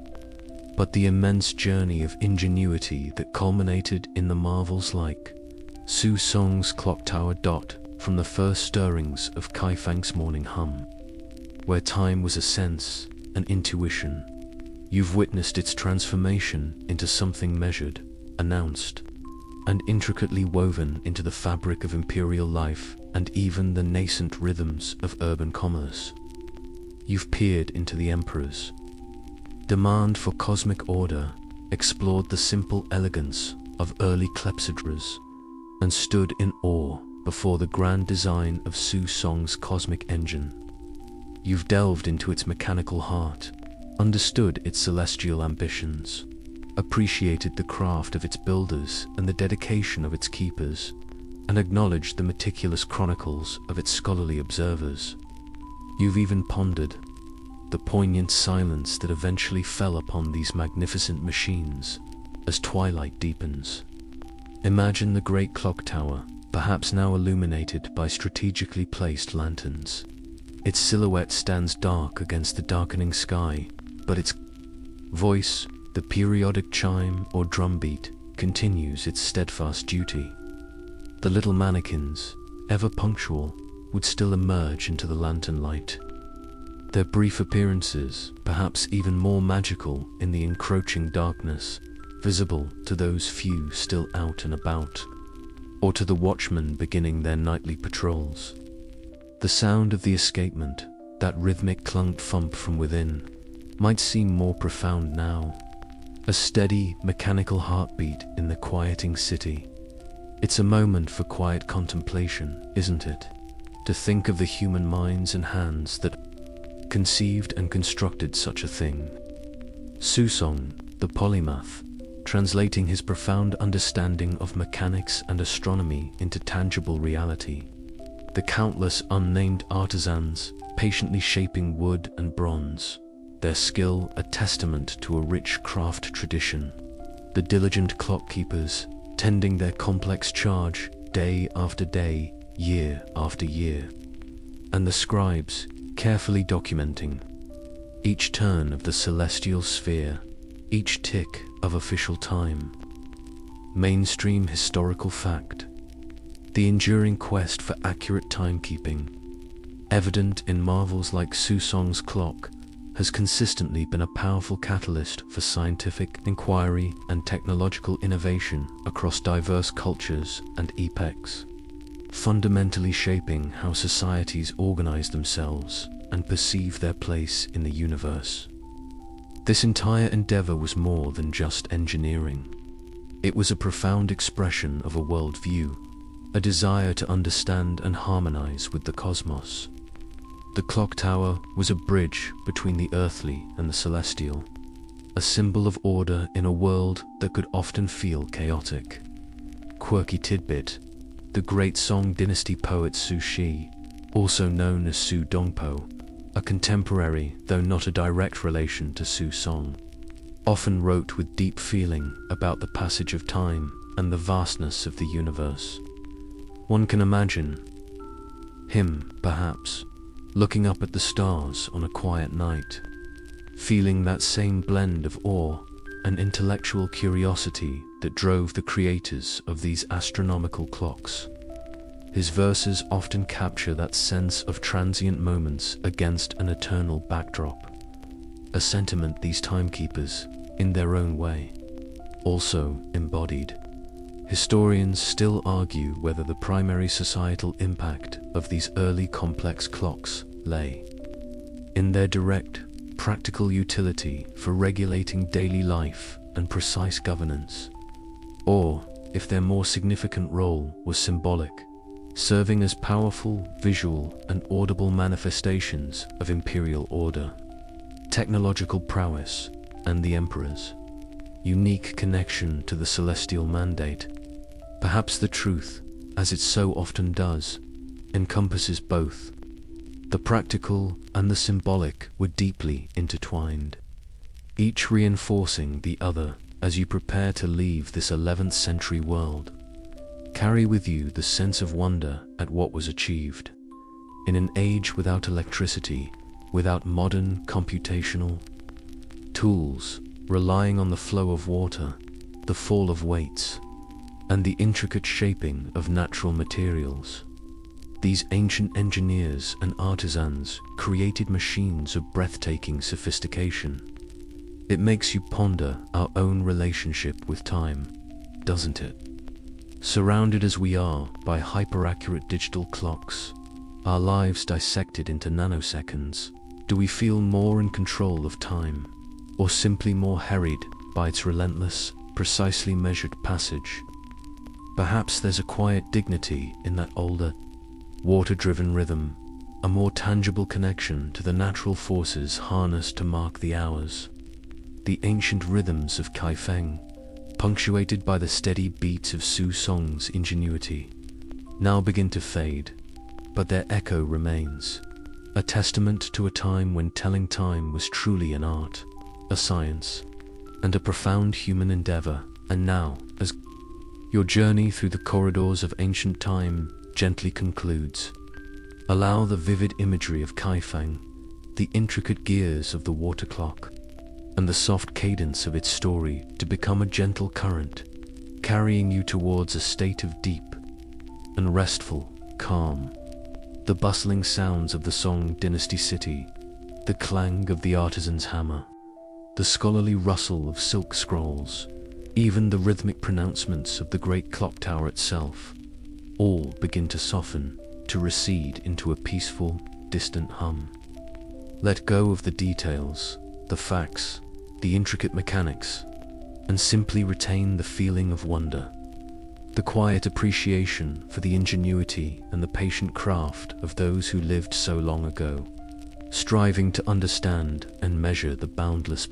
Speaker 1: but the immense journey of ingenuity that culminated in the marvels like Su Song's clocktower. From the first stirrings of Kaifeng's morning hum, where time was a sense, an intuition, you've witnessed its transformation into something measured, announced, and intricately woven into the fabric of imperial life and even the nascent rhythms of urban commerce. You've peered into the emperor's demand for cosmic order, explored the simple elegance of early clepsydras, and stood in awe before the grand design of Su Song's cosmic engine. You've delved into its mechanical heart, understood its celestial ambitions, appreciated the craft of its builders and the dedication of its keepers, and acknowledged the meticulous chronicles of its scholarly observers. You've even pondered the poignant silence that eventually fell upon these magnificent machines as twilight deepens. Imagine the great clock tower, perhaps now illuminated by strategically placed lanterns. Its silhouette stands dark against the darkening sky, but its voice, the periodic chime or drumbeat, continues its steadfast duty. The little mannequins, ever punctual, would still emerge into the lantern light. Their brief appearances, perhaps even more magical in the encroaching darkness, visible to those few still out and about, or to the watchmen beginning their nightly patrols. The sound of the escapement, that rhythmic clunk thump from within, might seem more profound now, a steady, mechanical heartbeat in the quieting city. It's a moment for quiet contemplation, isn't it? To think of the human minds and hands that conceived and constructed such a thing. Song, the polymath, translating his profound understanding of mechanics and astronomy into tangible reality. The countless unnamed artisans patiently shaping wood and bronze, their skill a testament to a rich craft tradition. The diligent clockkeepers tending their complex charge day after day, year after year. And the scribes carefully documenting each turn of the celestial sphere, each tick of official time. Mainstream historical fact. The enduring quest for accurate timekeeping, evident in marvels like Song's clock, has consistently been a powerful catalyst for scientific inquiry and technological innovation across diverse cultures and epochs, fundamentally shaping how societies organize themselves and perceive their place in the universe. This entire endeavor was more than just engineering. It was a profound expression of a worldview, a desire to understand and harmonize with the cosmos. The clock tower was a bridge between the earthly and the celestial, a symbol of order in a world that could often feel chaotic. Quirky tidbit: the great Song Dynasty poet Su Shi, also known as Su Dongpo, a contemporary though not a direct relation to Su Song, often wrote with deep feeling about the passage of time and the vastness of the universe. One can imagine him, perhaps, looking up at the stars on a quiet night, feeling that same blend of awe and intellectual curiosity that drove the creators of these astronomical clocks. His verses often capture that sense of transient moments against an eternal backdrop, a sentiment these timekeepers, in their own way, also embodied. Historians still argue whether the primary societal impact of these early complex clocks lay in their direct, practical utility for regulating daily life and precise governance, or if their more significant role was symbolic, serving as powerful visual and audible manifestations of imperial order, technological prowess, and the emperor's unique connection to the celestial mandate. Perhaps the truth, as it so often does, encompasses both. The practical and the symbolic were deeply intertwined, each reinforcing the other. As you prepare to leave this 11th century world, carry with you the sense of wonder at what was achieved. In an age without electricity, without modern computational tools, relying on the flow of water, the fall of weights, and the intricate shaping of natural materials, these ancient engineers and artisans created machines of breathtaking sophistication. It makes you ponder our own relationship with time, doesn't it? Surrounded as we are by hyper-accurate digital clocks, our lives dissected into nanoseconds, do we feel more in control of time, or simply more harried by its relentless, precisely measured passage? Perhaps there's a quiet dignity in that older, water-driven rhythm, a more tangible connection to the natural forces harnessed to mark the hours. the ancient rhythms of Kaifeng, punctuated by the steady beats of Su Song's ingenuity, now begin to fade, but their echo remains, a testament to a time when telling time was truly an art, a science, and a profound human endeavor. And now, as your journey through the corridors of ancient time gently concludes, allow the vivid imagery of Kaifeng, the intricate gears of the water clock, and the soft cadence of its story to become a gentle current, carrying you towards a state of deep and restful calm. The bustling sounds of the Song Dynasty city, the clang of the artisan's hammer, the scholarly rustle of silk scrolls, even the rhythmic pronouncements of the great clocktower itself, all begin to soften, to recede into a peaceful, distant hum. Let go of the details, the facts, the intricate mechanics, and simply retain the feeling of wonder, the quiet appreciation for the ingenuity and the patient craft of those who lived so long ago, striving to understand and measure the boundless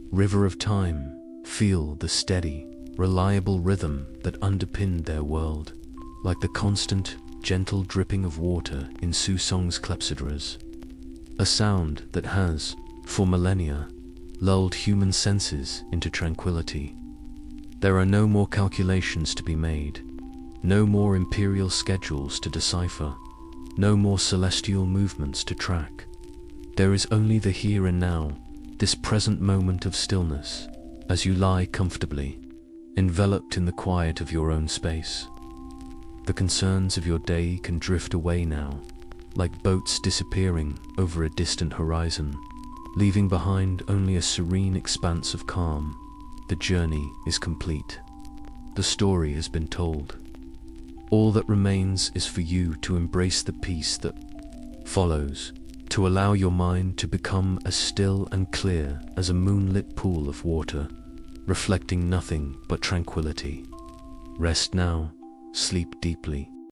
Speaker 1: river of time. Feel the steady, reliable rhythm that underpinned their world, like the constant, gentle dripping of water in Su Song's clepsydras, a sound that has, for millennia, lulled human senses into tranquility. There are no more calculations to be made, no more imperial schedules to decipher, no more celestial movements to track. There is only the here and now, this present moment of stillness, as you lie comfortably, enveloped in the quiet of your own space. The concerns of your day can drift away now, like boats disappearing over a distant horizon, leaving behind only a serene expanse of calm. The journey is complete. The story has been told. All that remains is for you to embrace the peace that follows, to allow your mind to become as still and clear as a moonlit pool of water, reflecting nothing but tranquility. Rest now, sleep deeply,